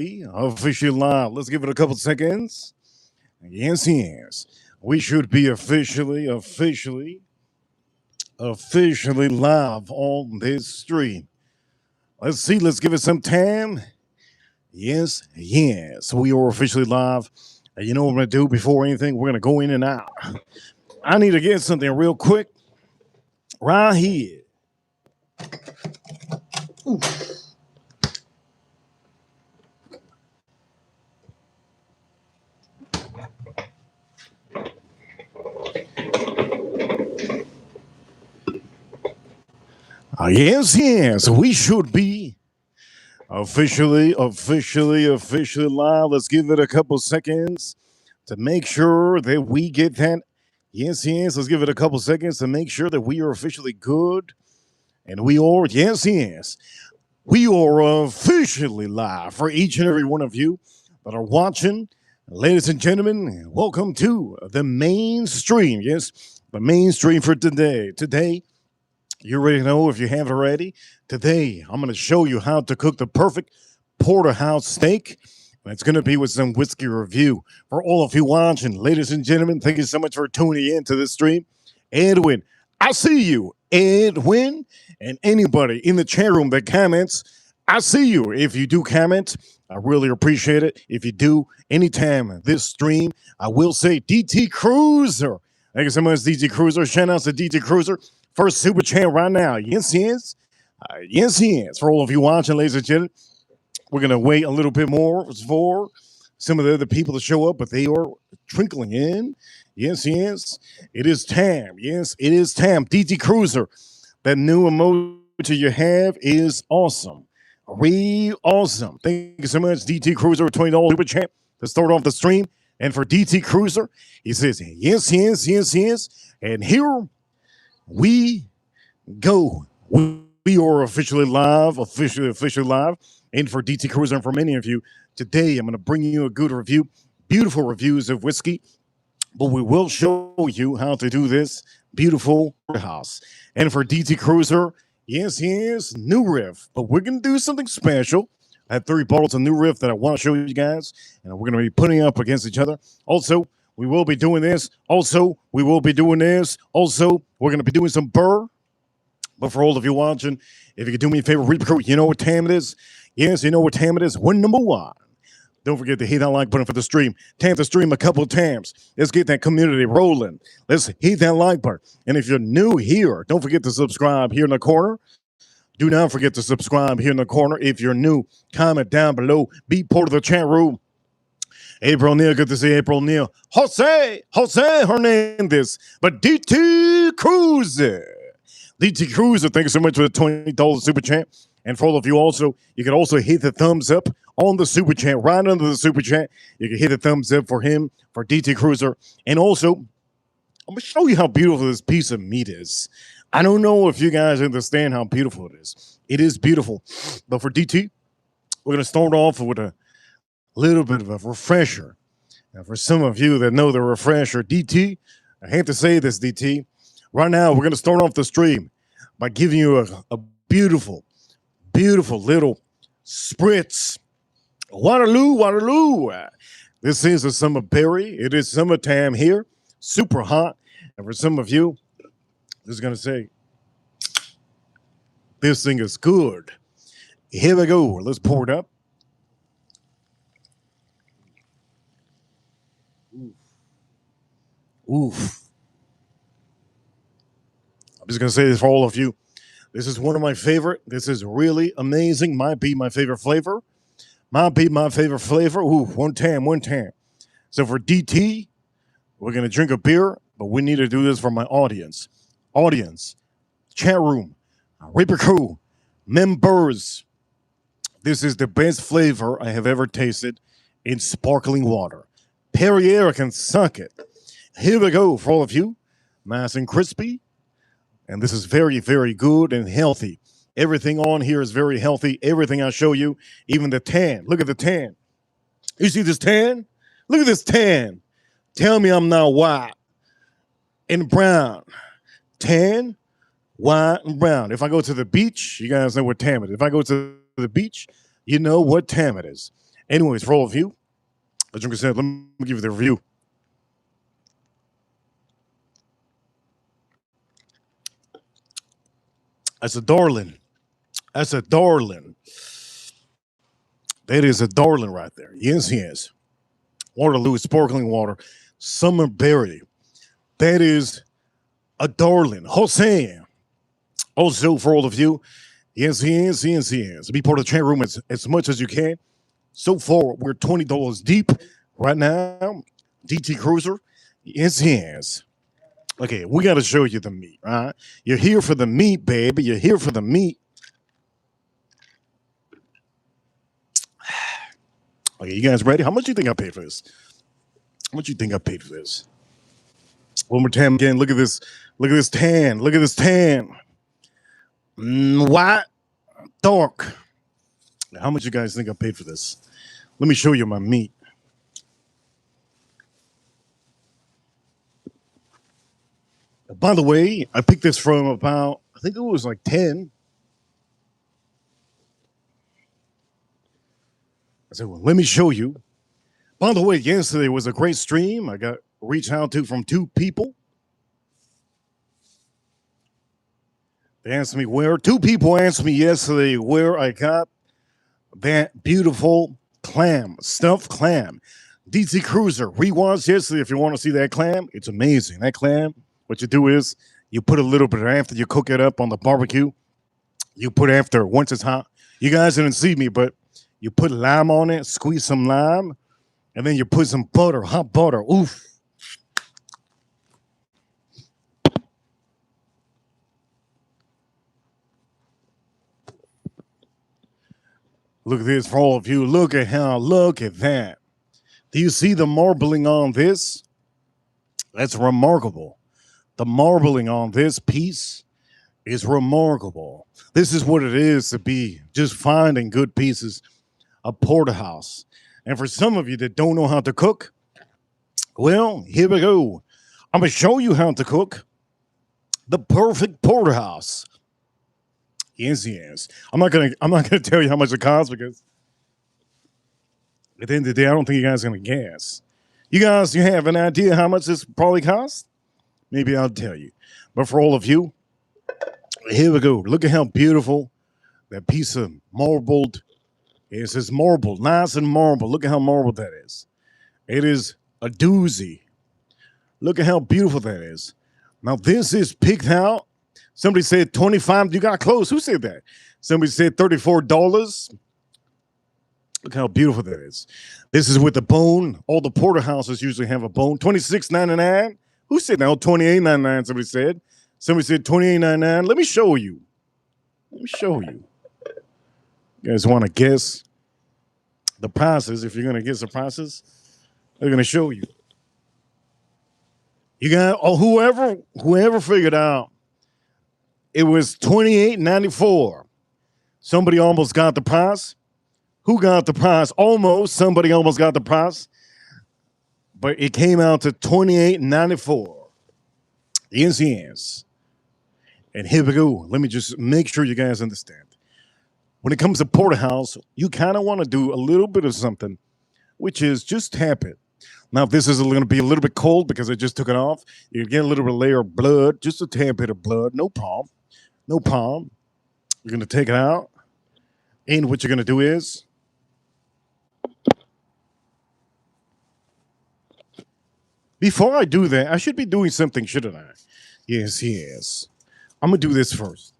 officially live. Let's give it a couple seconds. Yes, yes. We should be officially live on this stream. Let's see. Let's give it some time. Yes, yes. We are officially live. And you know what I'm going to do before anything? We're going to go in and out. I need to get something real quick right here. Ooh. Yes, yes. We should be officially live. Let's give it a couple seconds to make sure that we get that. Yes, yes. Let's give it a couple seconds to make sure that we are officially good. And we are, yes, yes. We are officially live for each and every one of you that are watching. Ladies and gentlemen, welcome to the mainstream. Yes, the mainstream for today. Today, you already know if you haven't already. Today, I'm going to show you how to cook the perfect Porterhouse steak. And it's going to be with some whiskey review. For all of you watching, ladies and gentlemen, thank you so much for tuning in to this stream. Edwin, I see you. Edwin, and anybody in the chat room that comments, I see you. If you do comment, I really appreciate it. If you do, anytime this stream, I will say DT Cruiser. Thank you so much, DT Cruiser. Shout out to DT Cruiser. First super chat right now. Yes, yes. Yes, yes. For all of you watching, ladies and gentlemen, we're going to wait a little bit more for some of the other people to show up, but they are trickling in. Yes, yes. It is time. Yes, it is time. DT Cruiser, that new emoji you have is awesome. Real awesome. Thank you so much, DT Cruiser, $20 super chat to start off the stream. And for DT Cruiser, he says, yes, yes, yes, yes. And here we go. We are officially live, officially live. And for DT Cruiser and for many of you, today I'm going to bring you a good review, beautiful reviews of whiskey, but we will show you how to do this beautiful house. And for DT Cruiser, yes, yes, new riff, but we're going to do something special. I have 3 bottles of new riff that I want to show you guys, and we're going to be putting up against each other. Also, we will be doing this. Also, we will be doing this. Also, we're going to be doing some burr. But for all of you watching, if you could do me a favor, you know what time it is? Yes, you know what time it is. We're number 1. Don't forget to hit that like button for the stream. Tap the stream a couple of times. Let's get that community rolling. Let's hit that like button. And if you're new here, don't forget to subscribe here in the corner. Do not forget to subscribe here in the corner. If you're new, comment down below. Be part of the chat room. April Neal, good to see April Neal. Jose Hernandez, but DT Cruiser. DT Cruiser, thank you so much for the $20 super chat. And for all of you also, you can also hit the thumbs up on the super chat, right under the super chat. You can hit the thumbs up for him, for DT Cruiser. And also, I'm going to show you how beautiful this piece of meat is. I don't know if you guys understand how beautiful it is. It is beautiful. But for DT, we're going to start off with a little bit of a refresher. Now, for some of you that know the refresher, DT, I hate to say this, DT, right now we're going to start off the stream by giving you a beautiful little spritz. Waterloo. This is a summer berry. It is summertime here, super hot. And for some of you, this is going to say, this thing is good. Here we go. Let's pour it up. Oof. I'm just going to say this for all of you. This is one of my favorite. This is really amazing. Might be my favorite flavor. Ooh, one time. So for DT, we're going to drink a beer, but we need to do this for my audience. Chat room, Reaper Crew, members. This is the best flavor I have ever tasted in sparkling water. Perrier can suck it. Here we go for all of you. Nice and crispy. And this is very, very good and healthy. Everything on here is very healthy. Everything I show you, even the tan. Look at the tan. You see this tan? Look at this tan. Tell me I'm not white and brown. Tan, white, and brown. If I go to the beach, you guys know what time it is. If I go to the beach, you know what time it is. Anyways, for all of you, as you said, let me give you the review. That's a darling. That's a darling. That is a darling right there. Yes, yes. Waterloo sparkling water. Summer berry. That is a darling. Jose. Also, for all of you, yes, yes, yes, yes. Be part of the chat room as much as you can. So far, we're $20 deep right now. DT Cruiser. Yes, yes. Okay, we got to show you the meat, right? You're here for the meat, baby. You're here for the meat. Okay, you guys ready? How much do you think I paid for this? How much do you think I paid for this? One more time again. Look at this. Look at this tan. Look at this tan. White, dark. How much you guys think I paid for this? Let me show you my meat. By the way, I picked this from about, I think it was like 10. I said, well, let me show you. By the way, yesterday was a great stream. I got reached out to from 2 people. They asked me where. 2 people asked me yesterday where I got that beautiful clam, stuffed clam. DC Cruiser rewatched yesterday. If you want to see that clam, it's amazing. That clam, what you do is you put a little bit after you cook it up on the barbecue. You put after once it's hot. You guys didn't see me, but you put lime on it, squeeze some lime, and then you put some butter, hot butter. Oof. Look at this for all of you. Look at that. Do you see the marbling on this? That's remarkable. The marbling on this piece is remarkable. This is what it is to be just finding good pieces of Porterhouse. And for some of you that don't know how to cook, well, here we go. I'm going to show you how to cook the perfect Porterhouse. Yes, yes. I'm not gonna tell you how much it costs because at the end of the day, I don't think you guys are gonna guess. You guys, you have an idea how much this probably costs? Maybe I'll tell you. But for all of you, here we go. Look at how beautiful that piece of marbled. It says marble, nice and marble. Look at how marbled that is. It is a doozy. Look at how beautiful that is. Now this is picked out. Somebody said 25. You got close. Who said that? Somebody said $34. Look how beautiful that is. This is with the bone. All the porterhouses usually have a bone. $26.99. Who said that? Oh, $28.99. Somebody said. Somebody said $28.99. Let me show you. Let me show you. You guys want to guess the prices? If you're going to guess the prices, they're going to show you. You got whoever figured out. It was $28.94. Somebody almost got the price. Who got the price? Almost. Somebody almost got the price. But it came out to $28.94. Yes, yes. And here we go. Let me just make sure you guys understand. When it comes to Porterhouse, you kind of want to do a little bit of something, which is just tap it. Now, this is going to be a little bit cold because I just took it off. You get a little bit of layer of blood, just a tad bit of blood. No problem. No problem. You're going to take it out. And what you're going to do is before I do that, I should be doing something, shouldn't I? Yes, yes. I'm going to do this first.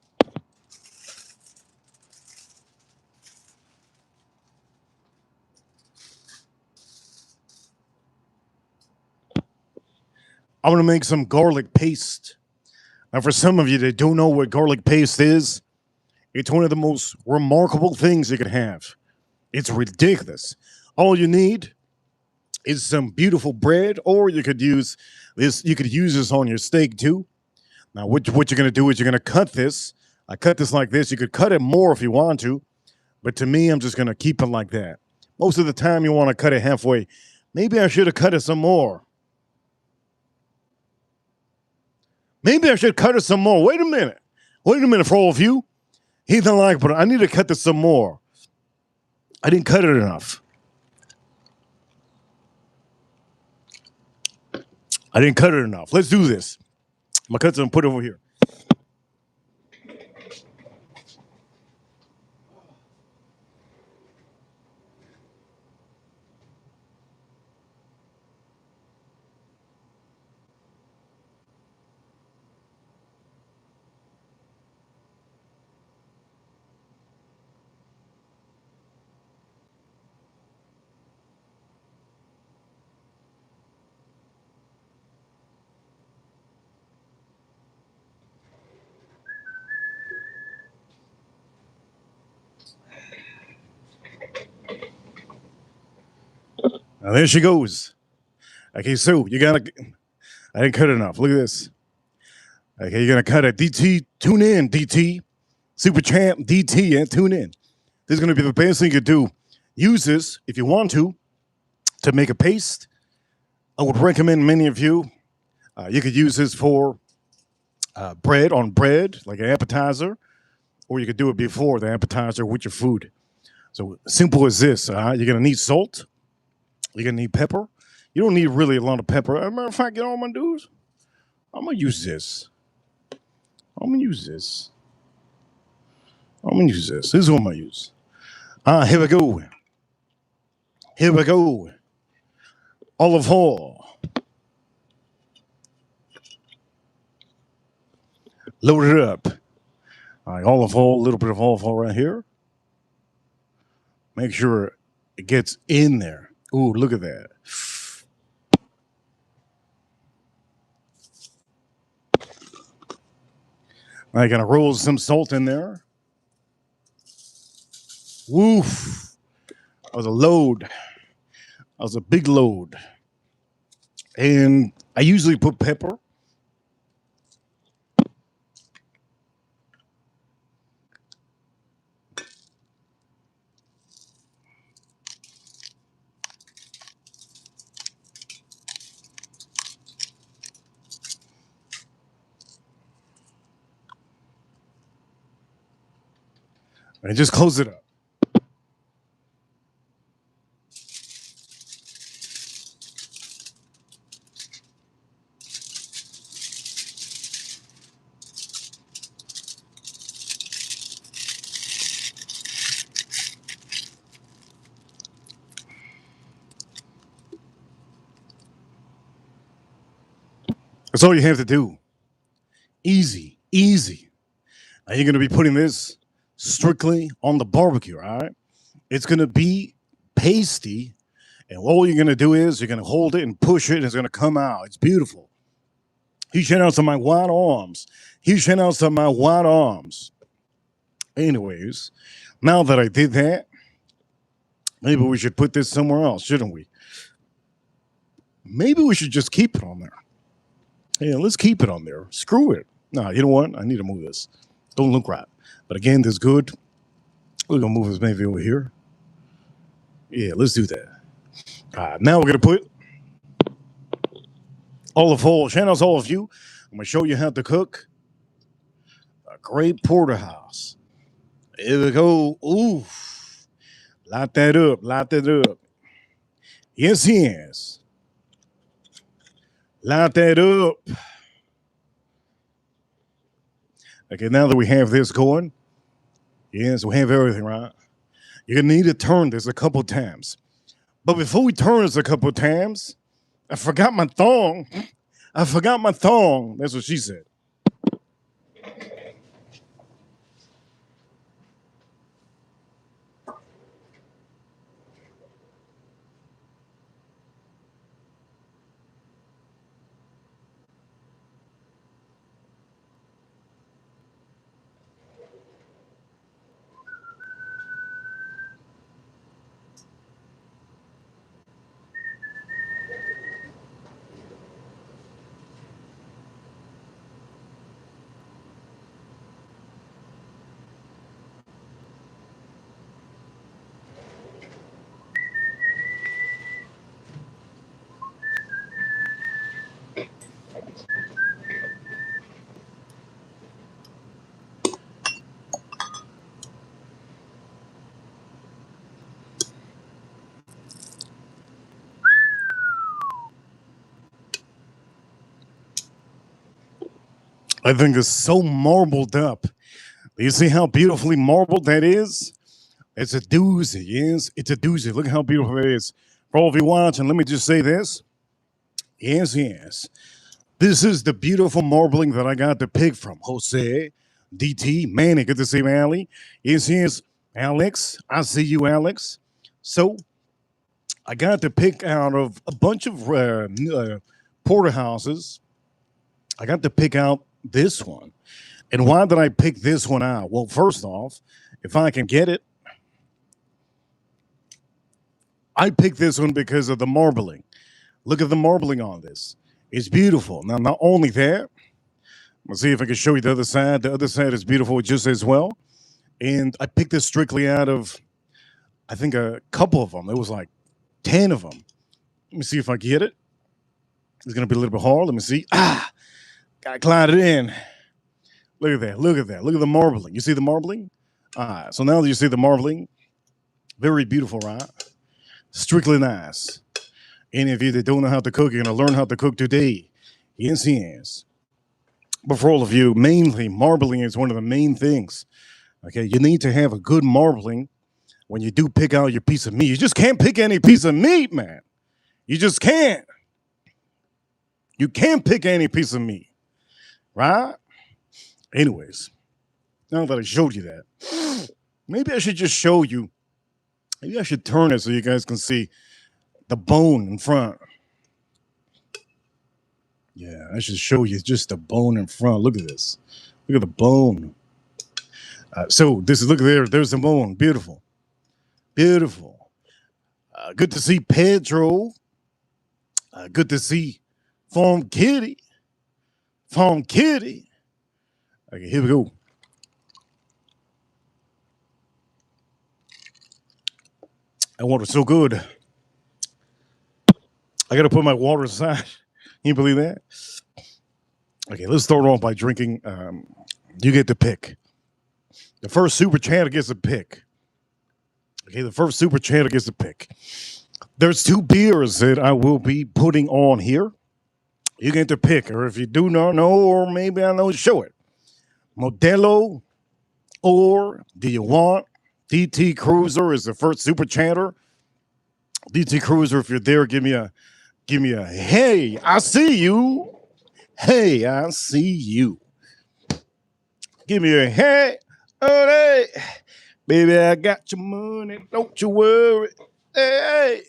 I'm going to make some garlic paste. Now, for some of you that don't know what garlic paste is, it's one of the most remarkable things you can have. It's ridiculous. All you need is some beautiful bread, or you could use this. You could use this on your steak too. Now, what you're going to do is you're going to cut this. I cut this like this. You could cut it more if you want to, but to me, I'm just going to keep it like that. Most of the time, you want to cut it halfway. Maybe I should have cut it some more. Maybe I should cut it some more. Wait a minute. Wait a minute for all of you. He didn't like, but I need to cut this some more. I didn't cut it enough. I didn't cut it enough. Let's do this. I'm gonna cut some and put it over here. Now there she goes. Okay, so you gotta. I didn't cut it enough. Look at this. Okay, you're gonna cut it. DT, tune in. DT, Super Champ. DT, and tune in. This is gonna be the best thing you could do. Use this if you want to make a paste. I would recommend many of you. You could use this for bread on bread, like an appetizer, or you could do it before the appetizer with your food. So simple as this. You're gonna need salt. You're gonna need pepper. You don't need really a lot of pepper. As a matter of fact, you know what I'm gonna do? I'm gonna use this. I'm gonna use this. I'm gonna use this. This is what I'm gonna use. Here we go. Here we go. Olive oil. Load it up. All right, olive oil, a little bit of olive oil right here. Make sure it gets in there. Ooh, look at that. I'm gonna roll some salt in there. Woof. That was a load. That was a big load. And I usually put pepper. And just close it up. That's all you have to do. Easy, easy. Now you're going to be putting this strictly on the barbecue, all right? It's going to be pasty, and all you're going to do is you're going to hold it and push it, and it's going to come out. It's beautiful. Huge shout out to my white arms. Huge shout out to my white arms. Anyways, now that I did that, maybe we should put this somewhere else, shouldn't we? Maybe we should just keep it on there. Yeah, let's keep it on there. Screw it. No, you know what? I need to move this. Don't look right. But again, this is good. We're gonna move this maybe over here. Yeah, let's do that. Now we're gonna put olive oil. Channels all of you. I'm gonna show you how to cook a great porterhouse. Here we go. Ooh, light that up. Light that up. Yes, yes. Light that up. Okay, now that we have this going, yes, we have everything right. You're gonna need to turn this a couple times. But before we turn this a couple times, I forgot my thong. I forgot my thong. That's what she said. I think it's so marbled up. Do you see how beautifully marbled that is? It's a doozy, yes. It's a doozy. Look how beautiful it is. For all of you watching, let me just say this. Yes, yes. This is the beautiful marbling that I got to pick from Jose, DT, Manny. Good to see you, Allie. Yes, yes. Alex, I see you, Alex. So I got to pick out of a bunch of porterhouses. I got to pick out this one. And why did I pick this one out? Well, first off, if I can get it, I picked this one because of the marbling. Look at the marbling on this. It's beautiful. Now, not only that, let's see if I can show you the other side. The other side is beautiful just as well. And I picked this strictly out of, I think, a couple of them. There was like 10 of them. Let me see if I get it. It's going to be a little bit hard. Let me see. Got to glide it in. Look at that. Look at that. Look at the marbling. You see the marbling? All right. So now that you see the marbling, very beautiful, right? Strictly nice. Any of you that don't know how to cook, you're going to learn how to cook today. Yes, yes. But for all of you, mainly marbling is one of the main things. Okay, you need to have a good marbling when you do pick out your piece of meat. You just can't pick any piece of meat, man. You just can't. You can't pick any piece of meat, right? Anyways, now that I showed you that, maybe I should just show you. Maybe I should turn it so you guys can see the bone in front. Yeah, I should show you just the bone in front. Look at this. Look at the bone. So this is, look there. There's the bone. Beautiful. Beautiful. Good to see Pedro. Good to see Farm Kitty. Farm Kitty. Okay, here we go. That water's so good. I got to put my water aside. Can you believe that? Okay, let's start off by drinking. You get to pick. The first super chatter gets a pick. Okay, the first super chatter gets a pick. There's two beers that I will be putting on here. You get to pick, or if you do not know, or maybe I know, show it. Modelo, or do you want DT Cruiser is the first super chatter. DT Cruiser, if you're there, give me a hey, I see you. Hey, I see you. Give me a hey, oh hey, baby, I got your money. Don't you worry. Hey,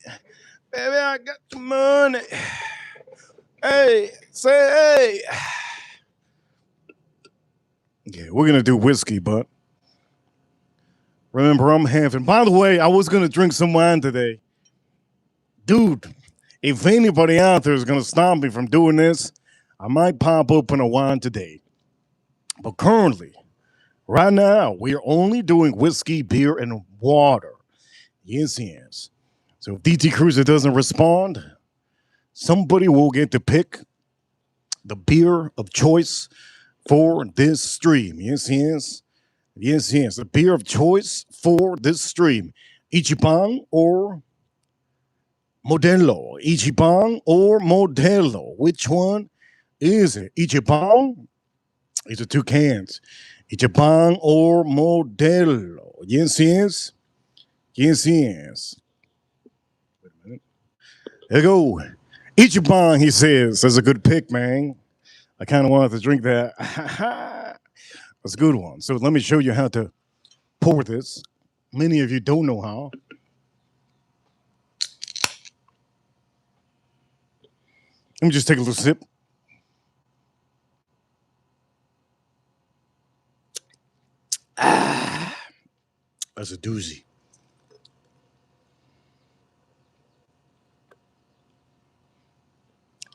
baby, I got your money. Hey, say hey. Yeah, we're gonna do whiskey, but remember, I'm having. By the way, I was gonna drink some wine today, dude. If anybody out there is gonna stop me from doing this, I might pop open a wine today. But currently, right now, we are only doing whiskey, beer, and water. Yes, yes. So if DT Cruiser doesn't respond, somebody will get to pick the beer of choice for this stream. Yes, yes. Yes, yes. The beer of choice for this stream. Ichiban or Modelo. Ichiban or Modelo. Which one is it? Ichiban? These are two cans. Ichiban or Modelo. Yes, yes. Yes, yes. Wait a minute. There you go. Ichiban, he says. That's a good pick, man. I kind of wanted to drink that. That's a good one. So let me show you how to pour this. Many of you don't know how. Let me just take a little sip. That's a doozy.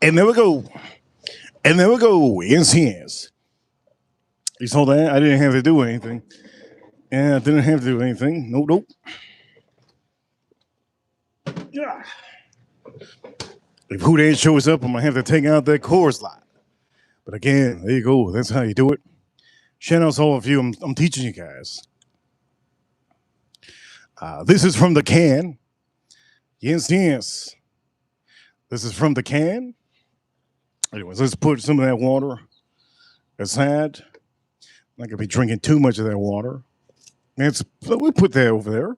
And there we go. And there we go. Yes, yes. You saw that? I didn't have to do anything. Yeah, I didn't have to do anything. Nope, nope. Yeah. If Who Dan shows up, I'm going to have to take out that Coors Light. But again, there you go. That's how you do it. Shout out to all of you. I'm teaching you guys. This is from the can. Yes, yes. This is from the can. Anyways, let's put some of that water It's sad. I'm not gonna be drinking too much of that water. And we put that over there.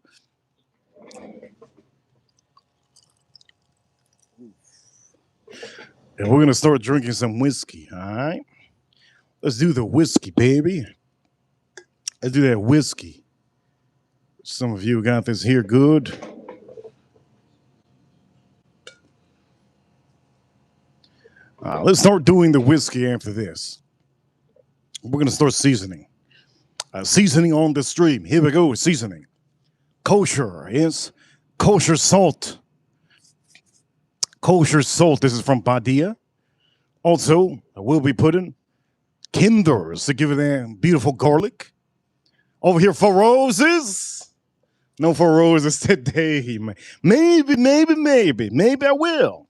And we're gonna start drinking some whiskey. All right. Let's do the whiskey, baby. Let's do that whiskey. Some of you got this here good. Let's start doing the whiskey after this. We're going to start seasoning. Seasoning on the stream. Here we go. Seasoning. Kosher. Yes. Kosher salt. Kosher salt. This is from Badia. Also, I will be putting Kinders to give it that beautiful garlic. Over here for roses. No for roses today. Maybe I will.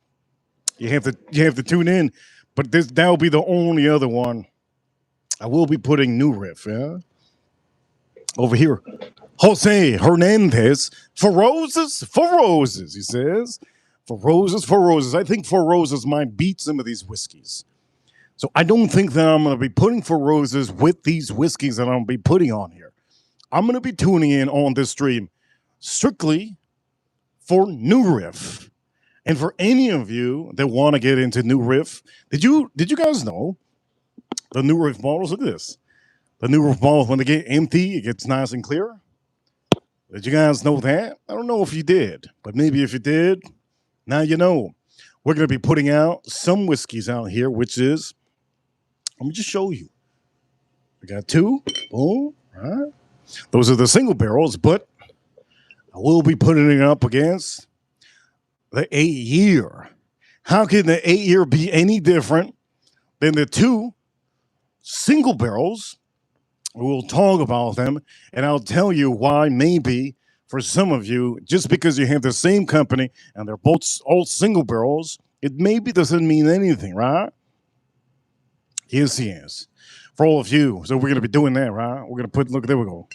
You have to tune in, but that'll be the only other one. I will be putting new riff, yeah. Over here, Jose Hernandez for roses. He says for roses. I think for roses might beat some of these whiskeys. So I don't think that I'm going to be putting for roses with these whiskeys that I'm going to be putting on here. I'm going to be tuning in on this stream strictly for new riff. And for any of you that want to get into new riff, did you guys know the new riff bottles? Look at this. The new riff bottles, when they get empty, it gets nice and clear. Did you guys know that? I don't know if you did, but maybe if you did, now you know. We're going to be putting out some whiskeys out here, which is, let me just show you. We got two. Boom. All right. Those are the single barrels, but I will be putting it up against the 8-year. How can the 8-year be any different than the two single barrels? We'll talk about them, and I'll tell you why maybe for some of you, just because you have the same company and they're both all single barrels, it maybe doesn't mean anything, right? Yes. For all of you, so we're going to be doing that, right? We're going to put, look, there we go.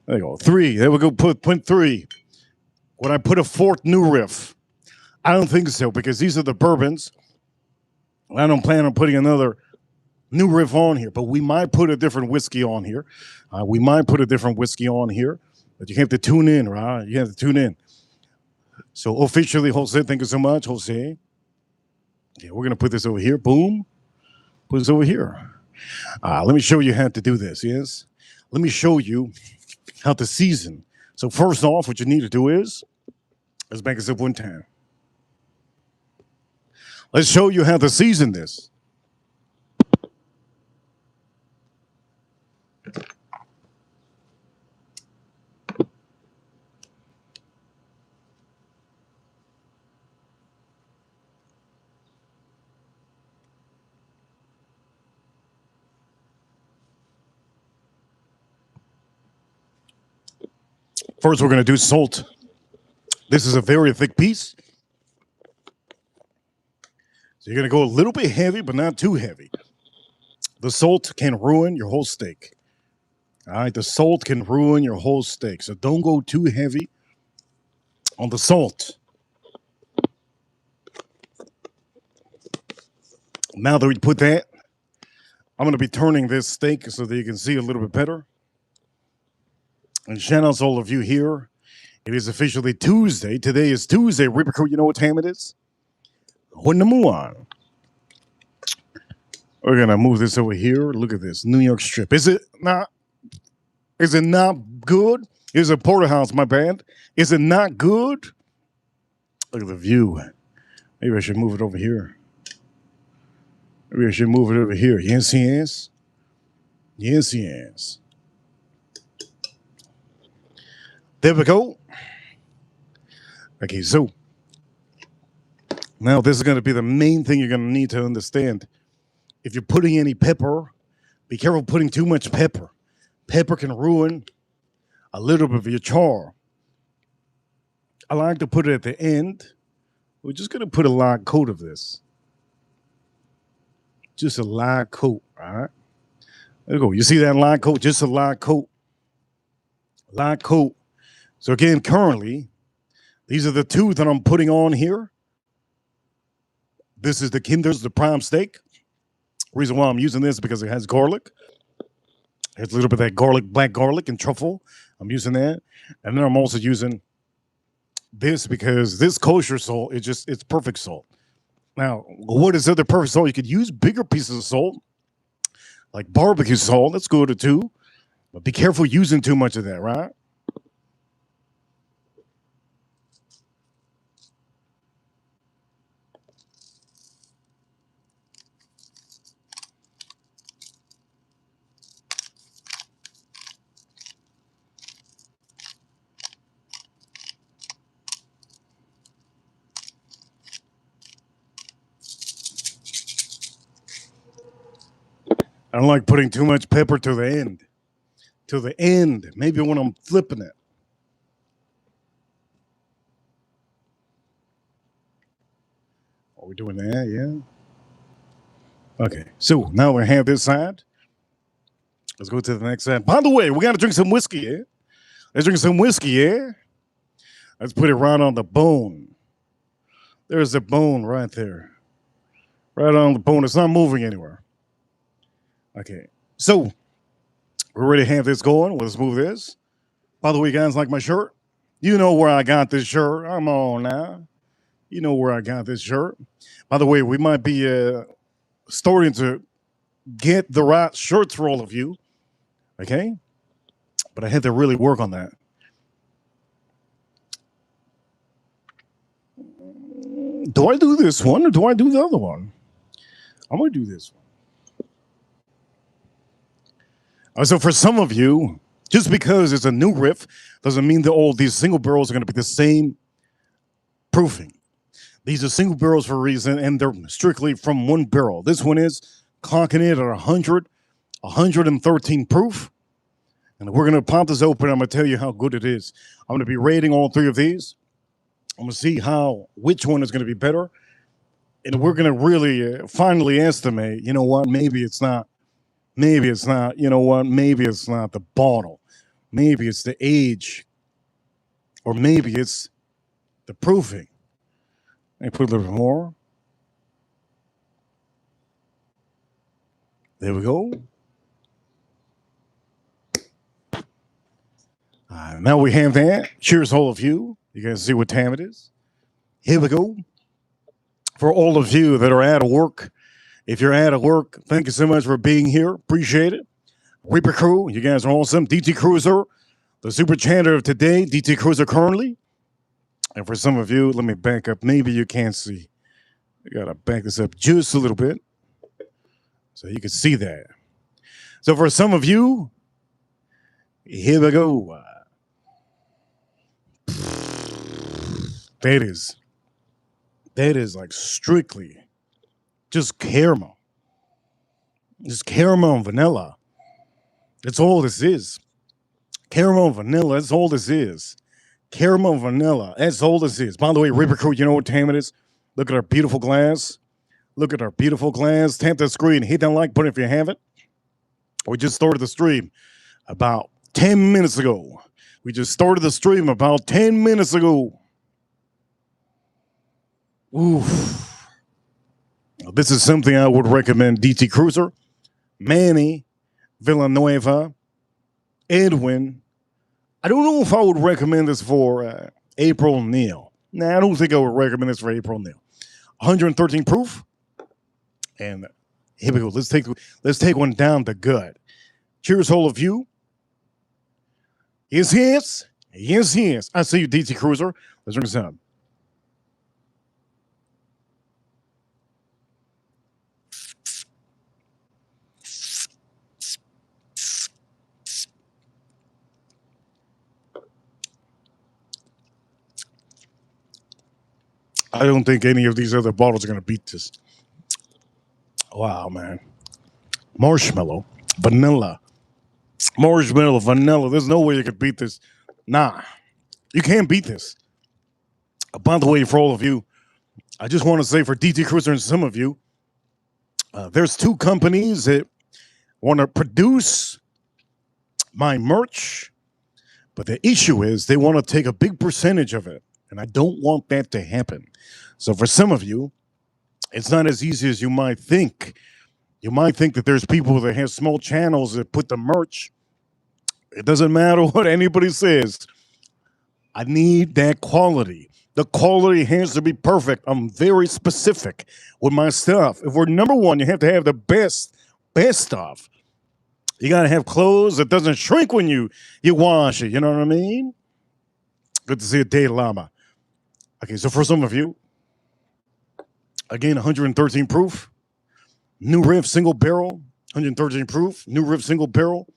There we go. 3. There we go. Put 3. Would I put a fourth new riff? I don't think so, because these are the bourbons. I don't plan on putting another new riff on here, but we might put a different whiskey on here. But you have to tune in, right? You have to tune in. So officially, Jose, thank you so much, Jose. Yeah, we're going to put this over here. Boom. Put this over here. Let me show you how to do this, yes? Let me show you how to season. So first off, what you need to do is, let's back this up one time. Let's show you how to season this. First, we're going to do salt. This is a very thick piece. So you're going to go a little bit heavy, but not too heavy. The salt can ruin your whole steak. All right, the salt can ruin your whole steak. So don't go too heavy on the salt. Now that we put that, I'm going to be turning this steak so that you can see a little bit better. And shout out to all of you here. It is officially Tuesday. Today is Tuesday. Ripper, you know what time it is? We're going to move this over here. Look at this. New York Strip. Is it not good? Is it Porterhouse, my bad? Is it not good? Look at the view. Maybe I should move it over here. Yes. There we go. Okay, so now this is going to be the main thing you're going to need to understand. If you're putting any pepper, be careful putting too much pepper. Pepper can ruin a little bit of your char. I like to put it at the end. We're just going to put a light coat of this. Just a light coat, all right? There you go. You see that light coat? Just a light coat. Light coat. So again, currently, these are the two that I'm putting on here. This is the Kinder's, the prime steak. Reason why I'm using this is because it has garlic. It's a little bit of that garlic, black garlic and truffle. I'm using that. And then I'm also using this because this kosher salt it's perfect salt. Now, what is other perfect salt? You could use bigger pieces of salt, like barbecue salt. That's good too. But be careful using too much of that, right? I don't like putting too much pepper to the end. To the end. Maybe when I'm flipping it. Are we doing that? Yeah. Okay. So now we have this side. Let's go to the next side. By the way, we got to drink some whiskey, yeah? Let's drink some whiskey, yeah? Let's put it right on the bone. There's the bone right there. Right on the bone. It's not moving anywhere. Okay. So we're ready to have this going. Let's move this. By the way, guys, like my shirt? You know where I got this shirt. I'm on now. You know where I got this shirt. By the way, we might be starting to get the right shirts for all of you. Okay? But I had to really work on that. Do I do this one or do I do the other one? I'm going to do this one. So for some of you, just because it's a new riff doesn't mean that all these single barrels are going to be the same proofing. These are single barrels for a reason, and they're strictly from one barrel. This one is clocking it at 113 proof. And we're going to pop this open. I'm going to tell you how good it is. I'm going to be rating all three of these. I'm going to see which one is going to be better. And we're going to really finally estimate, you know what, maybe it's not, you know what, maybe it's not the bottle. Maybe it's the age. Or maybe it's the proofing. Let me put a little bit more. There we go. Now we have that. Cheers, all of you. You guys see what time it is? Here we go. For all of you that are out of work, if you're out of work, thank you so much for being here. Appreciate it. Reaper Crew, you guys are awesome. DT Cruiser, the super chatter of today. DT Cruiser currently. And for some of you, let me back up. Maybe you can't see. I gotta back this up just a little bit so you can see that. So for some of you, here we go. That is like strictly just caramel. Just caramel and vanilla. That's all this is. Caramel and vanilla, that's all this is. Caramel and vanilla, that's all this is. By the way, Reaper Crew, you know what time it is? Look at our beautiful glass. Look at our beautiful glass. Tap that screen, hit that like button if you haven't. We just started the stream about 10 minutes ago. Oof. This is something I would recommend DT Cruiser, Manny, Villanueva, Edwin. I don't know if I would recommend this for April Neal. Nah, I don't think I would recommend this for April Neal. 113 proof. And here we go. Let's take one down the gut. Cheers, all of you. Yes. I see you, DT Cruiser. Let's drink some. I don't think any of these other bottles are going to beat this. Wow, man. Marshmallow, vanilla. There's no way you could beat this. Nah, you can't beat this. By the way, for all of you, I just want to say for DT Cruiser and some of you, there's two companies that want to produce my merch, but the issue is they want to take a big percentage of it, and I don't want that to happen. So for some of you, it's not as easy as you might think You might think that there's people that have small channels that put the merch. It doesn't matter what anybody says. I need that quality. The quality has to be perfect. I'm very specific with my stuff. If we're number one, you have to have the best stuff. You gotta have clothes that doesn't shrink when you wash it. You know what I mean? Good to see a day llama. Okay, so for some of you, again, 113 proof, new riff single barrel, 113 proof, new riff single barrel.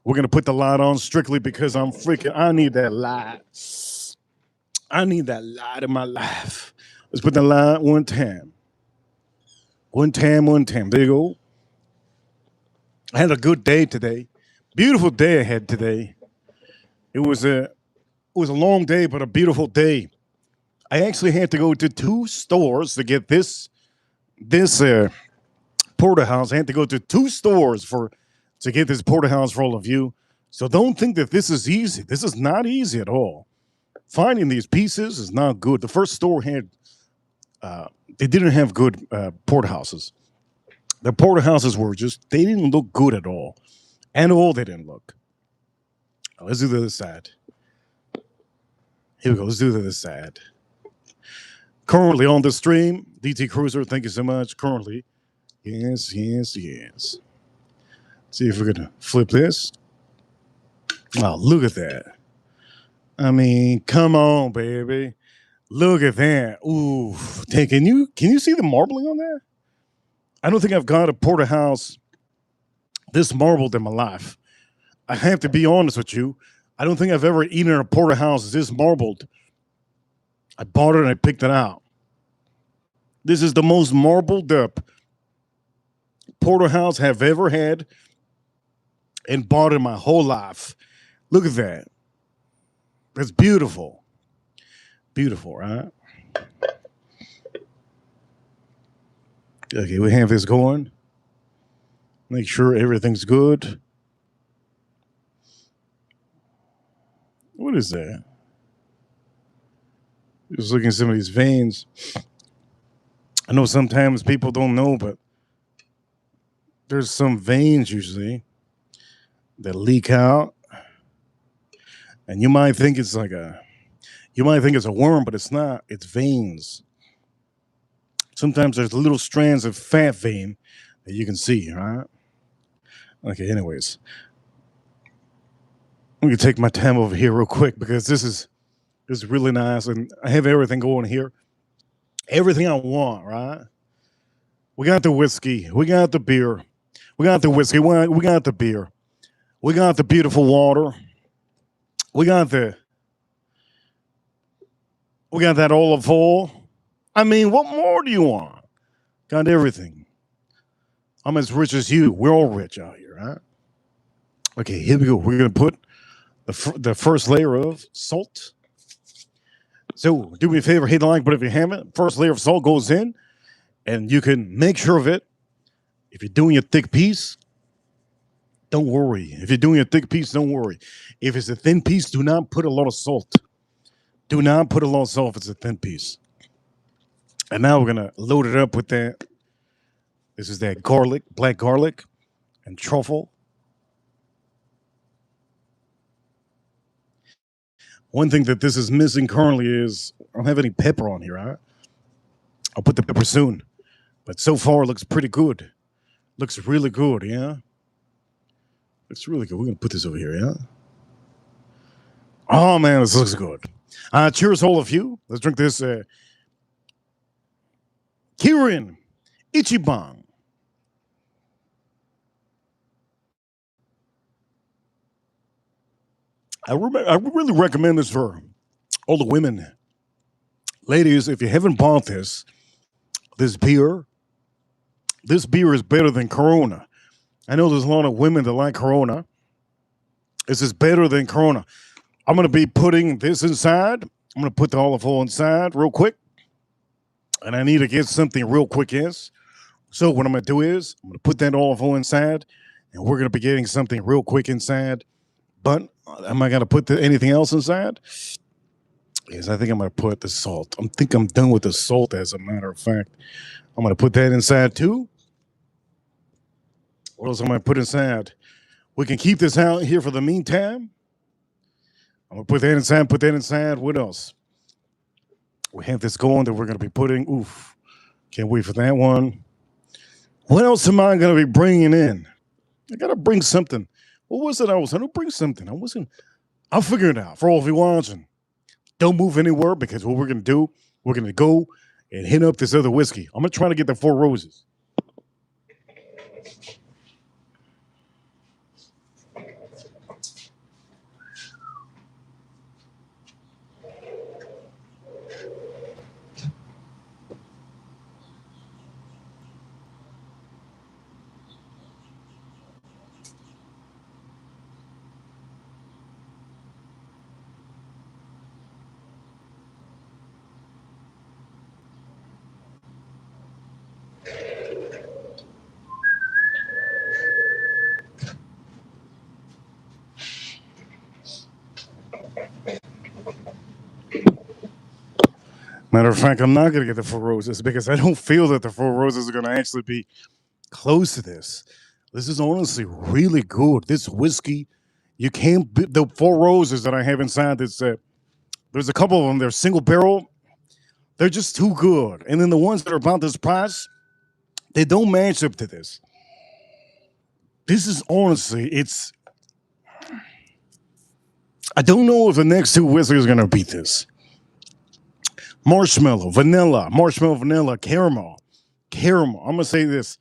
We're gonna put the light on strictly because I need that light. I need that light in my life. Let's put the light one time. One time. There you go. I had a good day today. Beautiful day I had today. It was a long day, but a beautiful day. I actually had to go to 2 stores to get this Porterhouse. I had to go to 2 stores to get this Porterhouse for all of you. So don't think that this is easy. This is not easy at all. Finding these pieces is not good. The first store had they didn't have good porterhouses. The porterhouses were they didn't look good at all. And all they didn't look. Let's do the other side. Here we go. Let's do the other side. Currently on the stream, DT Cruiser, thank you so much. Currently. Yes. Let's see if we're going to flip this. Oh, look at that. I mean, come on, baby. Look at that. Ooh. Can you see the marbling on that? I don't think I've got a porterhouse this marbled in my life. I have to be honest with you. I don't think I've ever eaten a porterhouse this marbled. I bought it and I picked it out. This is the most marbled up porterhouse I've ever had and bought in my whole life. Look at that. That's beautiful. Beautiful, right? Okay, we have this going. Make sure everything's good. What is that? Just looking at some of these veins. I know sometimes people don't know, but there's some veins usually that leak out. And you might think it's a worm, but it's not. It's veins. Sometimes there's little strands of fat vein that you can see, right? Okay, anyways. I'm gonna take my time over here real quick because this is really nice and I have everything going here. Everything I want, right? We got the whiskey, we got the beer, we got the whiskey, we got the beer, we got the beautiful water, we got that olive oil. I mean, what more do you want? Got everything. I'm as rich as you. We're all rich out here, right? Okay, here we go. We're gonna put the first layer of salt. So do me a favor, hit the like button if you haven't. First layer of salt goes in, and you can make sure of it. If you're doing a thick piece, don't worry. If you're doing a thick piece, don't worry. If it's a thin piece, do not put a lot of salt. Do not put a lot of salt if it's a thin piece. And now we're gonna load it up with that. This is that garlic, black garlic, and truffle. One thing that this is missing currently is I don't have any pepper on here, right? I'll put the pepper soon. But so far it looks pretty good. Looks really good, yeah? Looks really good. We're gonna put this over here, yeah? Oh man, this looks good. Cheers all of you. Let's drink this Kirin Ichiban. I really recommend this for all the women. Ladies, if you haven't bought this beer is better than Corona. I know there's a lot of women that like Corona. This is better than Corona. I'm going to be putting this inside. I'm going to put the olive oil inside real quick. And I need to get something real quick, yes. So what I'm going to do is I'm going to put that olive oil inside, and we're going to be getting something real quick inside. But am I going to put anything else inside? Yes, I think I'm going to put the salt. I think I'm done with the salt, as a matter of fact. I'm going to put that inside, too. What else am I put inside? We can keep this out here for the meantime. I'm gonna put that inside. Put that inside. What else? We have this going that we're gonna be putting. Oof! Can't wait for that one. What else am I gonna be bringing in? I gotta bring something. What was it? I was gonna bring something. I wasn't. I'll figure it out for all of you watching. Don't move anywhere because what we're gonna do, we're gonna go and hit up this other whiskey. I'm gonna try to get the Four Roses. Matter of fact, I'm not gonna get the Four Roses because I don't feel that the Four Roses are gonna actually be close to this. This is honestly really good. This whiskey, you can't. The Four Roses that I have inside this. There's a couple of them. They're single barrel. They're just too good. And then the ones that are about this price, they don't match up to this. This is honestly, it's. I don't know if the next two whiskeys are gonna beat this. Marshmallow, vanilla, caramel, caramel. I'm gonna say this.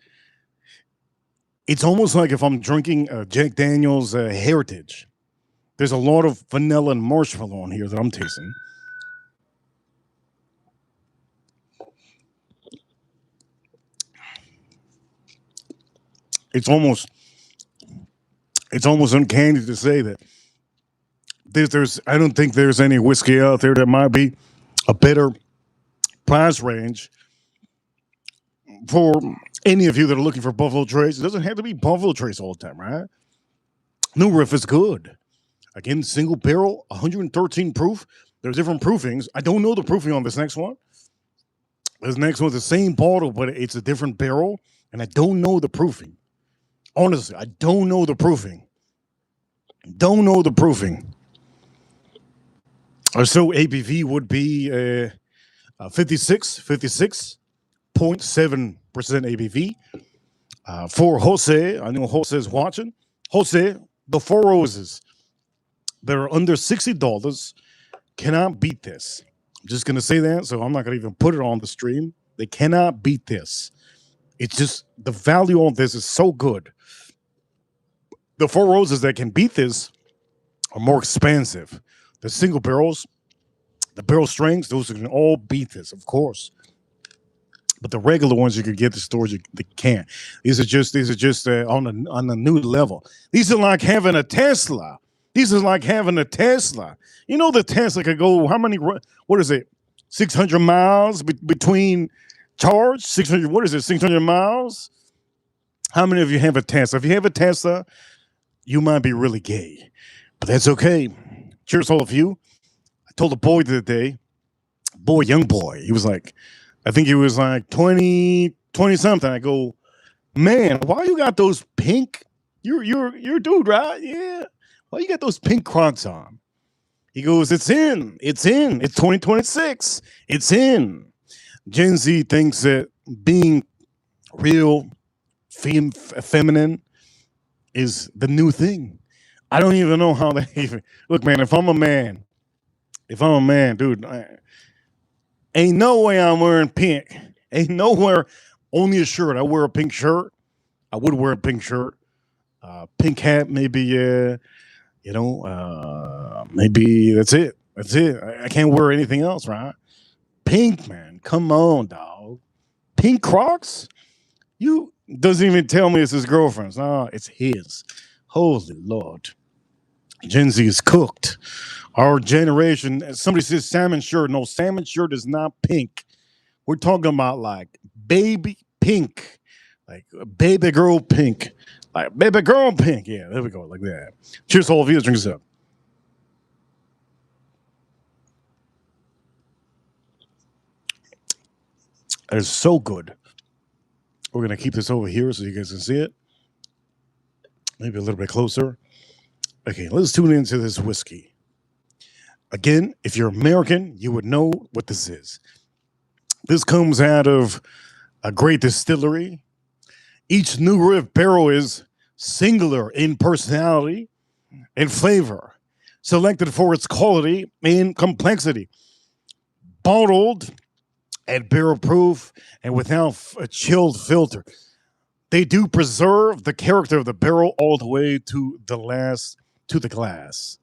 It's almost like if I'm drinking Jack Daniel's Heritage. There's a lot of vanilla and marshmallow on here that I'm tasting. It's almost uncanny to say that there's I don't think there's any whiskey out there that might be a better price range for any of you that are looking for Buffalo Trace. It doesn't have to be Buffalo Trace all the time, right? New Riff is good. Again, single barrel, 113 proof. There's different proofings. I don't know the proofing on this next one. This next one's the same bottle, but it's a different barrel, and I don't know the proofing. Honestly, I don't know the proofing. Don't know the proofing. So ABV would be 56.7% ABV. For Jose, I know Jose is watching. Jose, the Four Roses that are under $60 cannot beat this. I'm just going to say that, so I'm not going to even put it on the stream. They cannot beat this. It's just the value on this is so good. The Four Roses that can beat this are more expensive. The single barrels, the barrel strengths, those can all beat this, of course. But the regular ones you can get the stores they can't. These are just on a new level. These are like having a Tesla. These are like having a Tesla. You know the Tesla could go how many? What is it? 600 miles between charge. 600. What is it? 600 miles. How many of you have a Tesla? If you have a Tesla, you might be really gay, but that's okay. Cheers, all of you. I told a boy the other day, young boy. He was like, I think he was like 20 something. I go, man, why you got those pink? You're a dude, right? Yeah. Why you got those pink Crocs on? He goes, it's in. It's 2026. It's in. Gen Z thinks that being real feminine is the new thing. I don't even know how they even look, man. If I'm a man, dude, ain't no way I'm wearing pink. Ain't nowhere. Only a shirt. I wear a pink shirt. I would wear a pink shirt. Pink hat, maybe. Maybe that's it. That's it. I can't wear anything else, right? Pink, man. Come on, dog. Pink Crocs? You doesn't even tell me it's his girlfriend's. No, it's his. Holy Lord. Gen Z is cooked. Our generation, somebody says salmon shirt. No, salmon shirt is not pink. We're talking about like baby pink, like baby girl pink, like baby girl pink. Yeah, there we go, like that. Cheers to all of you. Let's drink this up. It's so good. We're gonna keep this over here so you guys can see it. Maybe a little bit closer. Okay, let's tune into this whiskey. Again, if you're American, you would know what this is. This comes out of a great distillery. Each New Riff barrel is singular in personality and flavor, selected for its quality and complexity, bottled at barrel proof and without a chilled filter. They do preserve the character of the barrel all the way to the glass.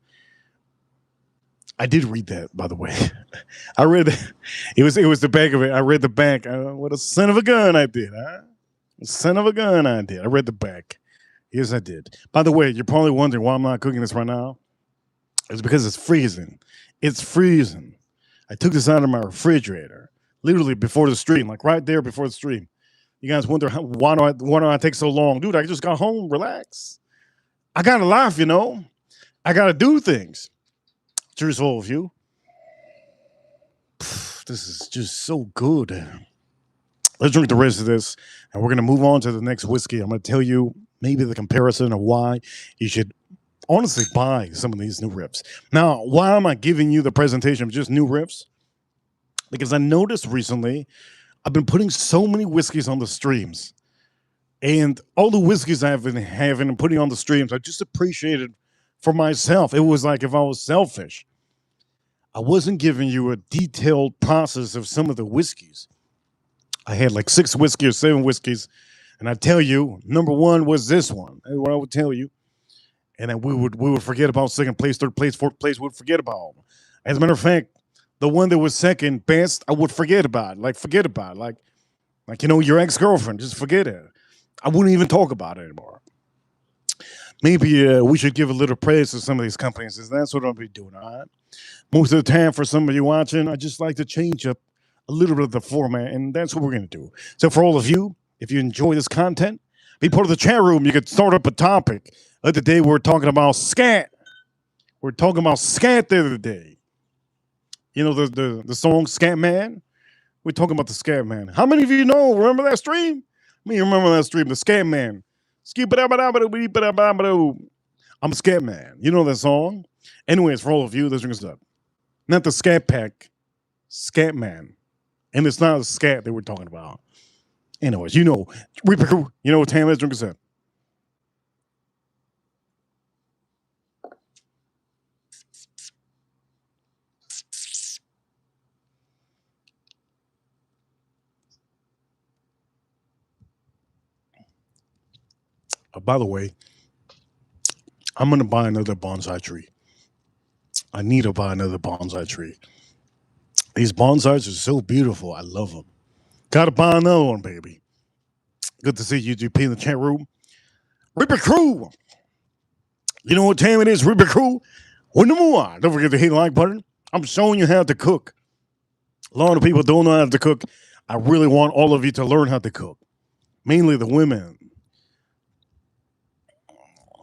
I did read that, by the way. I read that. It was the back of it. I read the back. What a son of a gun I did, huh? Son of a gun I did. I read the back. Yes, I did. By the way, you're probably wondering why I'm not cooking this right now. It's because it's freezing. It's freezing. I took this out of my refrigerator, literally before the stream, like right there before the stream. You guys wonder why do I take so long, dude? I just got home. Relax. I got to laugh, you know. I got to do things. Cheers, all of you. This is just so good. Let's drink the rest of this, and we're going to move on to the next whiskey. I'm going to tell you maybe the comparison of why you should honestly buy some of these new riffs. Now, why am I giving you the presentation of just new riffs? Because I noticed recently I've been putting so many whiskeys on the streams, and all the whiskeys I've been having and putting on the streams, I just appreciated for myself. It was like if I was selfish. I wasn't giving you a detailed process of some of the whiskeys. I had like 6 whiskey or 7 whiskeys, and I tell you, number 1 was this one. That's what I would tell you. And then we would forget about second place, third place, fourth place. We'd forget about them. As a matter of fact, the one that was second best, I would forget about. Forget about. Like your ex-girlfriend. Just forget it. I wouldn't even talk about it anymore. Maybe we should give a little praise to some of these companies. That's what I'll be doing. All right. Most of the time, for some of you watching, I just like to change up a little bit of the format, and that's what we're going to do. So for all of you, if you enjoy this content, be part of the chat room. You could start up a topic. The other day, we were talking about scat. We're talking about scat the other day. You know the song Scat Man? We're talking about the Scat Man. How many of you remember that stream? Me remember that stream, the Scat Man. I'm a Scat Man. You know that song? Anyways, for all of you, let's drink this up. Not the Scat Pack, Scat Man. And it's not a scat that we're talking about. Anyways, Reaper Crew, what time let's drink this up. By the way, I'm going to buy another bonsai tree. I need to buy another bonsai tree. These bonsais are so beautiful. I love them. Got to buy another one, baby. Good to see you, GP, in the chat room. Reaper Crew. You know what time it is, Reaper Crew? Well, number 1, don't forget to hit the like button. I'm showing you how to cook. A lot of people don't know how to cook. I really want all of you to learn how to cook. Mainly the women.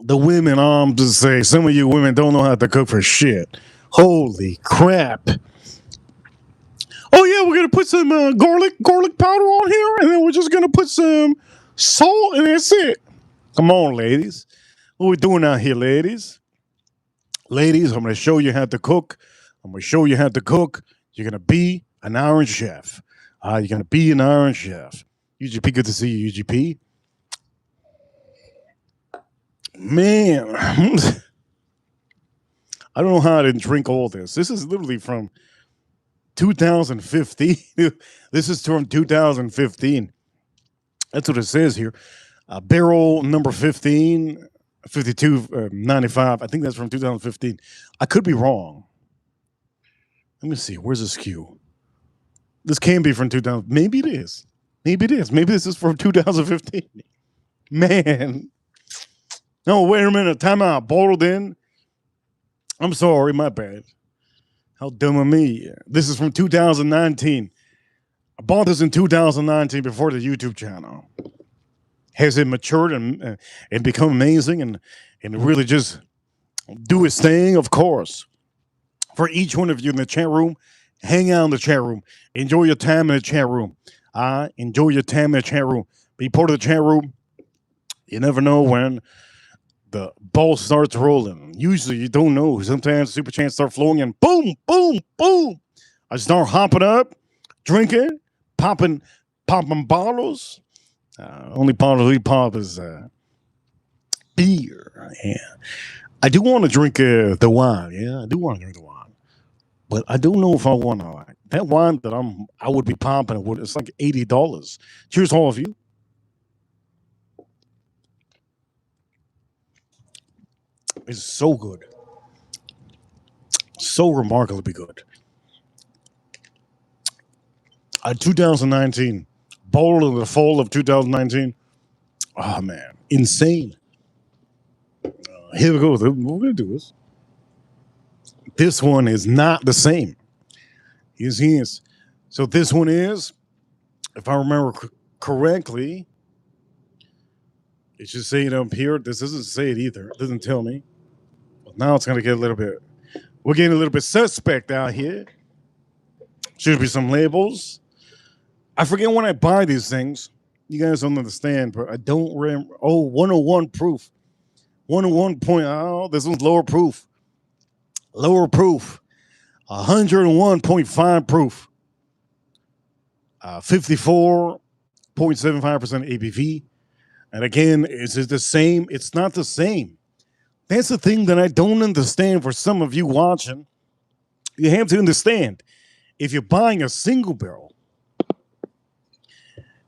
The women, I'm just saying, some of you women don't know how to cook for shit. Holy crap. Oh, yeah, we're going to put some garlic powder on here, and then we're just going to put some salt, and that's it. Come on, ladies. What are we doing out here, ladies? Ladies, I'm going to show you how to cook. I'm going to show you how to cook. You're going to be an Iron Chef. You're going to be an Iron Chef. UGP, good to see you, UGP. Man, I don't know how I didn't drink all this. This is literally from 2015. This is from 2015. That's what it says here. Barrel number 15, 5295. I think that's from 2015. I could be wrong. Let me see. Where's this queue? This can be from 2000. Maybe it is. Maybe it is. Maybe this is from 2015. Man. No, wait a minute. Time out. Bottled in. I'm sorry. My bad. How dumb of me. This is from 2019. I bought this in 2019 before the YouTube channel. Has it matured and become amazing and really just do its thing? Of course. For each one of you in the chat room, hang out in the chat room. Enjoy your time in the chat room. Enjoy your time in the chat room. Be part of the chat room. You never know when the ball starts rolling. Usually you don't know. Sometimes super chance start flowing and boom, boom, boom. I start hopping up, drinking, popping bottles. Only bottle we pop is beer. Yeah. I do want to drink the wine. Yeah, I do want to drink the wine. But I don't know if I want to like that wine that I would be popping. It's like $80. Cheers, all of you. It's so good, so remarkably good. 2019, bowl in the fall of 2019. Oh man, insane. Here we go. We're gonna do this. This one is not the same. Yes. So this one is, if I remember correctly, it should say it up here. This doesn't say it either. It doesn't tell me. But now it's gonna get a little bit. We're getting a little bit suspect out here. Should be some labels. I forget when I buy these things. You guys don't understand, but I don't remember. Oh, 101 proof. 101 point. Oh, this one's lower proof. Lower proof. 101.5 proof. 54.75% ABV. And again, it's the same. It's not the same. That's the thing that I don't understand for some of you watching. You have to understand. If you're buying a single barrel,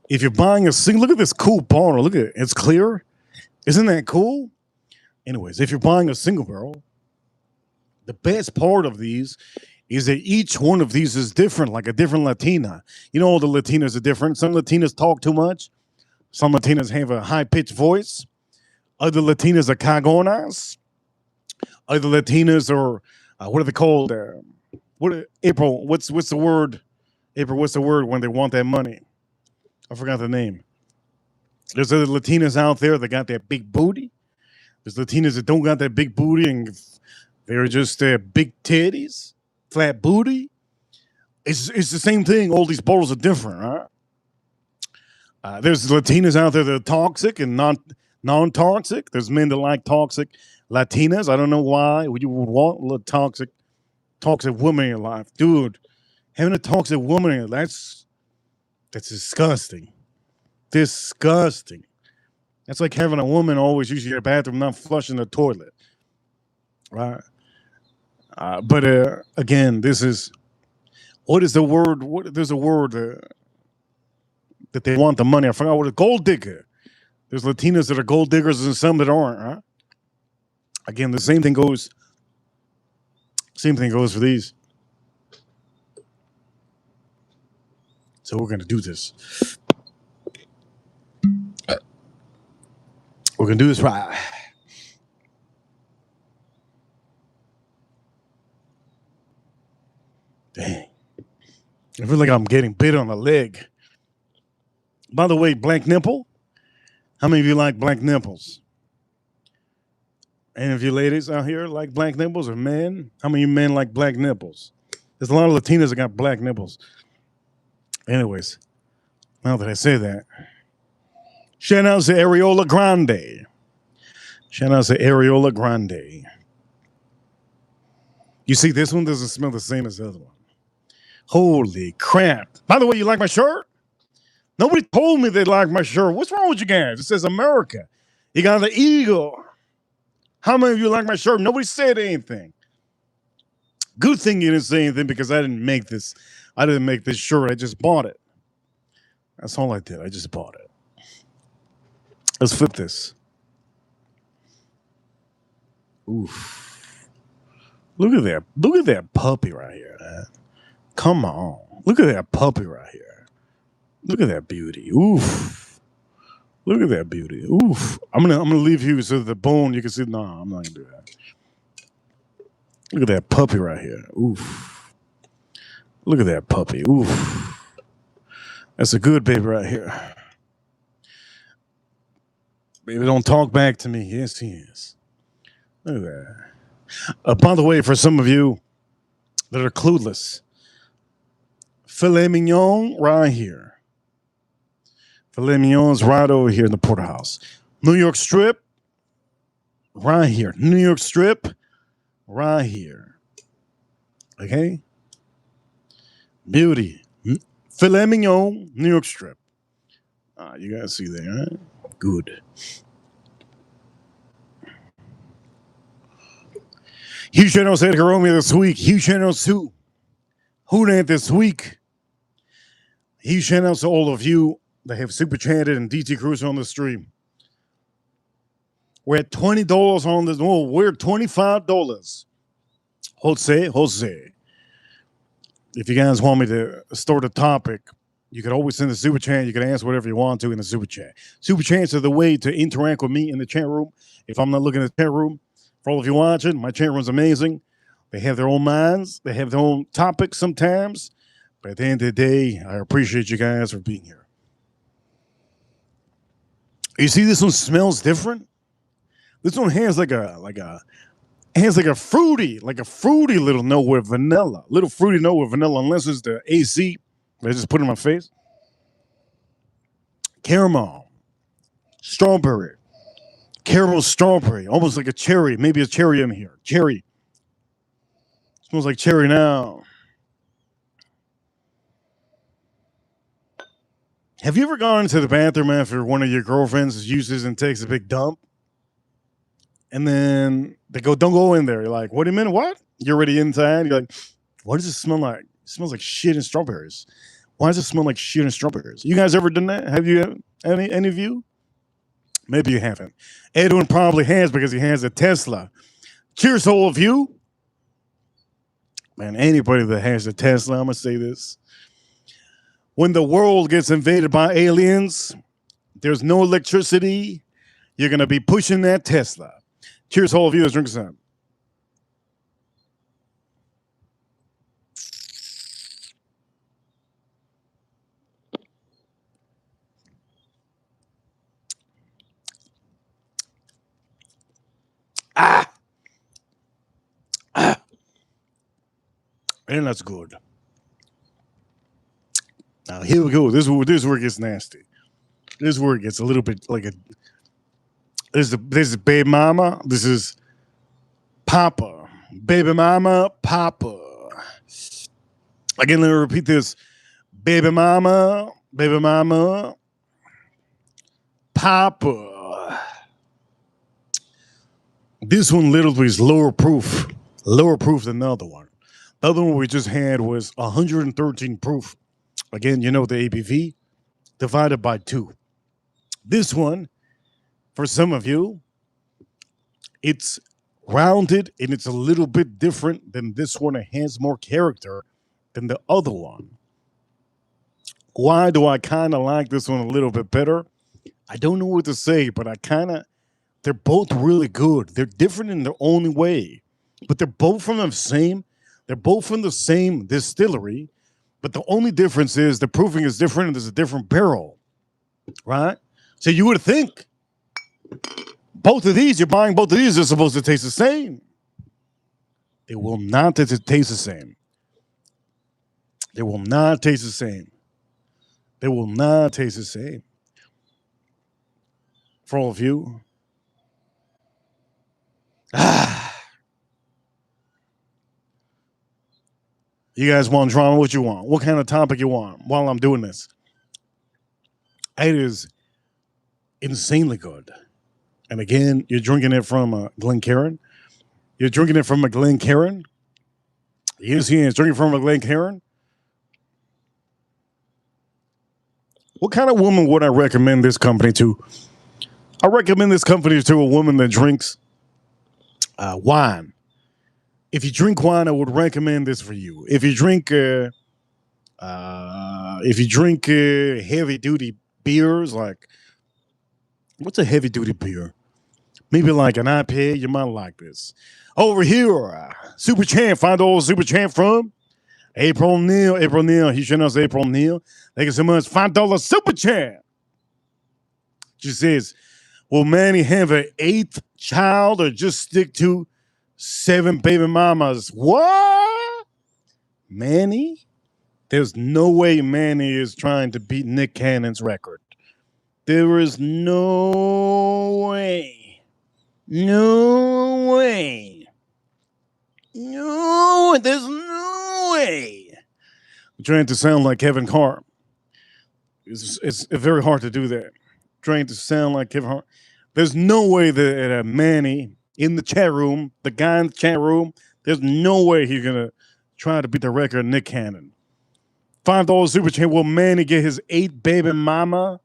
look at this cool bottle. Look at it. It's clear. Isn't that cool? Anyways, if you're buying a single barrel, the best part of these is that each one of these is different, like a different Latina. You know, all the Latinas are different. Some Latinas talk too much. Some Latinas have a high-pitched voice. Other Latinas are cagonas. Other Latinas are, what are they called? April, what's the word? April, what's the word when they want that money? I forgot the name. There's other Latinas out there that got that big booty. There's Latinas that don't got that big booty and they're just big titties, flat booty. It's the same thing. All these bottles are different, right? There's Latinas out there that are toxic and non-toxic. There's men that like toxic Latinas. I don't know why you would want a toxic woman in your life. Dude, having a toxic woman in your life, that's disgusting. Disgusting. That's like having a woman always use your bathroom, not flushing the toilet. Right? But again, this is, what is the word? There's a word that they want the money. I forgot what it's, gold digger. There's Latinas that are gold diggers and some that aren't, right? Again, the same thing goes for these. So we're going to do this. We're going to do this right. Dang. I feel like I'm getting bit on the leg. By the way, black nipple. How many of you like black nipples? Any of you ladies out here like black nipples, or men? How many of you men like black nipples? There's a lot of Latinas that got black nipples. Anyways, now that I say that, shout out to Areola Grande. Shout out to Areola Grande. You see, this one doesn't smell the same as the other one. Holy crap. By the way, you like my shirt? Nobody told me they liked my shirt. What's wrong with you guys? It says America. You got the eagle. How many of you like my shirt? Nobody said anything. Good thing you didn't say anything, because I didn't make this. I didn't make this shirt. I just bought it. That's all I did. I just bought it. Let's flip this. Oof. Look at that. Look at that puppy right here, man. Come on. Look at that puppy right here. Look at that beauty. Oof. Look at that beauty. Oof. I'm gonna leave you so the bone you can see. No, I'm not gonna do that. Look at that puppy right here. Oof. Look at that puppy. Oof. That's a good baby right here. Baby, don't talk back to me. Yes, he is. Look at that. By the way, for some of you that are clueless, filet mignon right here. Filet mignon's right over here in the Porterhouse. New York strip. right here. New York strip, right here. Okay? Beauty. Filet mignon, New York strip. You guys see there, right? Good. Huge channel said Hiromi this week. Huge channel 2. Who that this week? Huge shout out to all of you that have super chatted and DT Cruiser on the stream. We're at $20 on this. Oh, we're $25. Jose. If you guys want me to start a topic, you can always send a super chat. You can ask whatever you want to in the super chat. Super chats are the way to interact with me in the chat room. If I'm not looking at the chat room, for all of you watching, my chat room's amazing. They have their own minds. They have their own topics sometimes. But at the end of the day, I appreciate you guys for being here. You see, this one smells different. This one has like a fruity little note with vanilla. Little fruity note with vanilla, unless it's the AC that I just put in my face. Caramel, strawberry, caramel strawberry, almost like a cherry. Maybe a cherry in here. Cherry. Smells like cherry now. Have you ever gone into the bathroom after one of your girlfriends uses and takes a big dump? And then they go, don't go in there. You're like, wait a minute, what? You're already inside. You're like, what does it smell like? It smells like shit and strawberries. Why does it smell like shit and strawberries? You guys ever done that? Have you, any of you? Maybe you haven't. Edwin probably has because he has a Tesla. Cheers to all of you. Man, anybody that has a Tesla, I'm going to say this. When the world gets invaded by aliens, there's no electricity. You're going to be pushing that Tesla. Cheers to all of you. Let's drink some. And that's good. Now here we go. This is where it gets nasty. This is where it gets a little bit like a. This is baby mama. This is Papa. Baby mama, Papa. Again, let me repeat this. Baby mama, Papa. This one literally is lower proof than the other one. The other one we just had was 113 proof. Again, you know the ABV divided by 2. This one, for some of you, it's rounded and it's a little bit different than this one. It has more character than the other one. Why do I kind of like this one a little bit better? I don't know what to say, but they're both really good. They're different in their own way, but they're both from the same distillery, but the only difference is the proofing is different and there's a different barrel, right? So you would think you're buying both of these, are supposed to taste the same. They will not taste the same. They will not taste the same. They will not taste the same. For all of you. You guys want drama? What you want? What kind of topic you want while I'm doing this? It is insanely good. And again, you're drinking it from a Glencairn. You're drinking it from a Glencairn. Yes, he is drinking from a Glencairn. What kind of woman would I recommend this company to? I recommend this company to a woman that drinks wine. If you drink wine, I would recommend this for you. If you drink heavy duty beers, like what's a heavy duty beer? Maybe like an IPA, you might like this. Over here, Super Champ, find all Super Champ from April Neal. He should know it's April Neal. Thank you so much. $5 Super Champ. She says, will Manny have an 8th child or just stick to 7 baby mamas? What? Manny? There's no way Manny is trying to beat Nick Cannon's record. There is no way. No way. No, there's no way. I'm trying to sound like Kevin Hart. It's very hard to do that. Trying to sound like Kevin Hart. There's no way that Manny in the chat room, the guy in the chat room, there's no way he's gonna try to beat the record of Nick Cannon. $5 super chat. Will Manny get his 8 baby mama?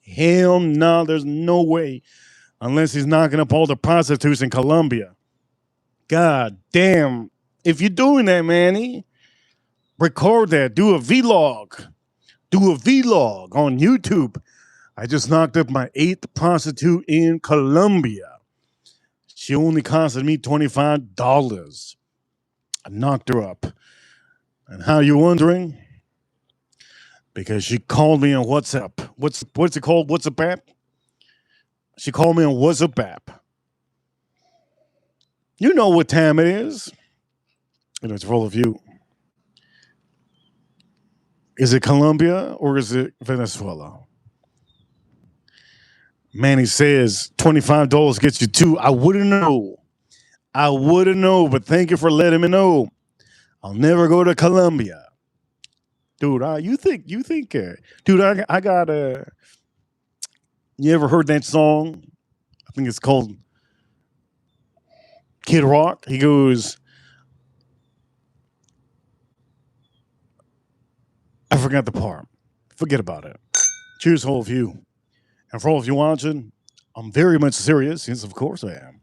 Hell no, there's no way. Unless he's knocking up all the prostitutes in Colombia. God damn. If you're doing that, Manny, record that. Do a vlog. Do a vlog on YouTube. I just knocked up my 8th prostitute in Colombia. She only costed me $25. I knocked her up. And how you wondering? Because she called me on WhatsApp. What's it called? WhatsApp app? She called me on WhatsApp app. You know what time it is. And it's for all of you. Is it Colombia or is it Venezuela? Manny says $25 gets you 2. I wouldn't know. But thank you for letting me know. I'll never go to Colombia. Dude, you think, dude, I got you ever heard that song? I think it's called Kid Rock. He goes, I forgot the part. Forget about it. Cheers, all of you. And for all of you watching, I'm very much serious. Yes, of course I am.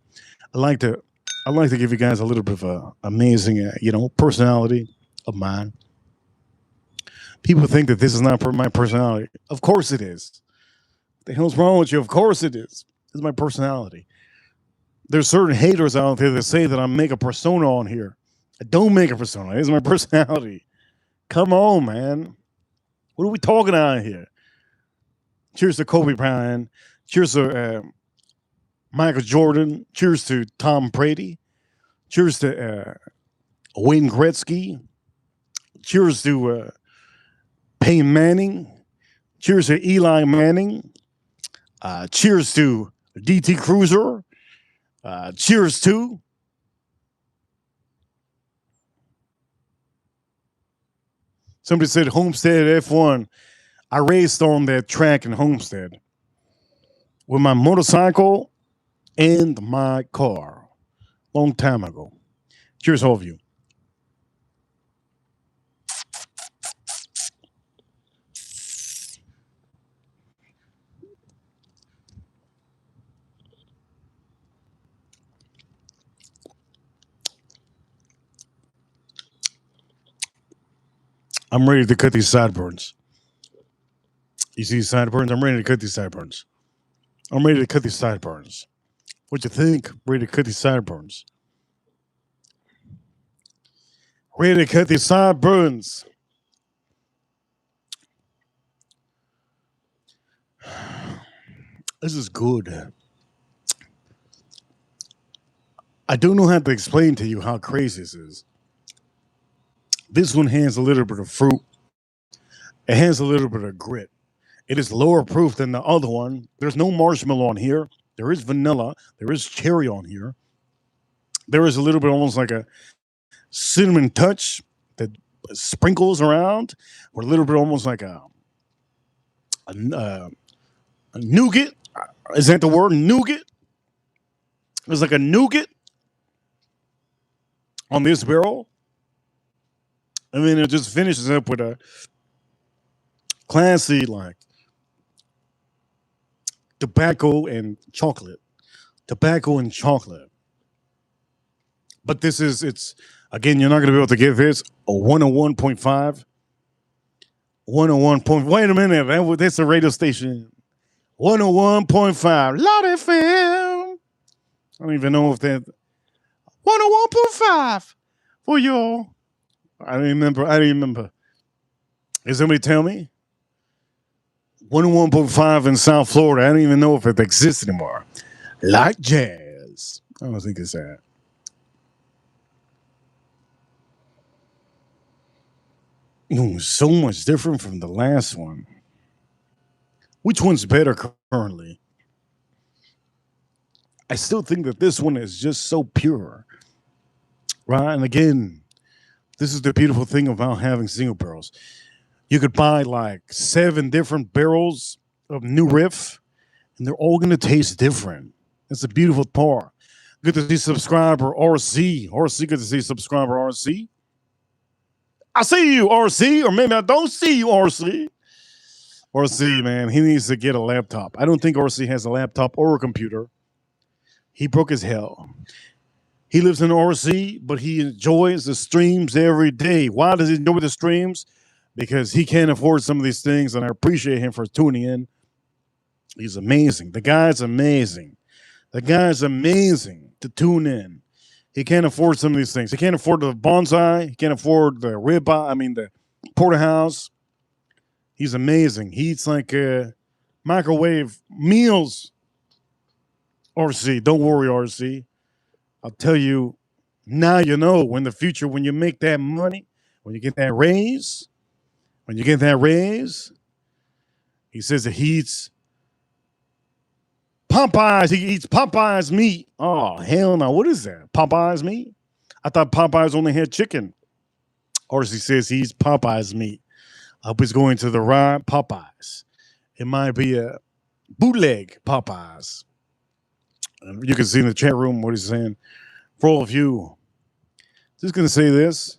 I like to give you guys a little bit of a amazing, personality of mine. People think that this is not my personality. Of course it is. What the hell's wrong with you? Of course it is. It's my personality. There's certain haters out there that say that I make a persona on here. I don't make a persona. It's my personality. Come on, man. What are we talking about here? Cheers to Kobe Bryant. Cheers to Michael Jordan. Cheers to Tom Brady. Cheers to Wayne Gretzky. Cheers to Peyton Manning. Cheers to Eli Manning. Cheers to DT Cruiser. Cheers to somebody said Homestead F1. I raced on that track in Homestead with my motorcycle and my car long time ago. Cheers, all of you. I'm ready to cut these sideburns. You see these sideburns? I'm ready to cut these sideburns. I'm ready to cut these sideburns. What you think? Ready to cut these sideburns. Ready to cut these sideburns. This is good. I don't know how to explain to you how crazy this is. This one has a little bit of fruit. It has a little bit of grit. It is lower proof than the other one. There's no marshmallow on here. There is vanilla. There is cherry on here. There is a little bit almost like a cinnamon touch that sprinkles around, or a little bit almost like a nougat. Is that the word? Nougat? It's like a nougat on this barrel. And then it just finishes up with a classy, like, tobacco and chocolate. Tobacco and chocolate. But this is, it's, again, you're not going to be able to get this. A 101.5. 101. Wait a minute. That's a radio station. 101.5. Loud FM. I don't even know if that. 101.5 for y'all. I don't remember. Did somebody tell me? 101.5 in South Florida. I don't even know if it exists anymore. Like jazz. I don't think it's that. So much different from the last one. Which one's better currently? I still think that this one is just so pure, right? And again, this is the beautiful thing about having single barrels. You could buy like 7 different barrels of new riff, and they're all going to taste different. It's a beautiful part. Good to see subscriber RC. RC, good to see subscriber RC. I see you, RC, or maybe I don't see you, RC. RC, man, he needs to get a laptop. I don't think RC has a laptop or a computer. He broke his hell. He lives in RC, but he enjoys the streams every day. Why does he enjoy the streams? Because he can't afford some of these things, and I appreciate him for tuning in. He's amazing. The guy's amazing. The guy's amazing to tune in. He can't afford some of these things. He can't afford the bonsai. He can't afford the the Porterhouse. He's amazing. He eats like microwave meals. RC, don't worry, RC. I'll tell you, now you know in the future when you make that money, when you get that raise, he says that he eats Popeyes. He eats Popeyes meat. Oh, hell no. What is that? Popeyes meat? I thought Popeyes only had chicken. RC says he eats Popeyes meat. I hope he's going to the right Popeyes. It might be a bootleg Popeyes. You can see in the chat room what he's saying. For all of you, just going to say this.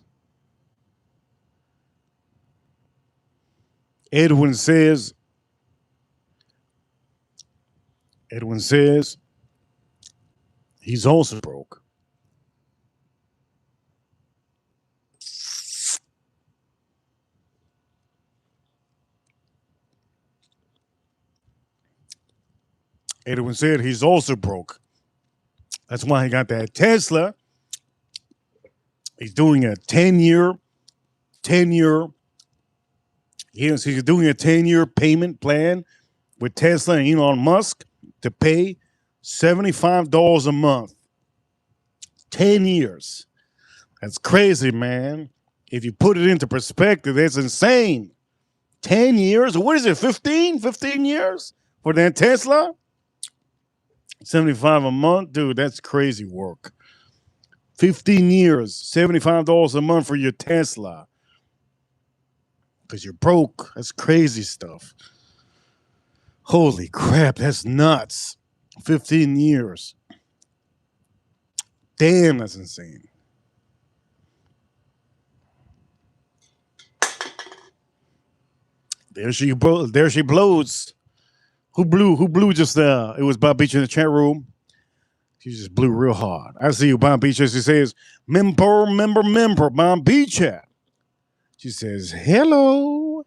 Edwin says he's also broke. Edwin said he's also broke. That's why he got that Tesla. He's doing a 10-year. He's doing a 10-year payment plan with Tesla and Elon Musk to pay $75 a month. 10 years. That's crazy, man. If you put it into perspective, that's insane. 10 years? What is it, 15? 15 years for that Tesla? 75 a month? Dude, that's crazy work. 15 years, $75 a month for your Tesla. Because you're broke. That's crazy stuff. Holy crap, that's nuts. 15 years. Damn, that's insane. There she blows. Who blew just there? It was Bob Beach in the chat room. She just blew real hard. I see you, Bob Beach. She says, member, Bob Beach. She says, hello.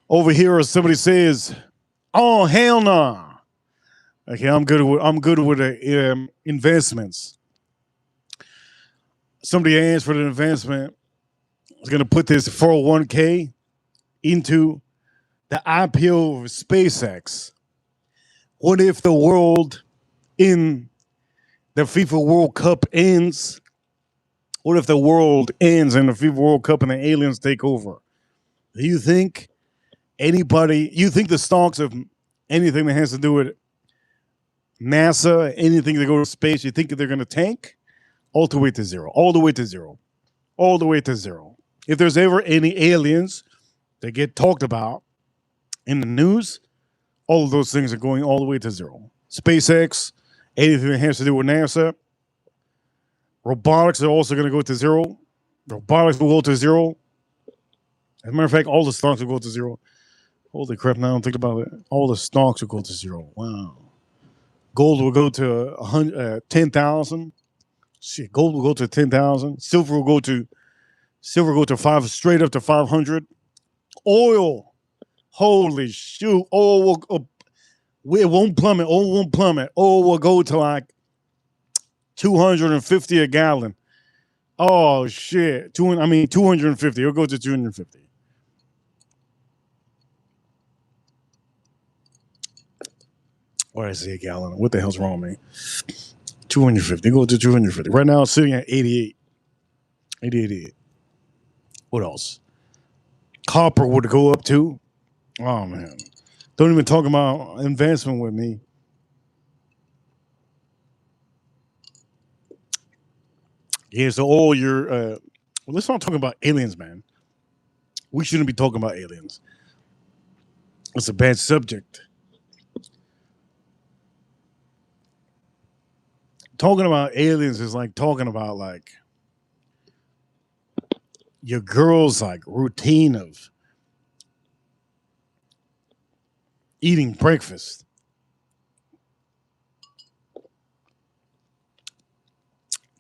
Over here, somebody says, oh, hell no. Nah. Okay, I'm good with investments. Somebody asked for the investment. I was going to put this 401k into the IPO of SpaceX. What if the world in the FIFA World Cup ends? What if the world ends and the FIFA World Cup and the aliens take over? Do you think the stocks of anything that has to do with NASA, anything that goes to space, you think they're going to tank? All the way to zero. If there's ever any aliens that get talked about in the news, all of those things are going all the way to zero. SpaceX, anything that has to do with NASA, robotics are also going to go to zero. Robotics will go to zero. As a matter of fact, all the stocks will go to zero. Holy crap, now I don't think about it. All the stocks will go to zero. Wow. Gold will go to 10,000. Shit, gold will go to 10,000. Silver will go to 5, straight up to 500. Oil, holy shoot! Oil it won't plummet. Oil will go to like 250 a gallon. Oh shit! 250. It'll go to 250. What did I say a gallon? What the hell's wrong with me? 250. Go to 250. Right now, it's sitting at 88. 88. What else? Copper would go up too. Oh man. Don't even talk about investment with me. Yeah, so all your let's not talk about aliens, man. We shouldn't be talking about aliens. It's a bad subject. Talking about aliens is like talking about like your girl's like routine of eating breakfast.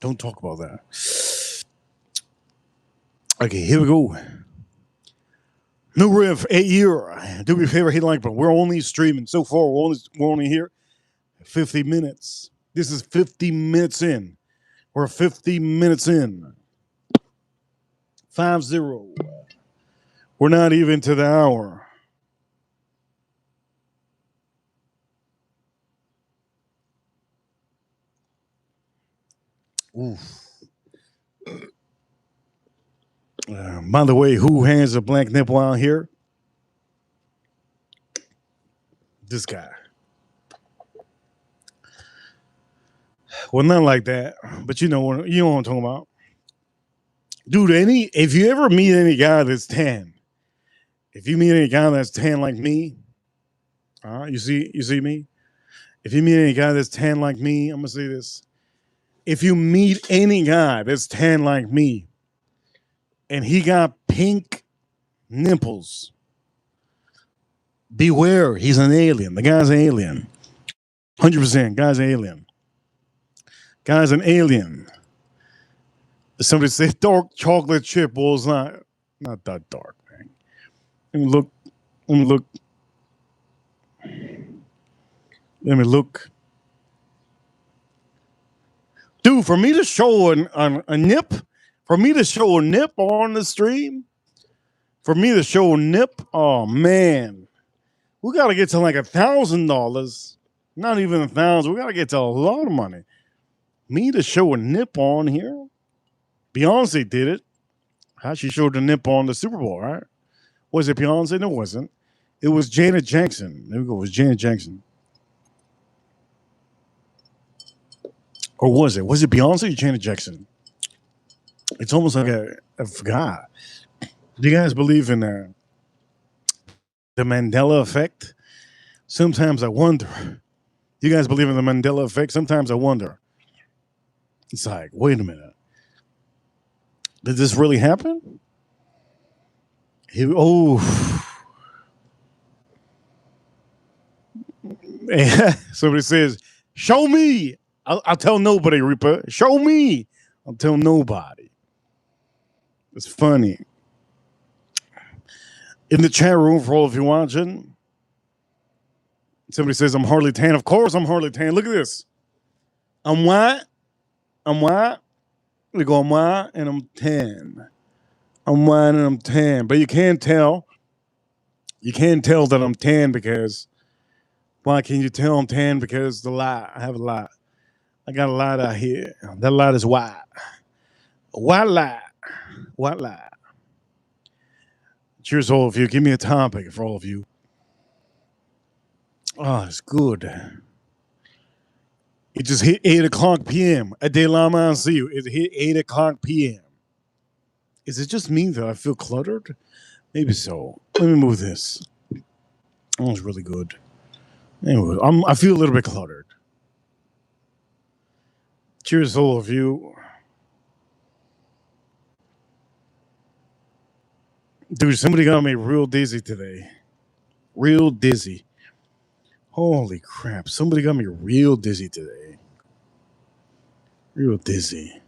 Don't talk about that. Okay, here we go. New riff, 8 year. Do me a favor, hit like, but we're only streaming so far. We're only here 50 minutes. This is 50 minutes in. We're 50 minutes in. 5-0. We're not even to the hour. Oof. By the way, who has a black nipple out here? This guy. Well, not like that, but you know what I'm talking about. Dude, if you ever meet any guy that's tan, if you meet any guy that's tan like me, you see me? If you meet any guy that's tan like me, I'm gonna say this. If you meet any guy that's tan like me and he got pink nipples, beware, he's an alien. The guy's an alien. 100%, guy's an alien. Guy's an alien. Somebody said dark chocolate chip. Well, it's not that dark, man. Let me look. Dude, for me to show a nip, for me to show a nip on the stream, for me to show a nip, oh man, we gotta get to like $1,000. Not even 1,000. We gotta get to a lot of money. Me to show a nip on here. Beyonce did it. How she showed the nip on the Super Bowl, right? Was it Beyonce? No, it wasn't. It was Janet Jackson. There we go. It was Janet Jackson. Or was it? Was it Beyonce or Janet Jackson? It's almost like I forgot. Do you guys believe in the Mandela effect? Sometimes I wonder. Do you guys believe in the Mandela effect? Sometimes I wonder. It's like, wait a minute. Did this really happen? Somebody says, show me. I'll tell nobody, Reaper. Show me. I'll tell nobody. It's funny. In the chat room, for all of you watching, somebody says, I'm hardly tan. Of course I'm hardly tan. Look at this. I'm white. We go, I'm white and I'm tan. I'm white and I'm tan. But you can't tell. You can't tell that I'm tan because, why can you tell I'm tan? Because the light. I have a light. I got a light out here. That light is white. White light. White light. Cheers, all of you. Give me a topic for all of you. Oh, it's good. It just hit 8 o'clock p.m. Adelama, see you. It hit 8 o'clock p.m. Is it just me that I feel cluttered? Maybe so. Let me move this. That was really good. Anyway, I feel a little bit cluttered. Cheers, all of you. Dude, somebody got me real dizzy today. Real dizzy. Holy crap. Somebody got me real dizzy today. Real dizzy.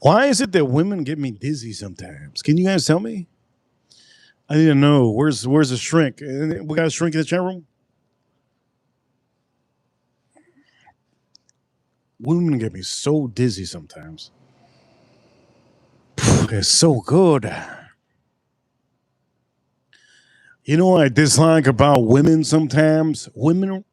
Why is it that women get me dizzy sometimes? Can you guys tell me? I need to know. Where's the shrink? We got a shrink in the chat room? Women get me so dizzy sometimes. It's so good. You know what I dislike about women sometimes? Women,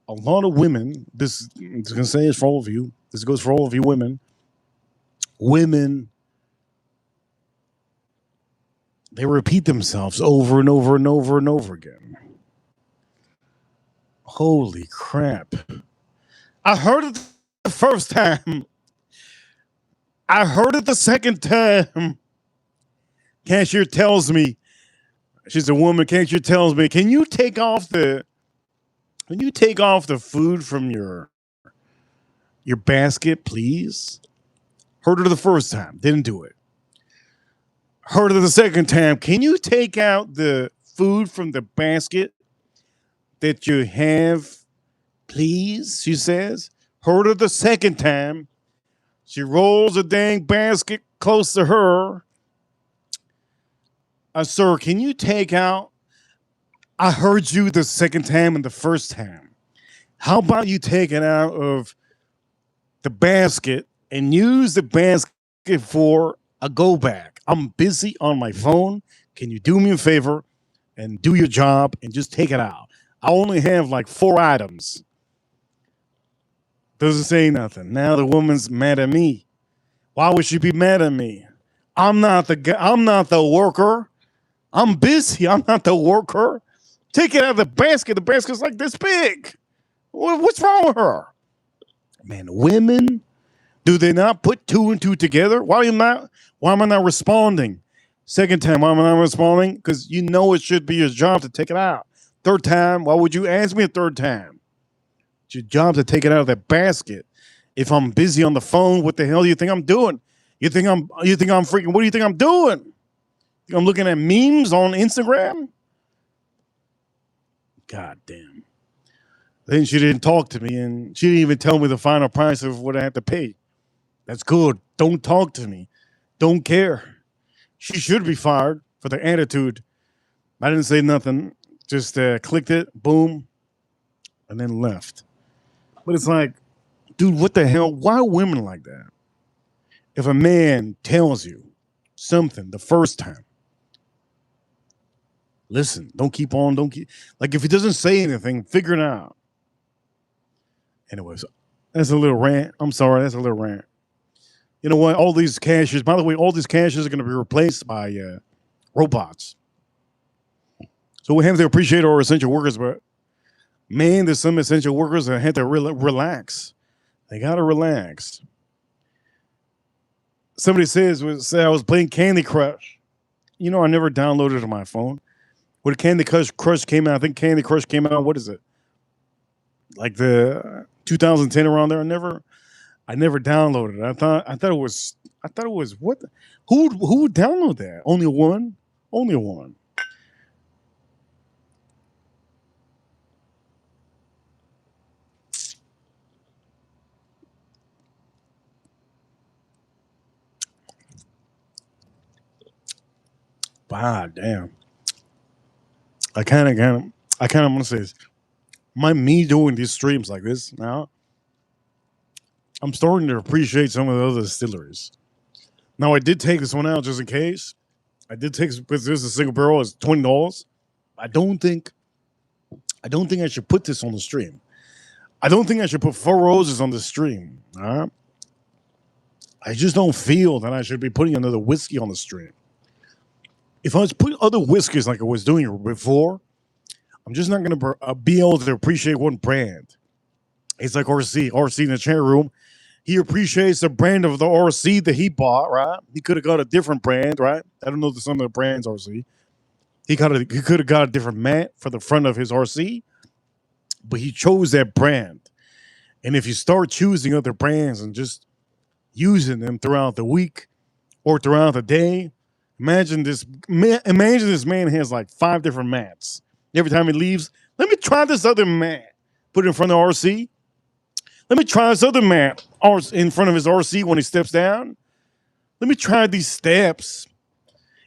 a lot of women, this is going to say it's for all of you. This goes for all of you women. Women, they repeat themselves over and over and over and over again. Holy crap. I heard it the first time. I heard it the second time. Cashier tells me, she's a woman. Cashier tells me, can you take off the food from your basket, please? Heard it the first time, didn't do it. Heard it the second time. Can you take out the food from the basket that you have, please? She says. Heard it the second time. She rolls a dang basket close to her. Sir, can you take out? I heard you the second time and the first time. How about you take it out of the basket and use the basket for a go back? I'm busy on my phone. Can you do me a favor and do your job and just take it out? I only have like 4 items. Doesn't say nothing. Now the woman's mad at me. Why would she be mad at me? I'm not the guy. I'm not the worker. I'm busy. I'm not the worker. Take it out of the basket. The basket's like this big. What's wrong with her? Man, women, do they not put two and two together? Why am I not responding? Second time, why am I not responding? Because you know it should be your job to take it out. Third time, why would you ask me a third time? It's your job to take it out of that basket. If I'm busy on the phone, what the hell do you think I'm doing? You think I'm freaking, what do you think I'm doing? I'm looking at memes on Instagram? God damn. Then she didn't talk to me and she didn't even tell me the final price of what I had to pay. That's good. Don't talk to me. Don't care. She should be fired for the attitude. I didn't say nothing. Just clicked it, boom, and then left. But it's like, dude, what the hell? Why are women like that? If a man tells you something the first time, listen, don't keep on, don't keep, like if he doesn't say anything, figure it out. Anyways, that's a little rant. I'm sorry, that's a little rant. You know what? All these cashiers, by the way, all these cashiers are going to be replaced by robots. So we have to appreciate our essential workers, but man, there's some essential workers that have to relax. They got to relax. Somebody said I was playing Candy Crush. You know, I never downloaded it on my phone. When Candy Crush came out, I think Candy Crush came out, what is it? Like the 2010 around there. I never downloaded it. I thought it was what? Who would download that? Only a woman? Only a woman. God damn. I kind of want to say this. Me doing these streams like this now, I'm starting to appreciate some of the other distilleries. Now I did take this one out just in case. I did take because there's a single barrel is $20. I don't think I should put this on the stream. I don't think I should put Four Roses on the stream. All right? I just don't feel that I should be putting another whiskey on the stream. If I was putting other whiskeys like I was doing before, I'm just not going to be able to appreciate one brand. It's like RC in the chat room. He appreciates the brand of the RC that he bought, right? He could have got a different brand, right? I don't know some of the brands RC. He could have got a different mat for the front of his RC, but he chose that brand. And if you start choosing other brands and just using them throughout the week or throughout the day, imagine this man has like 5 different mats. Every time he leaves, let me try this other mat. Put it in front of the RC. Let me try this other mat in front of his RC when he steps down. Let me try these steps.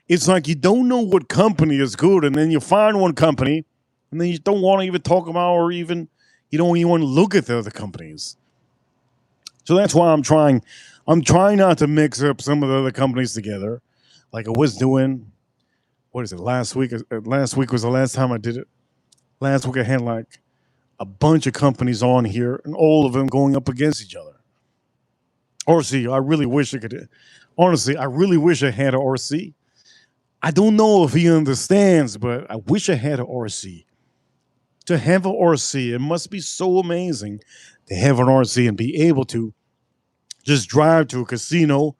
It's like you don't know what company is good, and then you find one company, and then you don't want to even talk about or even you don't even want to look at the other companies. So that's why I'm trying not to mix up some of the other companies together, like I was doing. What is it? Last week was the last time I did it. Last week I had like a bunch of companies on here, and all of them going up against each other. RC, I really wish I could. Honestly, I really wish I had an RC. I don't know if he understands, but I wish I had an RC. to have an RC. It must be so amazing to have an RC and be able to just drive to a casino,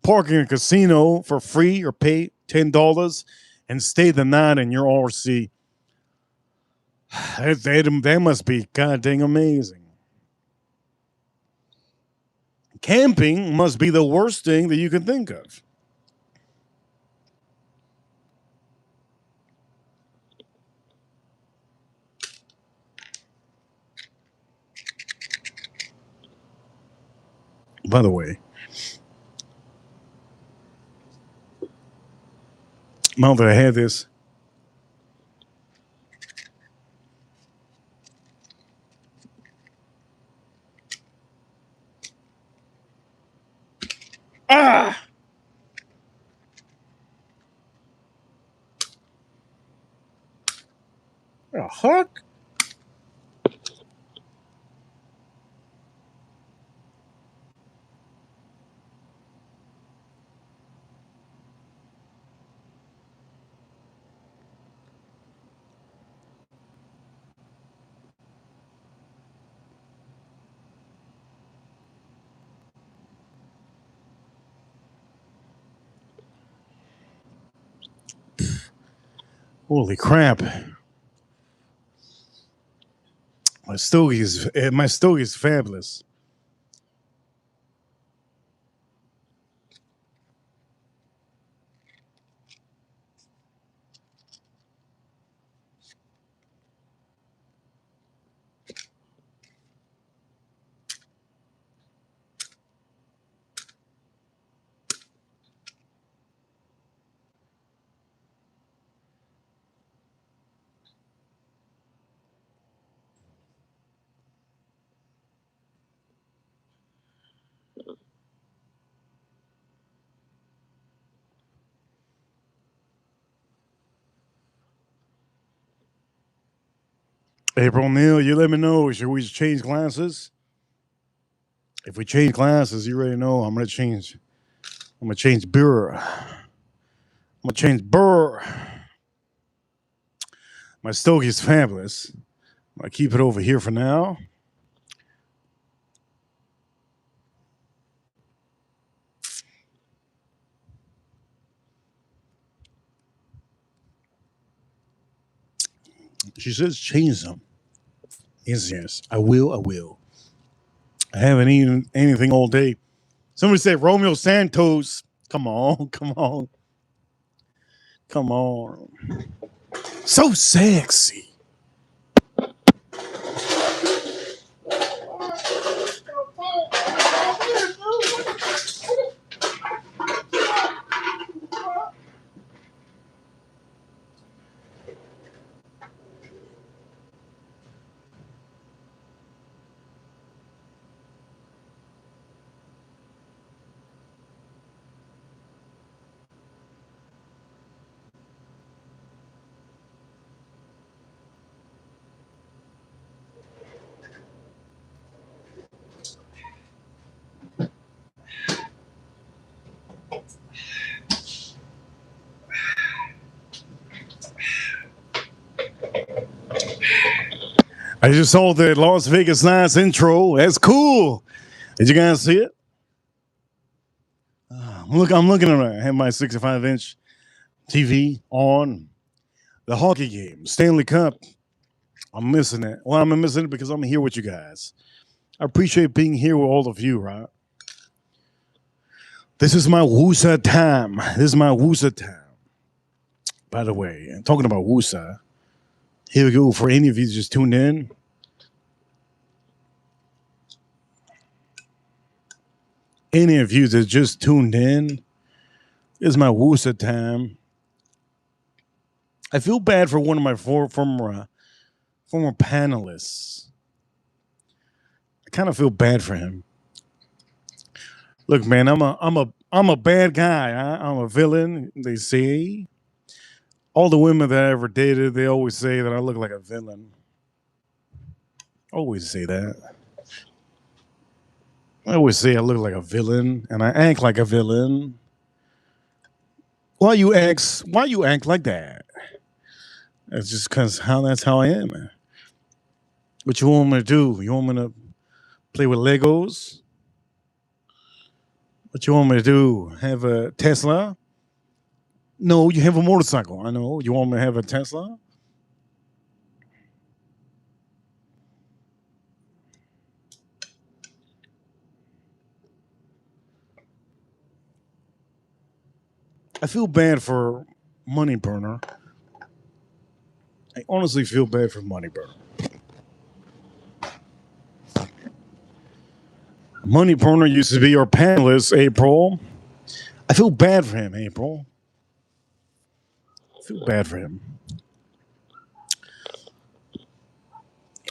park in a casino for free or pay $10 and stay the night in your RC. That must be goddamn amazing. Camping must be the worst thing that you can think of. By the way, now that I had this, ah, a hook. Holy crap! My stogie is fabulous. April Neal, you let me know. Should we change classes? If we change classes, you already know I'm gonna change. I'm gonna change Burr. I'm gonna change Burr. My stogie's fabulous. I'm gonna keep it over here for now. She says change them. Yes, I will. I will. I haven't eaten anything all day. Somebody said Romeo Santos. Come on, come on, come on. So sexy. I just saw the Las Vegas Nights intro. That's cool. Did you guys see it? I'm looking at it. I have my 65-inch TV on the hockey game, Stanley Cup. I'm missing it. Well, I'm missing it because I'm here with you guys. I appreciate being here with all of you, right? This is my Woosa time. This is my Woosa time. By the way, talking about Woosa, here we go. For any of you just tuned in, any of you that just tuned in, this is my Woosa time. I feel bad for one of my former panelists. I kind of feel bad for him. Look, man, I'm a bad guy. I'm a villain. They say all the women that I ever dated, they always say that I look like a villain. Always say that. I always say I look like a villain and I act like a villain. Why you act like that? It's just because that's how I am. What you want me to do? You want me to play with Legos? What you want me to do? Have a Tesla? No, you have a motorcycle. I know. You want me to have a Tesla? I feel bad for Money Burner. I honestly feel bad for Money Burner. Money Burner used to be our panelist, April. I feel bad for him, April. I feel bad for him.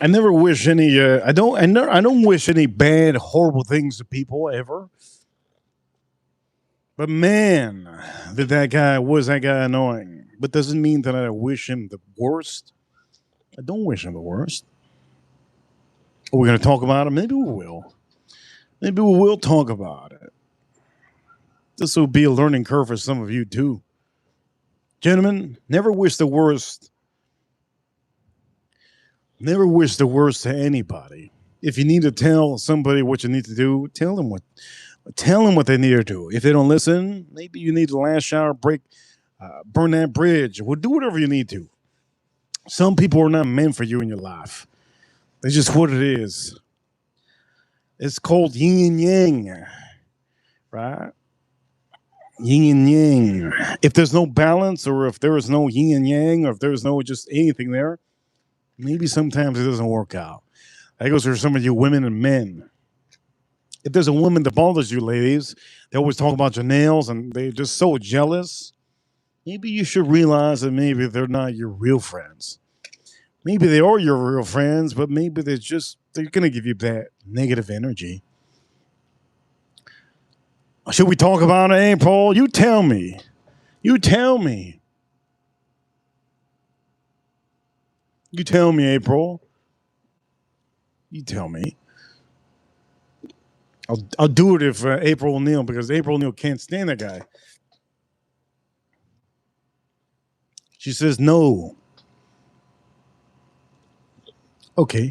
I never wish any. I don't. I don't wish any bad, horrible things to people ever. But man, that guy annoying. But doesn't mean that I wish him the worst. I don't wish him the worst. Are we going to talk about it? Maybe we will. Maybe we will talk about it. This will be a learning curve for some of you too. Gentlemen, never wish the worst. Never wish the worst to anybody. If you need to tell somebody what you need to do, tell them what they need to do. If they don't listen, maybe you need to last shower break, burn that bridge. Well, do whatever you need to. Some people are not meant for you in your life. That's just what it is. It's called yin and yang, right? Yin and yang. If there's no balance, or if there is no yin and yang, or if there's no just anything there, maybe sometimes it doesn't work out. That goes for some of you women and men. If there's a woman that bothers you, ladies, they always talk about your nails and they're just so jealous. Maybe you should realize that maybe they're not your real friends. Maybe they are your real friends, but maybe they're going to give you that negative energy. Should we talk about it, April? You tell me. You tell me. You tell me, April. You tell me. I'll do it if April O'Neil, because April O'Neil can't stand that guy. She says no. Okay.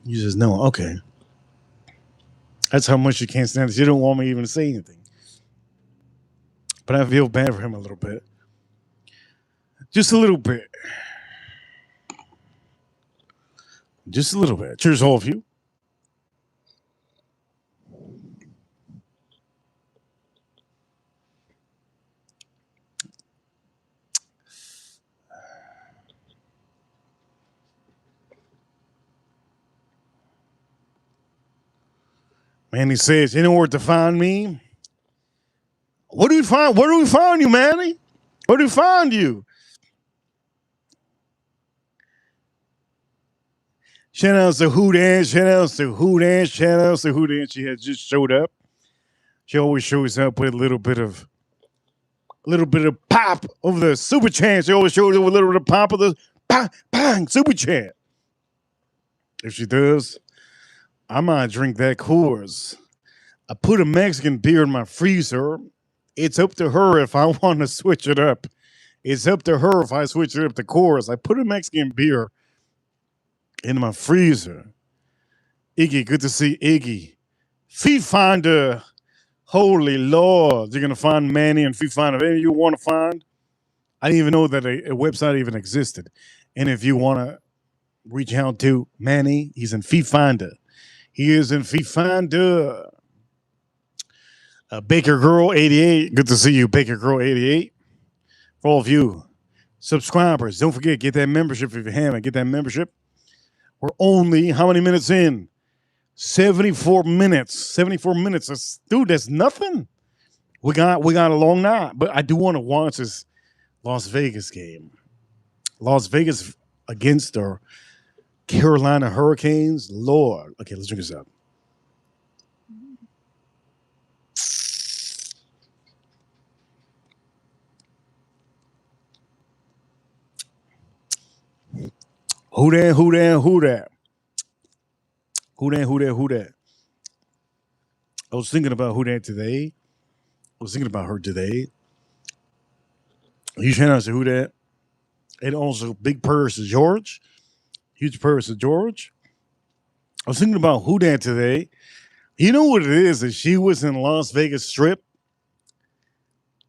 You says no. Okay. That's how much you can't stand it. She don't want me even to say anything. But I feel bad for him a little bit. Just a little bit. Just a little bit. Cheers, all of you. Manny says, you know where to find me? What do we find? Where do we find you, Manny? Where do we find you? Shout outs to Who Dance, shout outs to Who Dance, shout outs to Who Dance. She has just showed up. She always shows up with a little bit of pop of the super chat. She always shows up with a little bit of pop of the bang super chat. If she does, I might drink that Coors. I put a Mexican beer in my freezer. It's up to her if I want to switch it up. It's up to her if I switch it up to Coors. I put a Mexican beer in my freezer. Iggy, good to see Iggy. Feet Finder, holy Lord. You're going to find Manny and Feet Finder. If any of you want to find, I didn't even know that a website even existed. And if you want to reach out to Manny, he's in Feet Finder. He is in Feet Finder. Baker Girl 88. Good to see you, Baker Girl 88. For all of you subscribers, don't forget, get that membership if you haven't. Get that membership. We're only, how many minutes in? 74 minutes. 74 minutes. Dude, that's nothing. We got a long night. But I do want to watch this Las Vegas game. Las Vegas against the Carolina Hurricanes. Lord. Okay, let's drink this up. Who that, who that, who that? Who that, who that, who that? I was thinking about who that today. I was thinking about her today. You shout out to who that. And also, big prayers to George. Huge person, George. I was thinking about who that today. You know what it is? That she was in Las Vegas Strip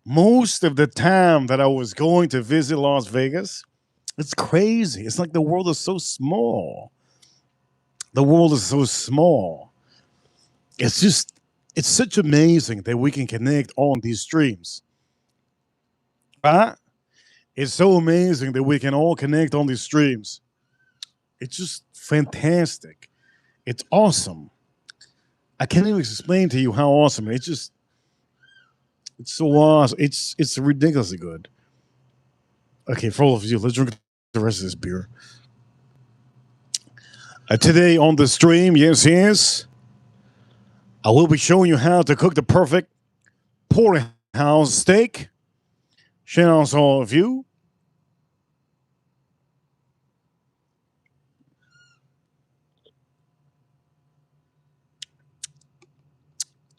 most of the time that I was going to visit Las Vegas. It's crazy. It's like the world is so small. The world is so small. It's just, it's such amazing that we can connect on these streams. Right? It's so amazing that we can all connect on these streams. It's just fantastic. It's awesome. I can't even explain to you how awesome. It's just, it's so awesome. It's ridiculously good. Okay, for all of you, let's drink the rest of this beer. Today on the stream, yes, I will be showing you how to cook the perfect porterhouse steak. Shout out to all of you.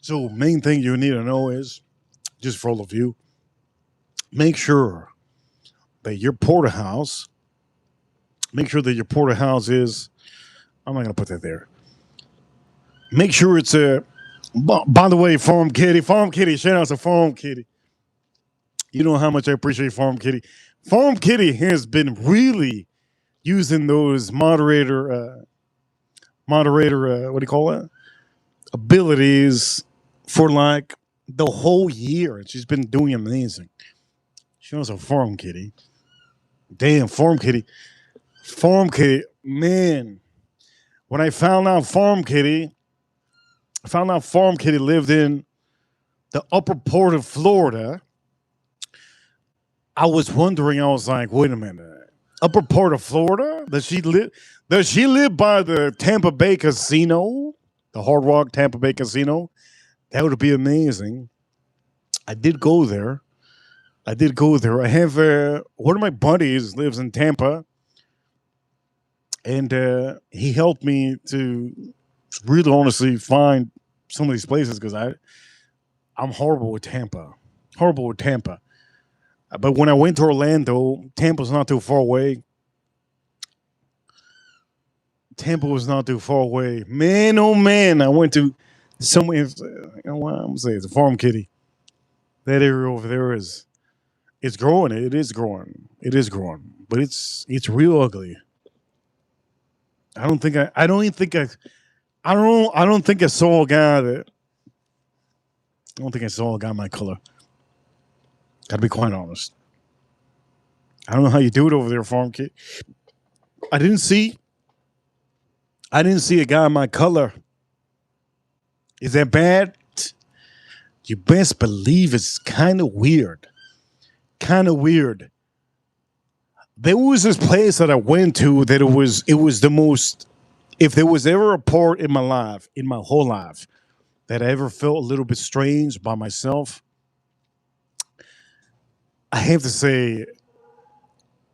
So, main thing you need to know is, just for all of you, make sure that your porterhouse, make sure that your porterhouse is, I'm not going to put that there. Make sure it's a, by the way, Farm Kitty, shout out to Farm Kitty. You know how much I appreciate Farm Kitty. Farm Kitty has been really using those moderator, what do you call it? Abilities for like the whole year. And she's been doing amazing. She was a Farm Kitty. Damn, Farm Kitty, man. When I found out Farm Kitty lived in the upper port of Florida. I was wondering, I was like, wait a minute. Upper part of Florida? Does she live by the Tampa Bay Casino? The Hard Rock Tampa Bay Casino? That would be amazing. I did go there. I have one of my buddies lives in Tampa, and he helped me to really honestly find some of these places because I'm horrible with Tampa. Horrible with Tampa. But when I went to Orlando, Tampa's not too far away. Tampa was not too far away. Man, oh man, I went to somewhere. You know what I'm gonna say? It's a Farm Kitty. That area over there is, it's growing. It is growing. It is growing, but it's real ugly. I don't even think I don't think I saw a guy that. I don't think I saw a guy my color. Gotta be quite honest. I don't know how you do it over there, Farm Kitty. I didn't see. I didn't see a guy my color. Is that bad? You best believe it's kind of weird. Kind of weird. There was this place that I went to that it was the most, if there was ever a part in my life, in my whole life, that I ever felt a little bit strange by myself, I have to say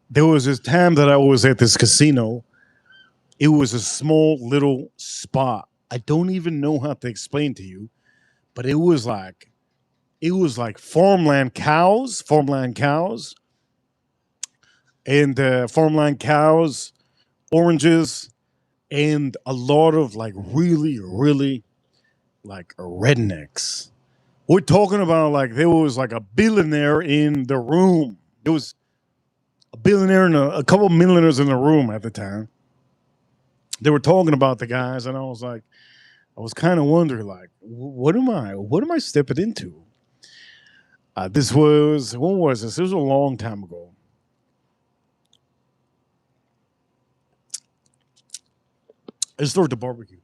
there was this time that I was at this casino. It was a small little spot. I don't even know how to explain to you, but it was like farmland cows, and farmland cows, oranges, and a lot of like really, really like rednecks. We're talking about like there was like a billionaire in the room. There was a billionaire and a couple of millionaires in the room at the time. They were talking about the guys, and I was like, I was kind of wondering, like, what am I stepping into? This was when was this? This was a long time ago. Let's start the barbecue.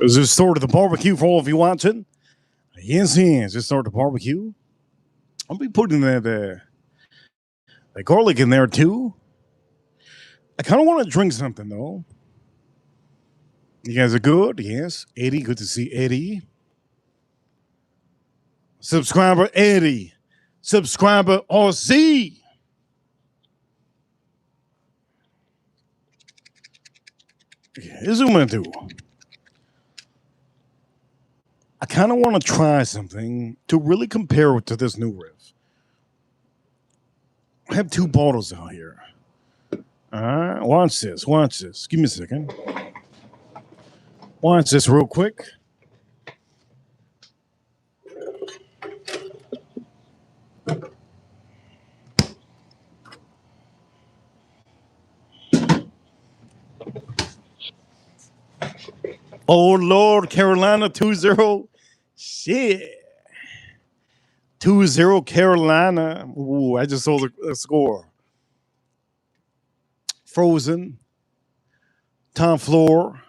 Just started the barbecue for all of you watching. Yes, just start the barbecue. I'll be putting that garlic in there too. I kind of want to drink something though. You guys are good? Yes. Eddie, good to see Eddie. Subscriber Eddie. Subscriber RC. Here's what I'm going to do. I kind of want to try something to really compare it to this new riff. I have 2 bottles out here. All right, watch this. Watch this. Give me a second. Watch this real quick. Oh, Lord, Carolina 2-0. Shit. 2-0 Carolina. Ooh, I just saw the score. Frozen. Tom Floor.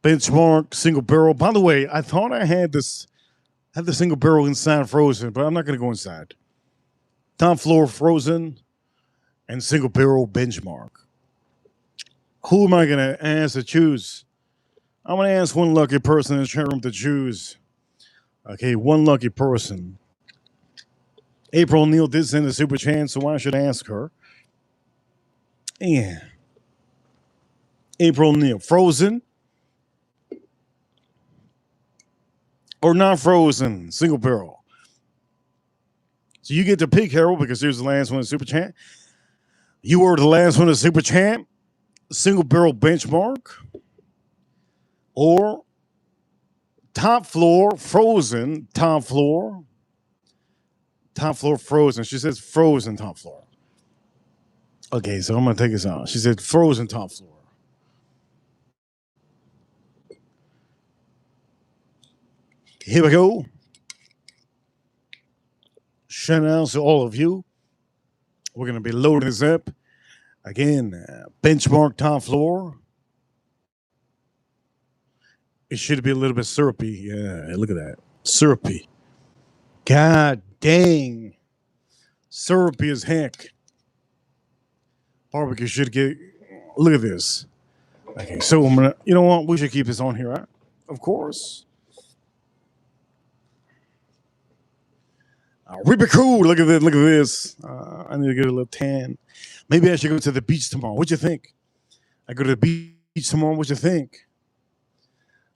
Benchmark. Single barrel. By the way, I thought I had the single barrel inside Frozen, but I'm not going to go inside. Tom Floor, Frozen, and single barrel Benchmark. Who am I going to ask to choose? I'm going to ask one lucky person in the chat room to choose. Okay, one lucky person. April Neal did send a super chat, so I should ask her. Yeah. April Neal, Frozen or not Frozen? Single barrel. So you get to pick, Harold, because here's the last one in super chat. You were the last one in super chat. Single barrel Benchmark or Top Floor Frozen. Top Floor Frozen. She says Frozen Top Floor. Okay, so I'm going to take this out. She said Frozen Top Floor. Here we go. Shout out to all of you. We're going to be loading this up. Again, Benchmark Top Floor. It should be a little bit syrupy. Yeah, look at that. Syrupy. God dang. Syrupy as heck. Barbecue should get. Look at this. Okay, so I'm gonna. You know what? We should keep this on here, right? Of course. Ripper cool. Look at this. Look at this. I need to get a little tan. Maybe I should go to the beach tomorrow. What you think? I go to the beach tomorrow. What you think?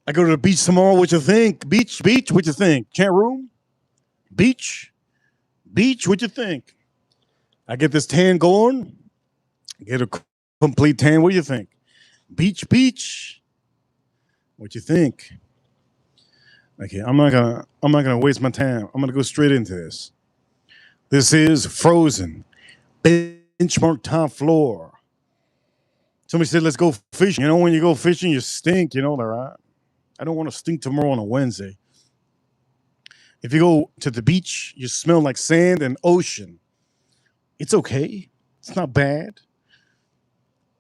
I go to the beach tomorrow. What you think? Beach. What you think? Chat room. Beach. What you think? I get this tan going. Get a complete tan. What do you think? Beach. What you think? Okay, I'm not gonna waste my time. I'm gonna go straight into this. This is Frozen Benchmark Top Floor. Somebody said, let's go fishing. You know, when you go fishing, you stink. You know that, right? I don't want to stink tomorrow on a Wednesday. If you go to the beach, you smell like sand and ocean. It's okay. It's not bad.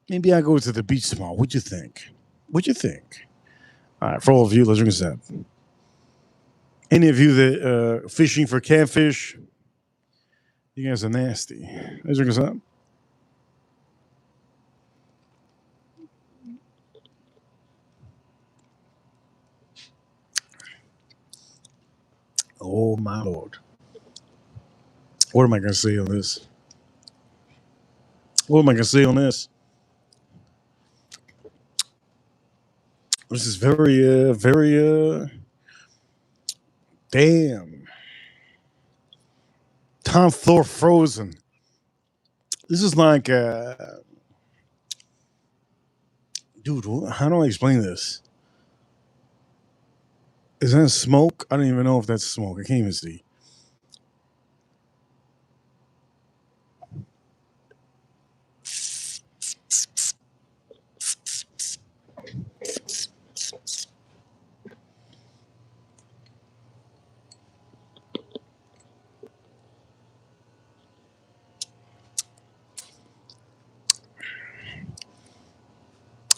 Maybe I go to the beach tomorrow. What you think? All right, for all of you, let's drink this up. Any of you that fishing for catfish, you guys are nasty. Let's drink this up. Oh my Lord. What am I going to say on this? This is very damn. Top Floor Frozen. This is like, dude, how do I explain this? Is that smoke? I don't even know if that's smoke. I can't even see.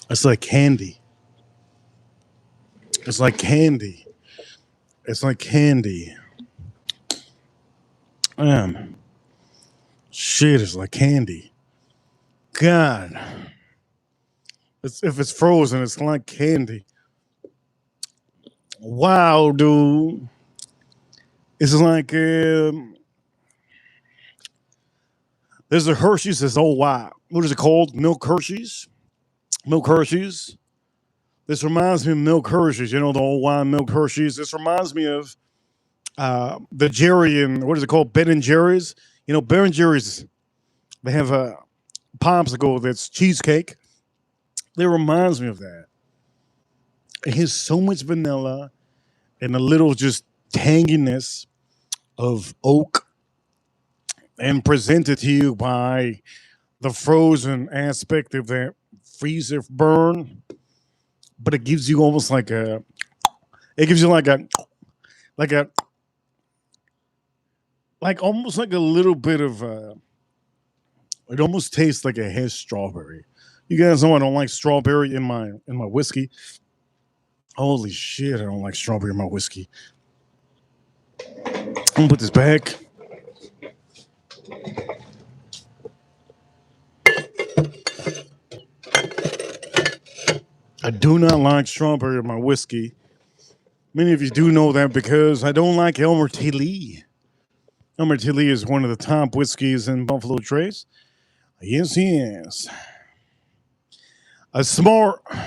It's like candy. It's like candy. It's like candy. Man, shit is like candy. God, if it's frozen, it's like candy. Wow, dude. It's like there's a Hershey's that's oh wow. What is it called? Milk Hershey's. Milk Hershey's. This reminds me of Milk Hershey's. You know the old wine Milk Hershey's. This reminds me of the Jerry and what is it called? Ben and Jerry's. You know Ben and Jerry's. They have a popsicle that's cheesecake. It reminds me of that. It has so much vanilla and a little just tanginess of oak, and presented to you by the frozen aspect of that freezer burn. But it gives you almost like a. It gives you like a, like almost like a little bit of. It almost tastes like it has strawberry. You guys know I don't like strawberry in my whiskey. Holy shit, I don't like strawberry in my whiskey. I'm gonna put this back. I do not like strawberry in my whiskey. Many of you do know that because I don't like Elmer T. Lee. Elmer T. Lee is one of the top whiskeys in Buffalo Trace. Yes, he is. A smart of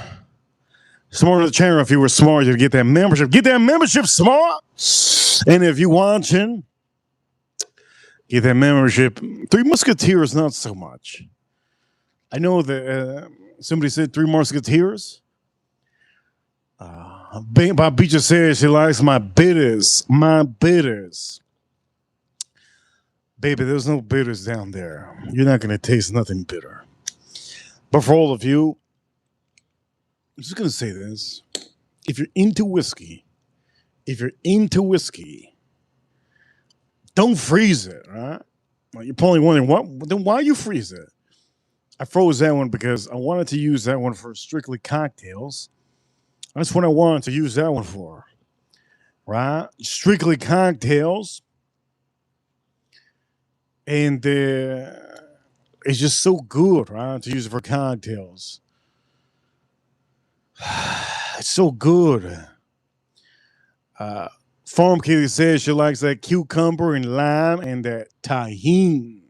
the channel. If you were smart, you'd get that membership. Get that membership, smart. And if you're watching, get that membership. Three Musketeers, not so much. I know that somebody said Three Musketeers. Bob Beecher says she likes my bitters. My bitters. Baby, there's no bitters down there. You're not going to taste nothing bitter. But for all of you, I'm just going to say this. If you're into whiskey, don't freeze it, right? Well, you're probably wondering, then why you freeze it? I froze that one because I wanted to use that one for strictly cocktails. That's what I wanted to use that one for, right? Strictly cocktails. And it's just so good, right? To use it for cocktails. It's so good. Farm Kitty says she likes that cucumber and lime and that tahini.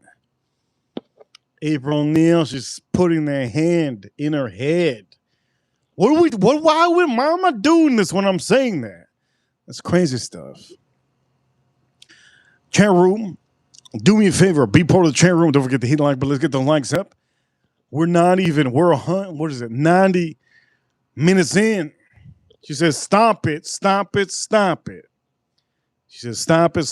April O'Neil, she's putting their hand in her head. Why am I doing this when I'm saying that? That's crazy stuff. Chat room, do me a favor, be part of the chat room. Don't forget to hit the like, but let's get the likes up. We're 90 minutes in. She says, stop it. She says, stop it.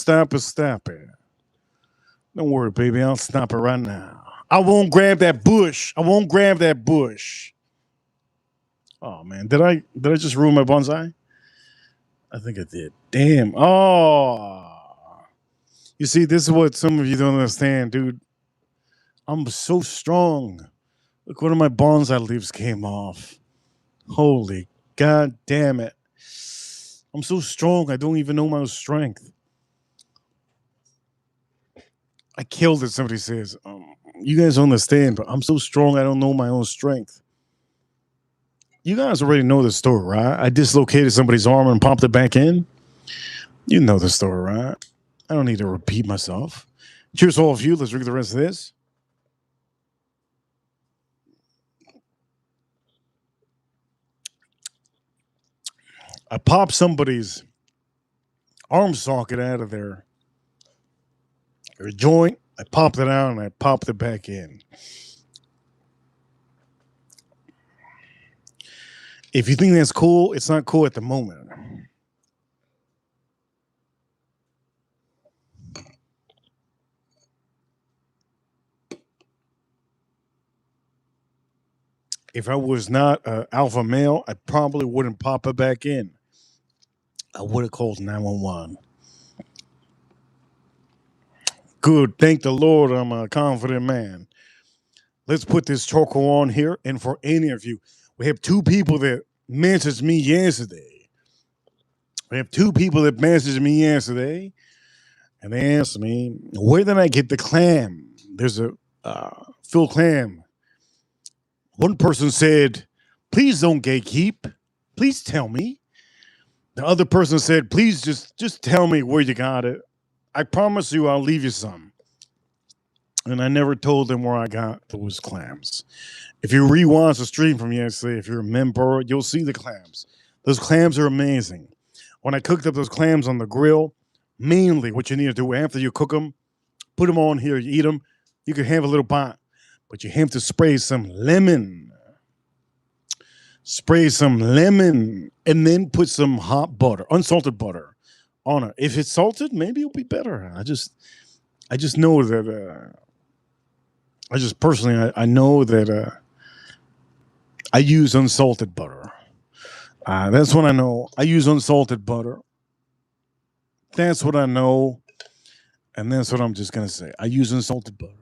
Don't worry, baby, I'll stop it right now. I won't grab that bush. Oh man, did I just ruin my bonsai? I think I did. Damn. Oh. You see, this is what some of you don't understand, dude. I'm so strong. Look, one of my bonsai leaves came off. Holy god damn it. I'm so strong, I don't even know my own strength. I killed it, somebody says. You guys don't understand, but I'm so strong, I don't know my own strength. You guys already know the story, right? I dislocated somebody's arm and popped it back in. You know the story, right? I don't need to repeat myself. Cheers to all of you. Let's drink the rest of this. I popped somebody's arm socket out of their joint. I popped it out and I popped it back in. If you think that's cool, it's not cool at the moment. If I was not an alpha male, I probably wouldn't pop it back in. I would have called 911. Good. Thank the Lord I'm a confident man. Let's put this choco on here. And for any of you, we have two people that messaged me yesterday. We have two people that messaged me yesterday, and they asked me, where did I get the clam? There's a Phil clam. One person said, please don't gatekeep. Please tell me. The other person said, please just tell me where you got it. I promise you I'll leave you some. And I never told them where I got those clams. If you rewatch the stream from yesterday, if you're a member, you'll see the clams. Those clams are amazing. When I cooked up those clams on the grill, mainly what you need to do after you cook them, put them on here, you eat them, you can have a little bite, but you have to spray some lemon. Spray some lemon and then put some hot butter, unsalted butter on it. If it's salted, maybe it'll be better. I just know that I know that I use unsalted butter. That's what I know. I use unsalted butter. That's what I know. And that's what I'm just going to say. I use unsalted butter.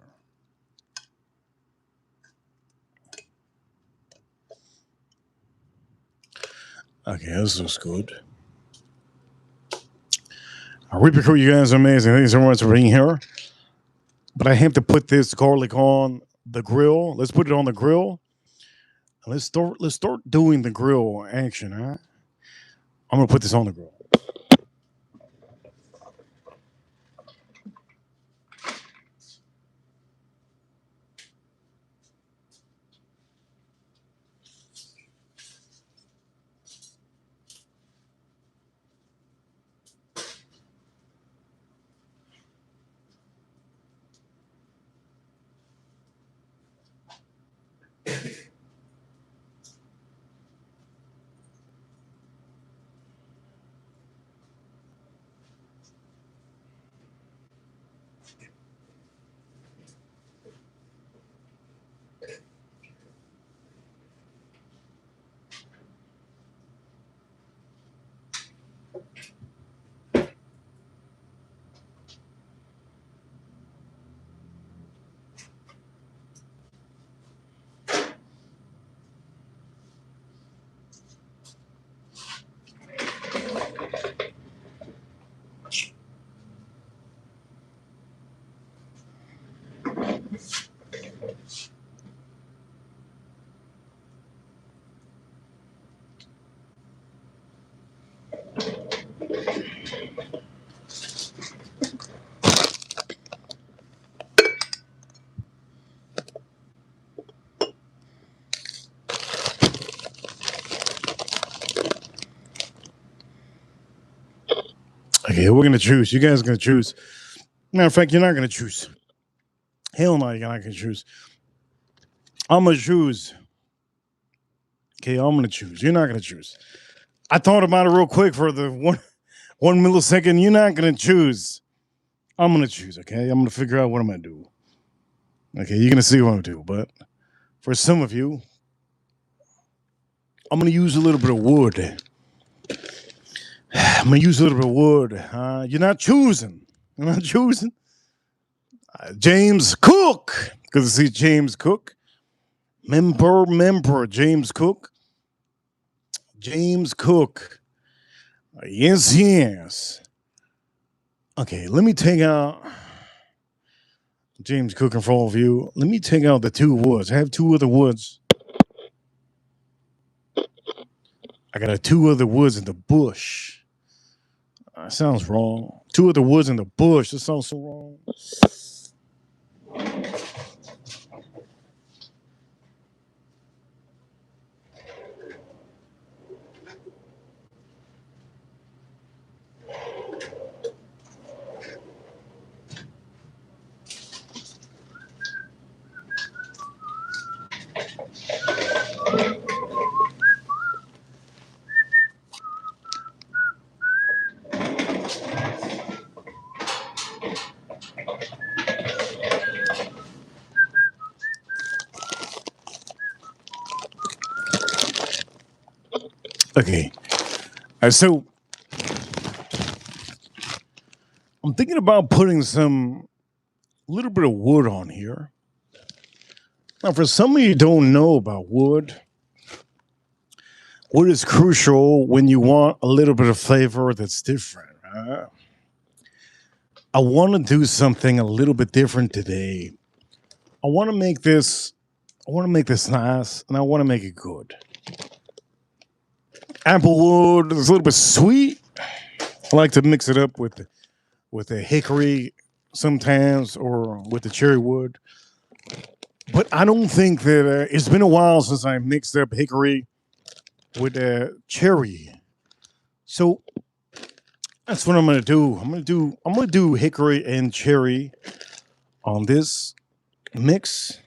Okay, this looks good. Reaper Crew, you guys are amazing. Thanks so much for being here. But I have to put this garlic on the grill. Let's put it on the grill. Let's start doing the grill action, huh? I'm gonna put this on the grill. Okay, we're gonna choose. You guys are gonna choose. Matter of fact, you're not gonna choose. Hell no, you're not gonna choose. I'm gonna choose. Okay, I'm gonna choose. You're not gonna choose. I thought about it real quick for the one millisecond. You're not gonna choose. I'm gonna choose. Okay, I'm gonna figure out what I'm gonna do. Okay, you're gonna see what I'm gonna do. But for some of you, I'm gonna use a little bit of wood. I'm gonna use a little bit of wood. You're not choosing. You're not choosing. James Cook. Good to see James Cook. Member, James Cook. James Cook. Yes. Okay, let me take out James Cook for all of you. Let me take out the two woods. I have two other woods. I got two other woods in the bush. Sounds wrong. Two other woods in the bush. That sounds so wrong. Okay. So I'm thinking about putting some little bit of wood on here. Now, for some of you who don't know about wood, what is crucial when you want a little bit of flavor that's different? I want to do something a little bit different today. I want to make this. I want to make this nice, and I want to make it good. Applewood is a little bit sweet. I like to mix it up with the hickory sometimes, or with the cherry wood. But I don't think that it's been a while since I mixed up hickory with cherry. So that's what I'm gonna do. I'm gonna do hickory and cherry on this mix.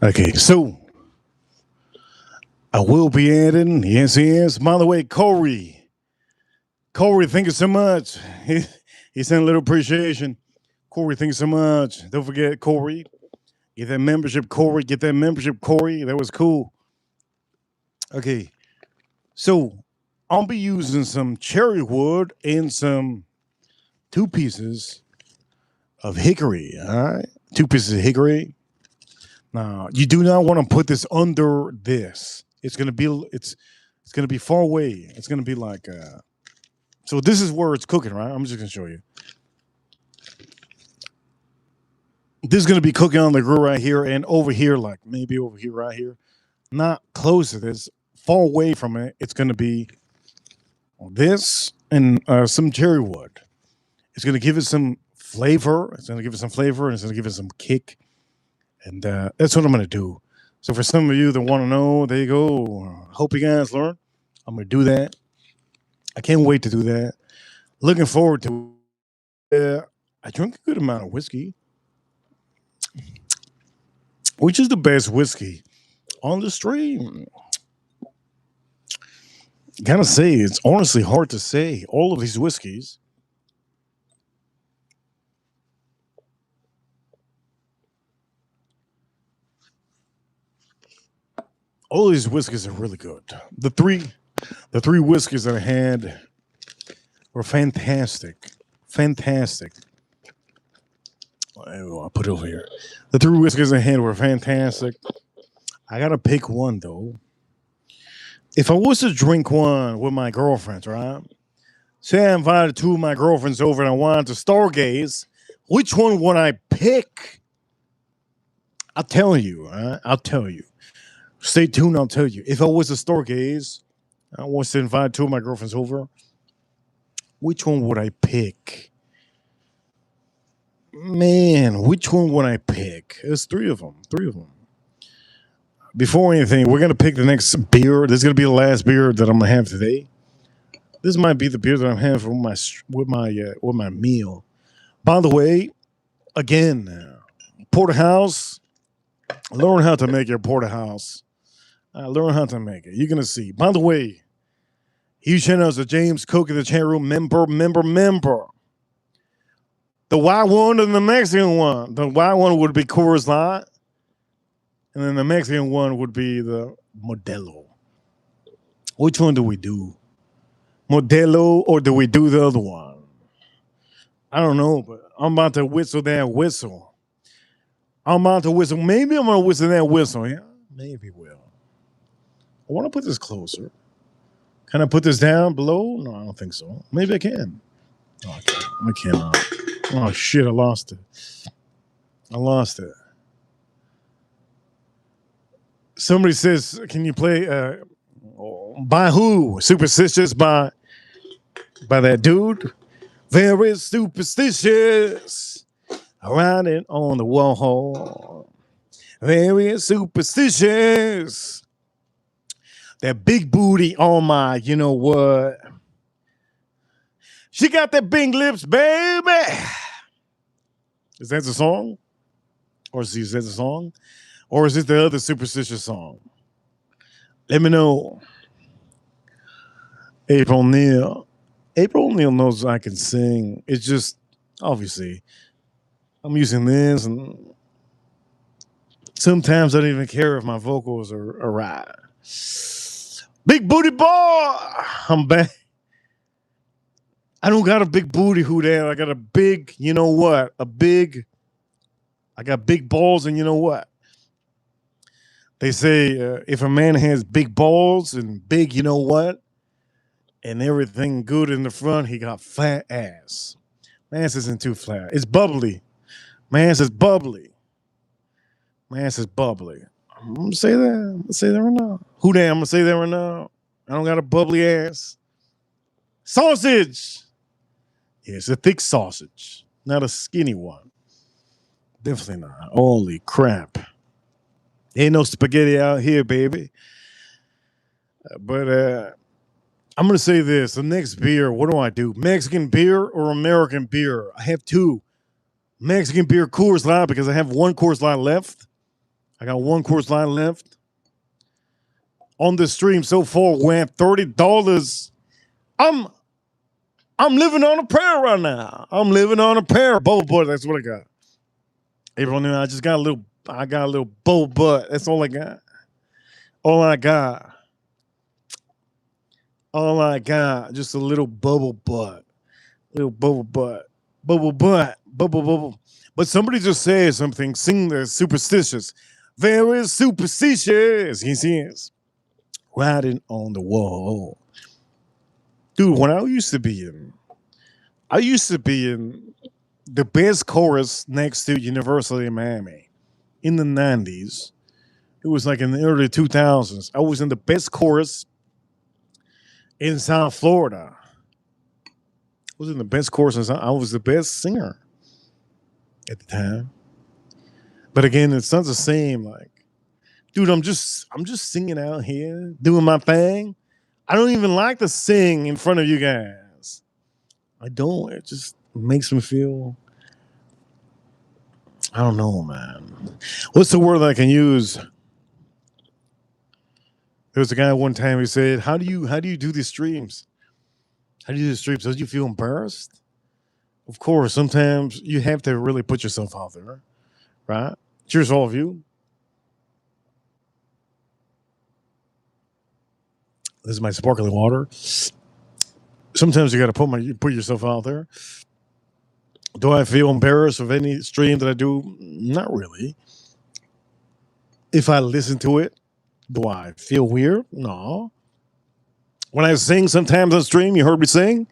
Okay, so I will be adding, yes. By the way, Corey, thank you so much. He sent a little appreciation. Corey, thank you so much. Don't forget, Corey, get that membership, Corey. Get that membership, Corey. That was cool. Okay, so I'll be using some cherry wood and some 2 pieces of hickory. All right, 2 pieces of hickory. Now you do not want to put this under this. It's gonna be far away. It's gonna be like so this is where it's cooking, right? I'm just gonna show you. This is gonna be cooking on the grill right here and over here, like maybe over here, right here. Not close to this, far away from it. It's gonna be this and some cherry wood. It's gonna give it some flavor. It's gonna give it some flavor, and it's gonna give it some kick. And that's what I'm gonna do. So for some of you that want to know, there you go. Hope you guys learn. I'm gonna do that. I can't wait to do that. Looking forward to it. I drink a good amount of whiskey, which is the best whiskey on the stream. Gotta say, it's honestly hard to say. All of these whiskeys. All of these whiskeys are really good. The three whiskeys that I had were fantastic. Fantastic. I'll put it over here. The 3 whiskeys I had were fantastic. I gotta pick one though. If I was to drink one with my girlfriends, right? Say I invited 2 of my girlfriends over and I wanted to stargaze, which one would I pick? I'll tell you, right? I'll tell you. Stay tuned, I'll tell you. If I was to stargaze, I was to invite 2 of my girlfriends over, which one would I pick? Man, which one would I pick? There's 3 of them. 3 of them. Before anything, we're gonna pick the next beer. This is gonna be the last beer that I'm gonna have today. This might be the beer that I'm having for with my meal. By the way, again, Porterhouse. Learn how to make your Porterhouse. Learn how to make it. You're gonna see. By the way, huge shout out to James Cook in the chat room. Member. The white one and the Mexican one. The white one would be Coors Light, and then the Mexican one would be the Modelo. Which one do we do? Modelo, or do we do the other one? I don't know, but I'm about to whistle that whistle. I'm about to whistle. Maybe I'm going to whistle that whistle. Yeah, maybe will. I want to put this closer. Can I put this down below? No, I don't think so. Maybe I can. Oh, I cannot. Oh, shit, I lost it. Somebody says, can you play by who? Superstitious by that dude? Very superstitious. Writing on the wall. Very superstitious. That big booty on my, you know what? She got that big lips, baby. Is that the song? Or is that the song? Or is it the other superstitious song? Let me know. April Neal. April Neal knows I can sing. It's just, obviously, I'm using this, and sometimes I don't even care if my vocals are right. Big booty boy. I'm back. I don't got a big booty, who there. I got a big, you know what? I got big balls, and you know what? They say if a man has big balls and big, you know what? And everything good in the front, he got fat ass. Man's isn't too flat. It's bubbly. Man's is bubbly. Man's is bubbly. I'm gonna say that. I'm gonna say that right now. Who damn? I'm gonna say that right now. I don't got a bubbly ass. Sausage. Yeah, it's a thick sausage, not a skinny one. Definitely not. Holy crap. Ain't no spaghetti out here, baby. But I'm going to say this. The next beer, what do I do? Mexican beer or American beer? I have two. Mexican beer, Coors Light, because I have one Coors Light left. I got one Coors Light left. On the stream so far, we're at $30. I'm living on a prayer right now. I'm living on a prayer. Bubble butt, that's what I got. Everyone knew I got a little bubble butt. That's all I got. All I got. All I got. Just a little bubble butt. Little bubble butt. Bubble butt. Bubble bubble. But somebody just said something. Sing the superstitious. Very superstitious. He says. Riding on the wall. Dude, when I used to be in the best chorus next to University of Miami in the 90s. It was like in the early 2000s. I was in the best chorus in South Florida. I was in the best chorus. I was the best singer at the time. But again, it's not the same. Like, dude, I'm just singing out here, doing my thing. I don't even like to sing in front of you guys. I don't. It just makes me feel, I don't know, man. What's the word that I can use? There was a guy one time who said, How do you do these streams? How do you do the streams? Don't you feel embarrassed? Of course, sometimes you have to really put yourself out there, right? Cheers, all of you. This is my sparkling water. Sometimes you got to put yourself out there. Do I feel embarrassed of any stream that I do? Not really. If I listen to it, do I feel weird? No. When I sing sometimes on stream, you heard me sing?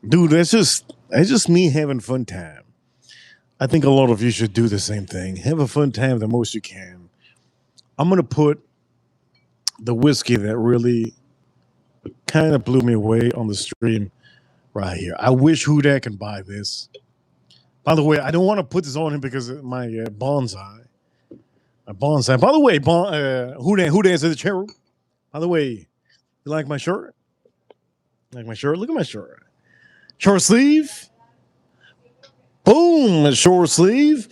Dude, that's just me having fun time. I think a lot of you should do the same thing. Have a fun time the most you can. I'm going to put the whiskey that really kind of blew me away on the stream right here. I wish Hudak can buy this. By the way, I don't want to put this on him because of my bonsai. My bonsai. By the way, Hudak in the chair room. By the way, you like my shirt? Like my shirt? Look at my shirt. Short sleeve. Boom, a short sleeve.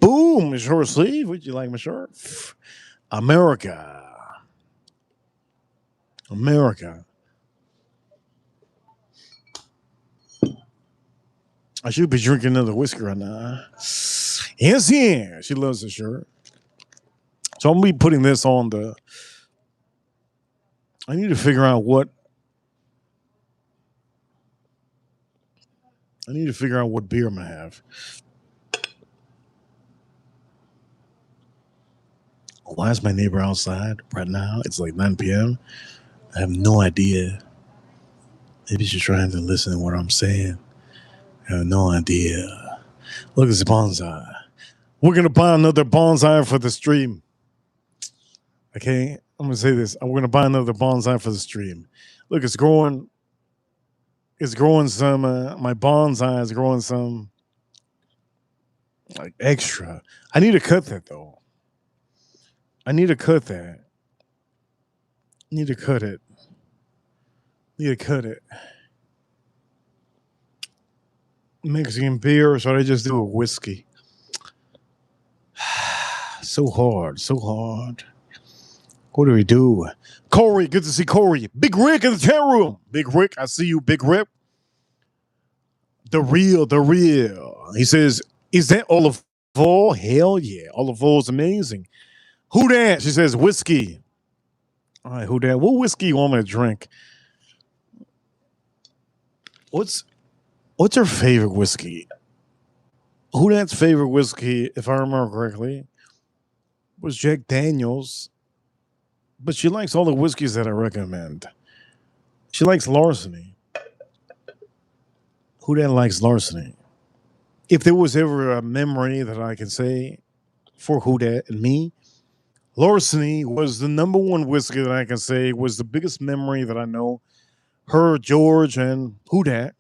Boom, a short sleeve. Would you like my shirt? America. America. I should be drinking another whiskey right now. Yes, yeah. She loves the shirt. So I'm going to be putting this on the... I need to figure out what... beer I'm going to have. Why is my neighbor outside right now? It's like 9 p.m. I have no idea. Maybe she's trying to listen to what I'm saying. I have no idea. Look at this bonsai. We're going to buy another bonsai for the stream. Okay? I'm going to say this. We're going to buy another bonsai for the stream. Look, it's growing is growing some. My bonsai is growing some like extra. I need to cut that though. I need to cut that. Need to cut it. Need to cut it. Mexican beer, so I just do a whiskey. So hard, so hard. What do we do? Corey, good to see Corey. Big Rick in the chat room. Big Rick, I see you, Big Rick. The real, the real. He says, is that olive oil? Hell yeah. Olive oil is amazing. Who that? She says, whiskey. All right, who that? What whiskey you want me to drink? What's her favorite whiskey? Who that's favorite whiskey, if I remember correctly, was Jack Daniels. But she likes all the whiskeys that I recommend. She likes Larceny. Who that likes Larceny? If there was ever a memory that I can say for Who Dat and me, Larceny was the number one whiskey that I can say was the biggest memory that I know. Her, George, and Who Dat,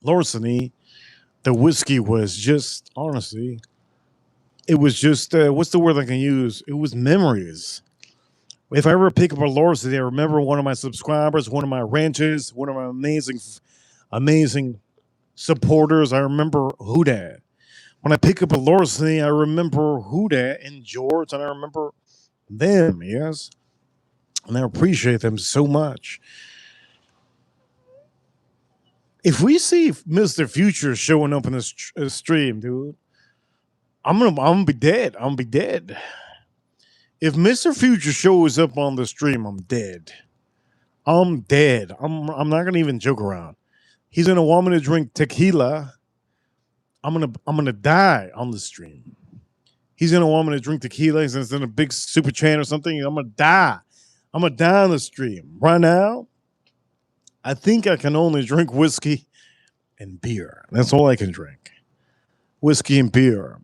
Larceny, the whiskey was just, honestly, it was just, what's the word I can use? It was memories. If I ever pick up a Larceny, I remember one of my subscribers, one of my ranches, one of my amazing supporters. I remember Who Dat. When I pick up a Larceny, I remember Who Dat and George, and I remember them, yes. And I appreciate them so much. If we see Mr. Future showing up in this stream, dude, I'm gonna be dead. I'm gonna be dead. If Mr. Future shows up on the stream, I'm dead. I'm dead. I'm not gonna even joke around. He's gonna want me to drink tequila. I'm gonna die on the stream. He's gonna want me to drink tequila. He's in a big super chain or something. I'm gonna die. I'm gonna die on the stream. Right now, I think I can only drink whiskey and beer. That's all I can drink. Whiskey and beer.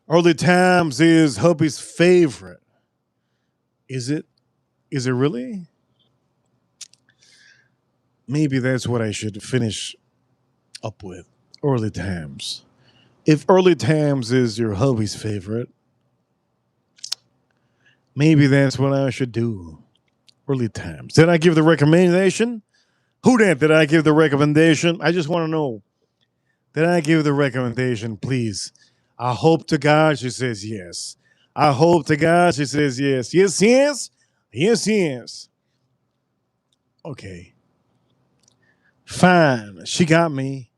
Early Times is hubby's favorite. Is it? Is it really? Maybe that's what I should finish up with. Early Times. If Early Times is your hubby's favorite, maybe that's what I should do. Early Times. Did I give the recommendation? Who that? Did I give the recommendation? I just want to know. Did I give the recommendation, please? I hope to God she says yes. I hope to God she says yes. Yes, yes. Yes, yes. Okay. Fine. She got me.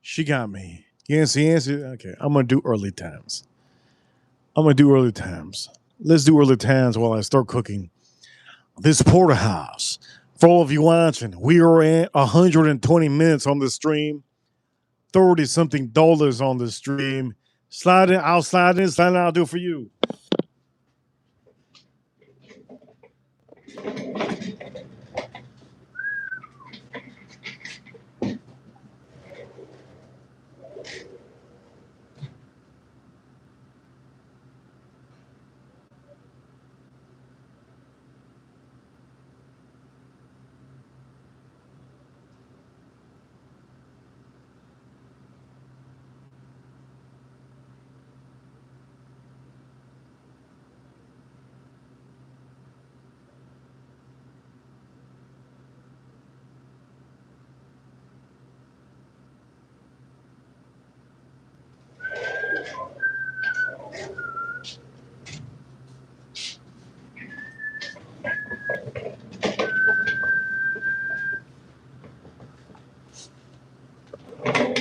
She got me. Yes, yes. Okay. I'm going to do Early Times. I'm going to do Early Times. Let's do Early Times while I start cooking this Porterhouse. For all of you watching, we are at 120 minutes on the stream. 30 something dollars on the stream. Slide in, I'll slide in, slide in, I'll do it for you.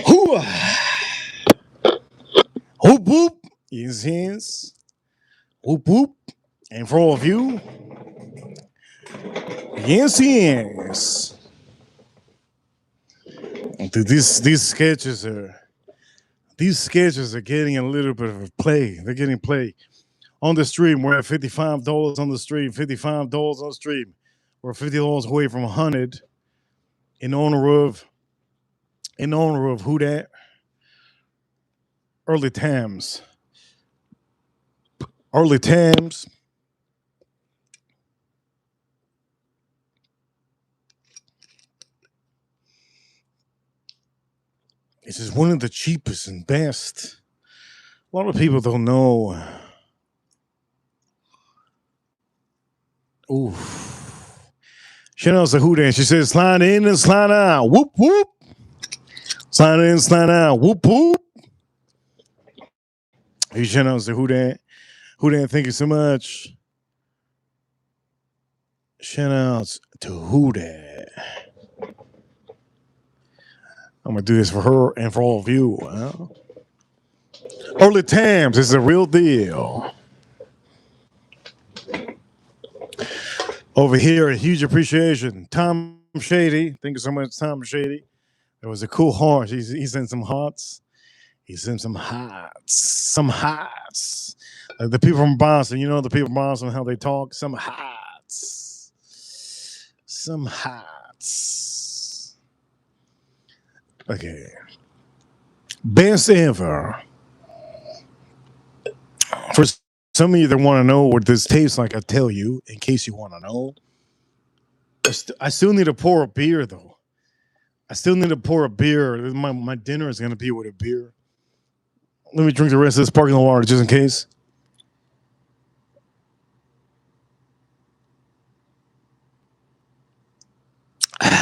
Hoo! Whoop whoop. Yes, yes. Whoop whoop. And for all of you, yes, yes. These sketches are getting a little bit of a play. They're getting play on the stream. We're at $55 on the stream. $55 on the stream. We're $50 away from 100 in honor of Who Dat? Early Times. Early Times. This is one of the cheapest and best. A lot of people don't know. Ooh. Shout out to Who That. She says, slide in and slide out. Whoop, whoop. Slide in, slide out. Whoop, whoop. Hey, shout out to Who That. Who That, thank you so much. Shout outs to Who Dat. I'm going to do this for her and for all of you. Early Times is a real deal. Over here, a huge appreciation. Tom Shady. Thank you so much, Tom Shady. It was a cool heart. He sent some hearts. He sent some hearts. Some hearts. The people from Boston, you know the people from Boston, how they talk? Some hearts. Some hearts. Okay. Best ever. For some of you that want to know what this tastes like, I'll tell you, in case you want to know. I still need to pour a beer, though. I still need to pour a beer. My dinner is going to be with a beer. Let me drink the rest of this sparkling water just in case.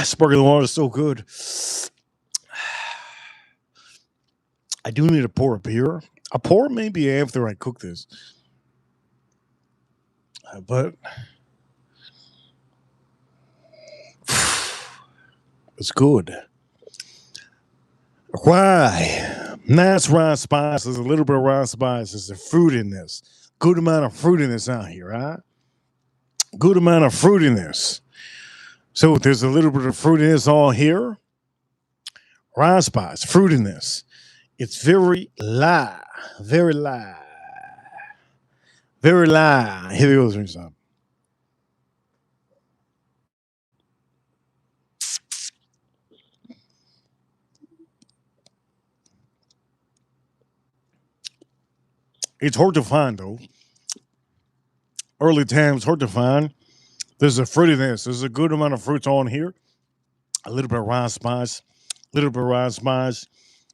Sparkling water is so good. I do need to pour a beer. I'll pour it maybe after I cook this. But it's good. Why? Nice rice spice. There's a little bit of rice spice. There's a fruit in this. Good amount of fruit in this out here, right? Good amount of fruit in this. So there's a little bit of fruit in this all here. Rice spice, fruit in this. It's very light. Very light. Very light. Here we go. Drink some. It's hard to find, though. Early Times, hard to find. There's a fruitiness. There's a good amount of fruits on here. A little bit of rice spice. A little bit of rice spice.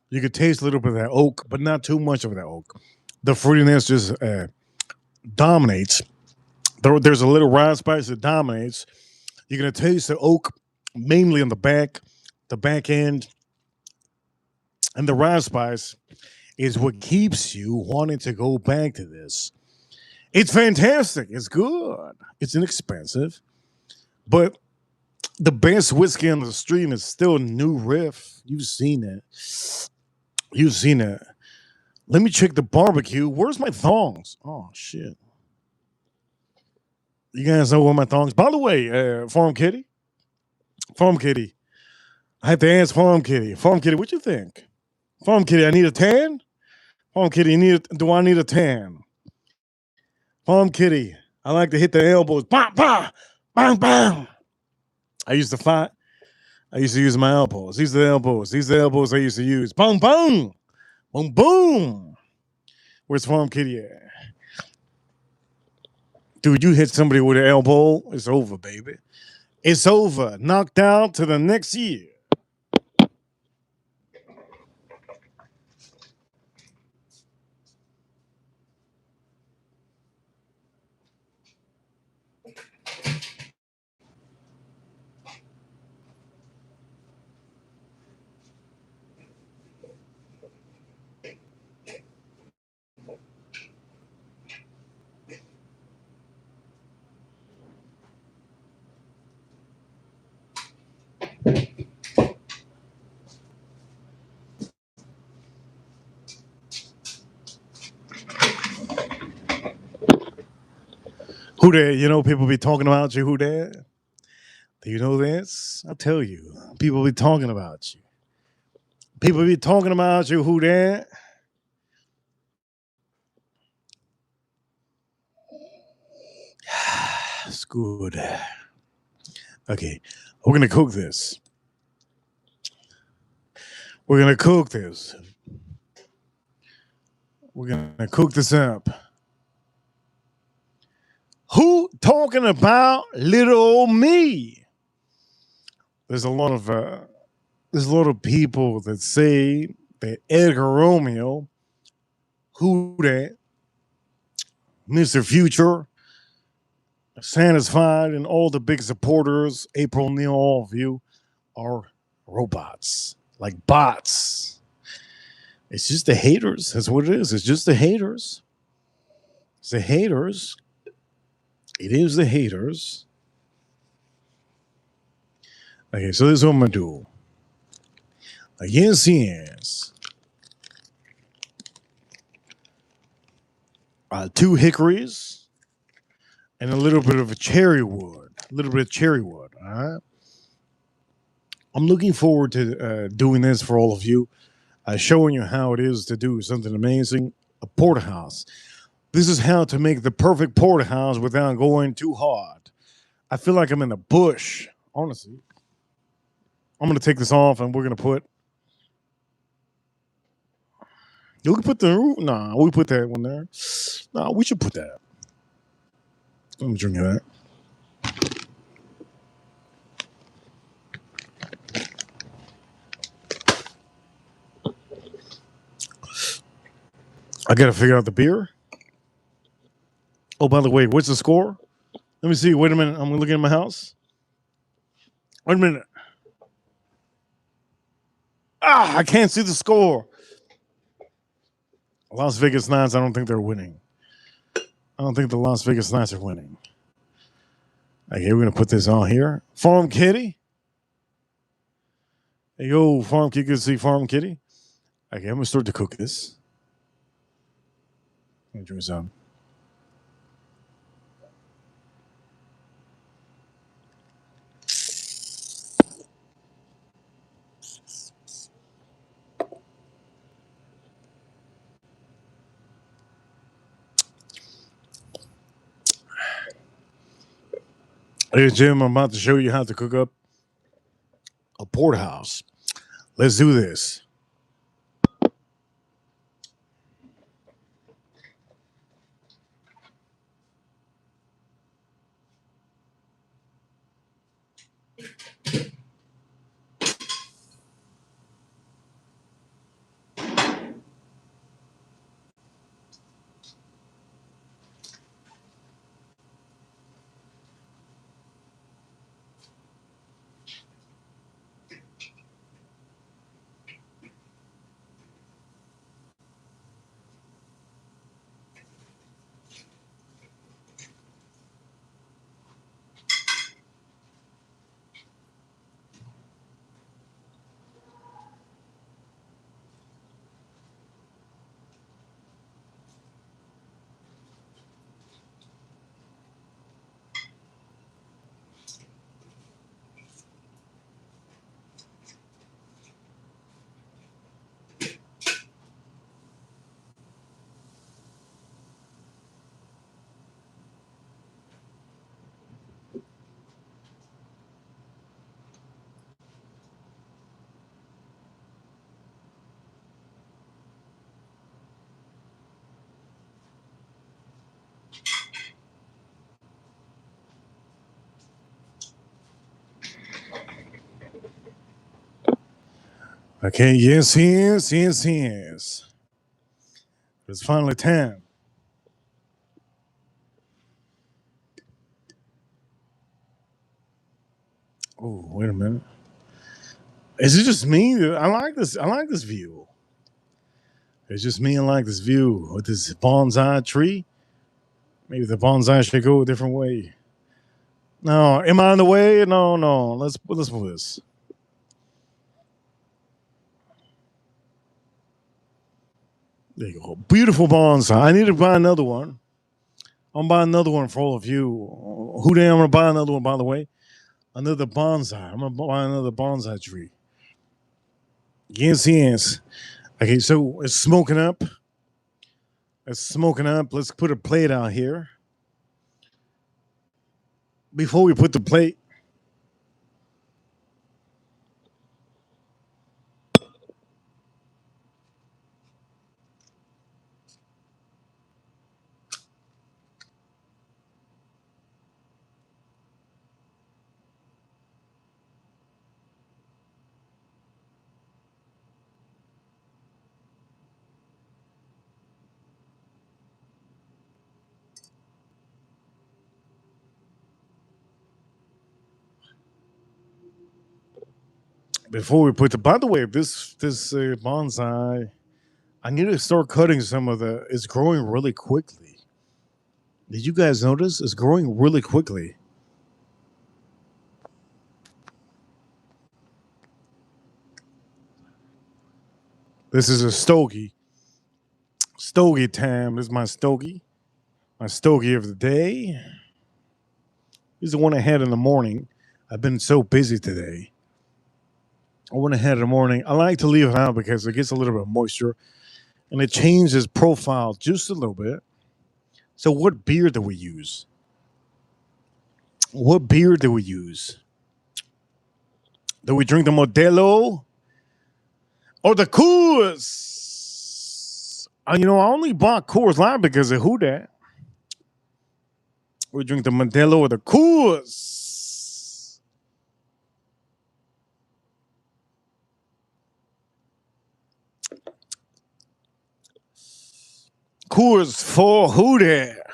You could taste a little bit of that oak, but not too much of that oak. The fruitiness just dominates. There's a little rice spice that dominates. You're going to taste the oak mainly on the back end. And the rice spice is what keeps you wanting to go back to this. It's fantastic. It's good. It's inexpensive. But the best whiskey on the stream is still New Riff. You've seen it. You've seen it. Let me check the barbecue. Where's my thongs? Oh, shit. You guys know where my thongs? By the way, Farm Kitty. I have to ask Farm Kitty. Farm Kitty, what you think? Farm Kitty, I need a tan? Farm Kitty, do I need a tan? Farm Kitty, I like to hit the elbows. Bang, bang, bang, bang. I used to fight. I used to use my elbows. These are the elbows. These are the elbows I used to use. Boom, boom. Boom, boom. Where's Farm Kitty at? Dude, you hit somebody with an elbow, it's over, baby. It's over. Knocked out to the next year. Who that? You know, people be talking about you. Who that? Do you know this? I'll tell you. People be talking about you. People be talking about you. Who that? It's good. Okay, we're gonna cook this. We're gonna cook this. We're gonna cook this up. Who talking about little old me? There's a lot of there's a lot of people that say that Edgar Romeo, who that, Mr. Future, Satisfied, and all the big supporters, April Neil, all of you, are robots, like bots. It's just the haters. That's what it is. It's just the haters. It's the haters. It is the haters. Okay, so this is what I'm gonna do. Yes, yes. Two hickories and a little bit of a cherry wood. A little bit of cherry wood. All right. I'm looking forward to doing this for all of you, showing you how it is to do something amazing. A porterhouse. This is how to make the perfect porterhouse without going too hard. I feel like I'm in the bush, honestly. I'm going to take this off and we're going to put. You can put the roof. Nah, we put that one there. Nah, we should put that. Let me drink that. I got to figure out the beer. Oh, by the way, what's the score? Let me see. Wait a minute. I'm looking at my house. Wait a minute. I can't see the score. Las Vegas Knights, I don't think they're winning. I don't think the Las Vegas Knights are winning. Okay, we're going to put this on here. Farm Kitty. Hey, yo, Farm Kitty. Good to see Farm Kitty. Okay, I'm going to start to cook this. Let me drink some. Hey, Jim, I'm about to show you how to cook up a porterhouse. Let's do this. Okay, yes, yes, yes, yes. It's finally time. Oh, wait a minute. Is it just me? I like this. I like this view. It's just me. I like this view with this bonsai tree. Maybe the bonsai should go a different way. No, am I in the way? No, no. Let's move this. There you go. Beautiful bonsai. I need to buy another one. I'm buying another one for all of you. Who damn? I'm gonna buy another one. By the way, another bonsai. I'm gonna buy another bonsai tree. Yes, yes. Okay, so it's smoking up. It's smoking up. Let's put a plate out here. Before we put the plate, Before we put the, by the way, this bonsai, I need to start cutting some of the. It's growing really quickly. Did you guys notice? It's growing really quickly. This is a stogie. Stogie time. This is my stogie. My stogie of the day. This is the one I had in the morning. I've been so busy today. I went ahead in the morning. I like to leave it out because it gets a little bit of moisture and it changes profile just a little bit. So, what beer do we use? What beer do we use? Do we drink the Modelo or the Coors? I only bought Coors Light because of who that. We drink the Modelo or the Coors. Coors for who that?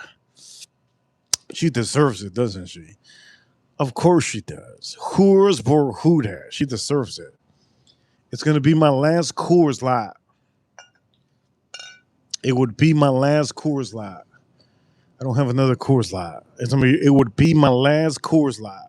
She deserves it, doesn't she? Of course she does. Coors for who that? She deserves it. It's going to be my last Coors Light. It would be my last Coors Light. I don't have another Coors Light. It would be my last Coors Light.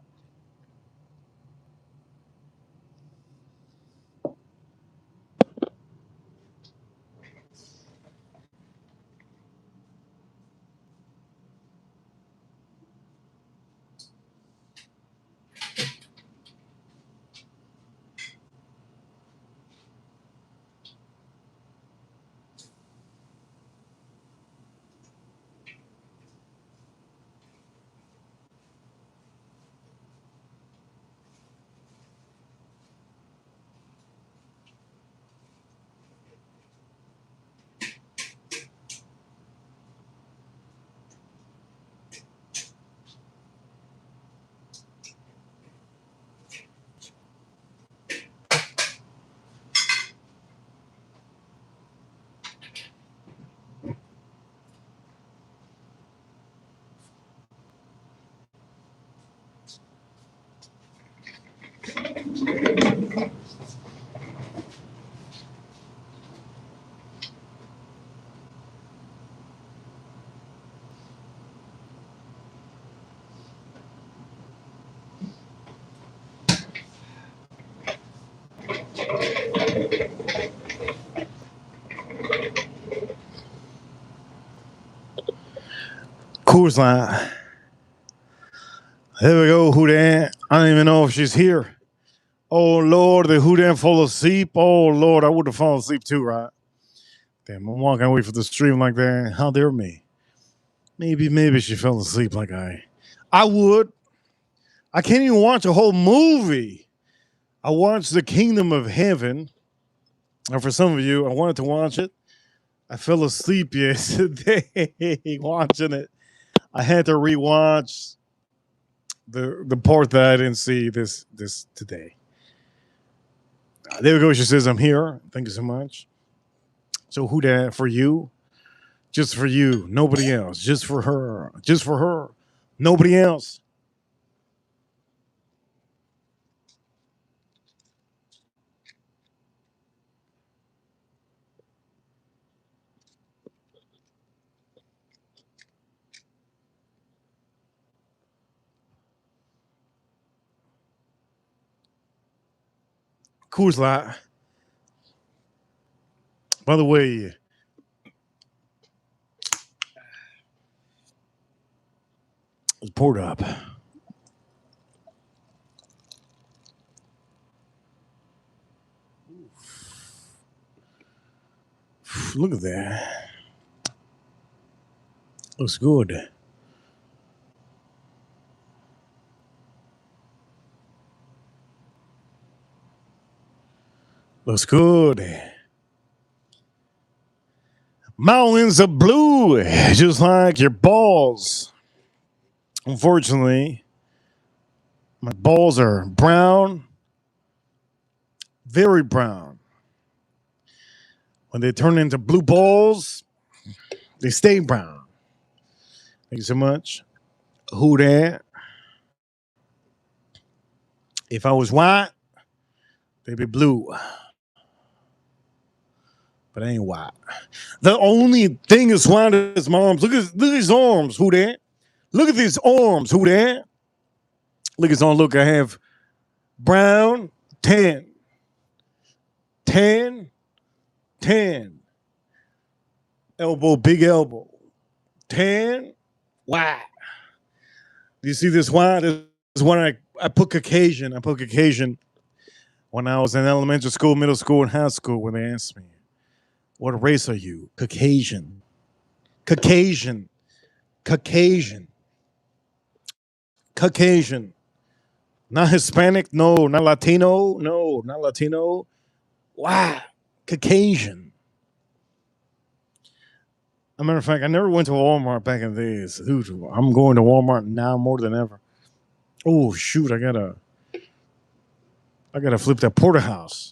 Coors Light. There we go, who that? I don't even know if she's here. Oh Lord, the who that fall asleep. Oh Lord, I would have fallen asleep too, right? Damn, I'm walking away from the stream like that. How dare me? Maybe she fell asleep like I would. I can't even watch a whole movie. I watched The Kingdom of Heaven. And for some of you, I wanted to watch it. I fell asleep yesterday watching it. I had to rewatch the part that I didn't see this today. There we go. She says, I'm here. Thank you so much. So who that for you? Just for you. Nobody else. Just for her. Just for her. Nobody else. Coors Light. By the way, it's poured up. Look at that. Looks good. Looks good. Mountains of blue, just like your balls. Unfortunately, my balls are brown, very brown. When they turn into blue balls, they stay brown. Thank you so much. Who that? If I was white, They be blue, but they ain't white. The only thing is white is my arms. Look at these arms. Who that? Look at these arms. Who that? Look at his arm. Look, I have brown, 10, 10, 10. Elbow, big elbow. 10, white. Do you see this white? This is when I put Caucasian. I put Caucasian when I was in elementary school, middle school, and high school when they asked me, what race are you? Caucasian. Caucasian. Caucasian. Caucasian. Not Hispanic, no. Not Latino, no. Not Latino. Wow. Caucasian. As a matter of fact, I never went to Walmart back in the days. Dude, I'm going to Walmart now more than ever. Oh shoot, I gotta flip that Porterhouse.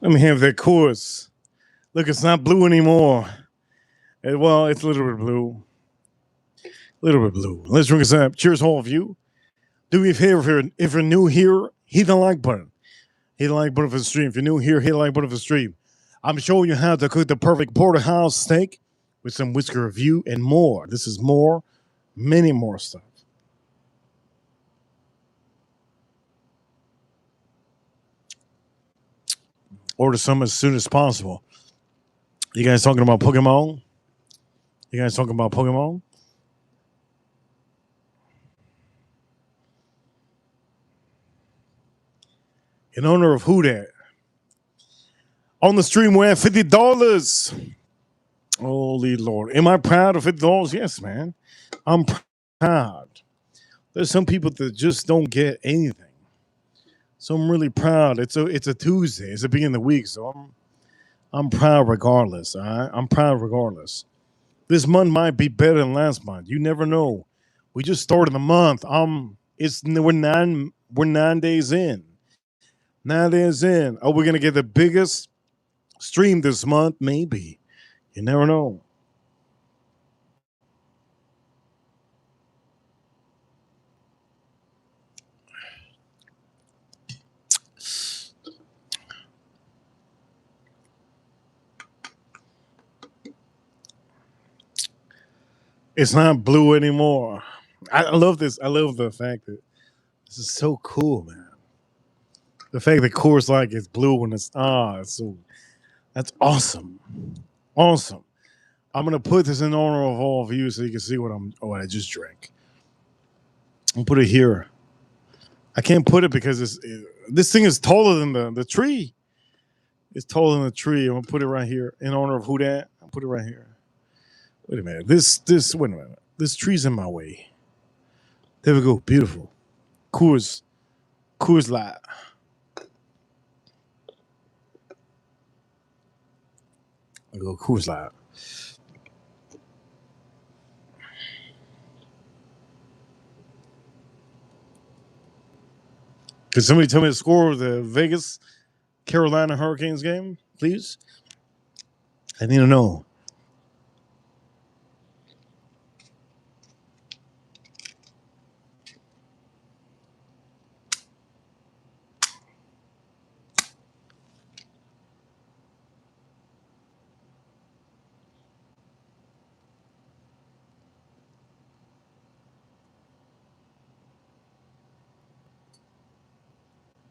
Let me have that course. Look, it's not blue anymore. Well, it's a little bit blue. A little bit blue. Let's drink this up. Cheers, all of you. Do me a favor if you're new here, hit the like button. Hit the like button for the stream. If you're new here, hit the like button for the stream. I'm showing you how to cook the perfect porterhouse steak with some whisker review and more. This is more, many more stuff. Order some as soon as possible. You guys talking about Pokemon? You guys talking about Pokemon? In honor of who that? On the stream, we're at $50. Holy Lord. Am I proud of $50? Yes, man. I'm proud. There's some people that just don't get anything. So I'm really proud. It's a Tuesday. It's the beginning of the week, so I'm proud regardless. All right? I'm proud regardless. This month might be better than last month. You never know. We just started the month. We're 9 days in. 9 days in. Are we gonna get the biggest stream this month? Maybe. You never know. It's not blue anymore. I love this. I love the fact that this is so cool, man. The fact that Coors Light is blue when it's that's awesome. Awesome. I'm gonna put this in honor of all of you so you can see what I just drank. I'll put it here. I can't put it because this thing is taller than the tree. It's taller than the tree. I'm gonna put it right here in honor of who that. I'll put it right here. Wait a minute. Wait a minute. This tree's in my way. There we go. Beautiful. Coors Light. I go Coors Light. Can somebody tell me the score of the Vegas Carolina Hurricanes game, please? I need to know.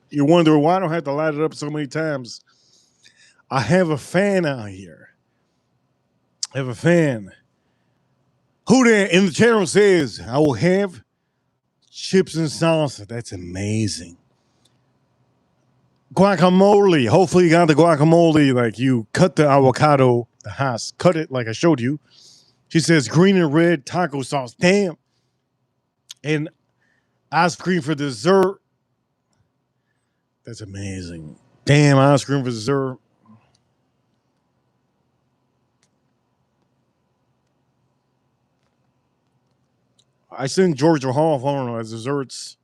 You wonder why I don't have to light it up so many times. I have a fan out here. I have a fan. Who there in the chat room says, I will have chips and salsa. That's amazing. Guacamole. Hopefully you got the guacamole. Like you cut the avocado, the Haas, cut it like I showed you. She says green and red taco sauce. Damn. And ice cream for dessert. That's amazing. Damn, ice cream for dessert. I sent Georgia Hall, I don't know, as desserts.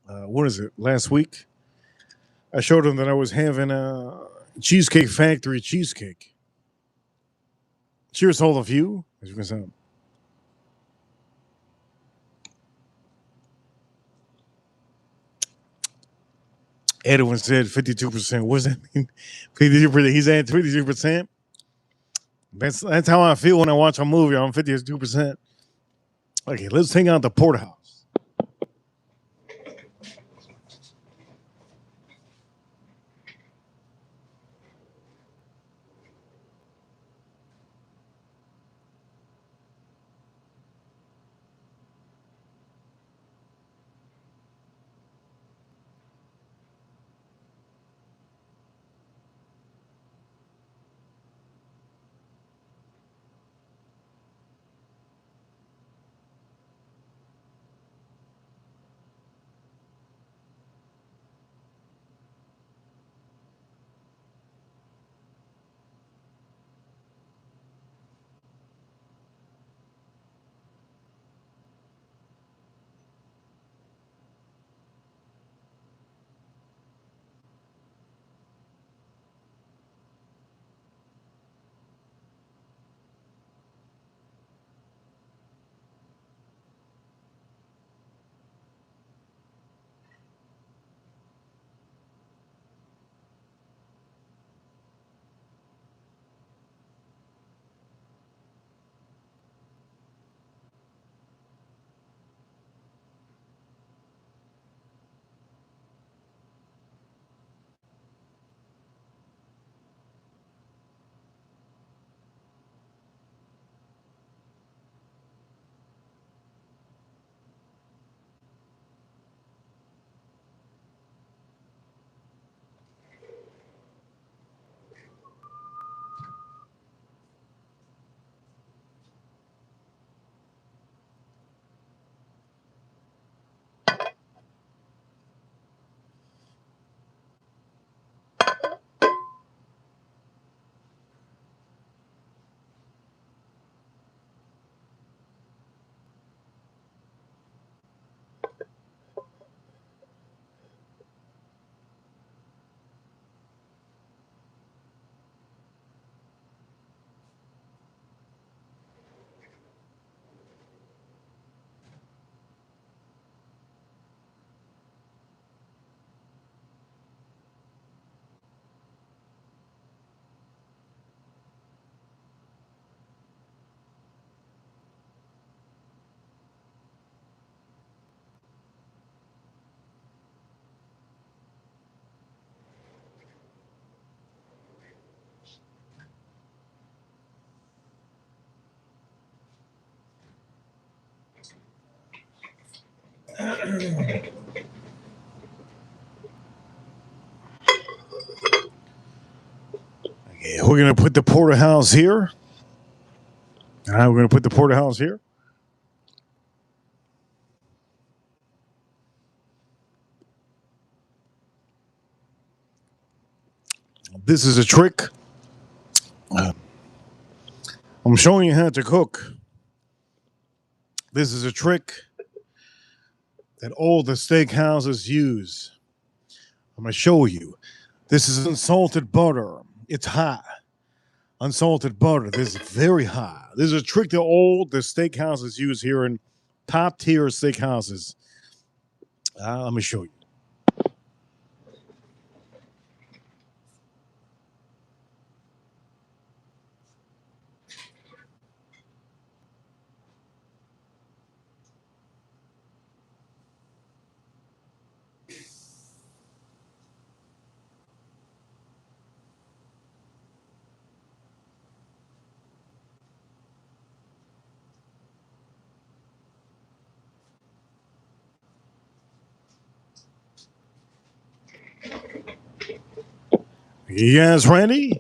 What is it? Last week, I showed him that I was having a Cheesecake Factory cheesecake. Cheers, all of you. As you can see. Edwin said 52%. What does that mean? 52%. He's at 52%. That's how I feel when I watch a movie. I'm 52%. Okay, let's hang out the Porterhouse. Okay, we're going to put the Porterhouse here. All right, we're going to put the Porterhouse here. This is a trick. I'm showing you how to cook. This is a trick that all the steakhouses use. I'm going to show you. This is unsalted butter. It's hot. Unsalted butter. This is very hot. This is a trick that all the steakhouses use here in top tier steakhouses. Let me show you. You guys ready?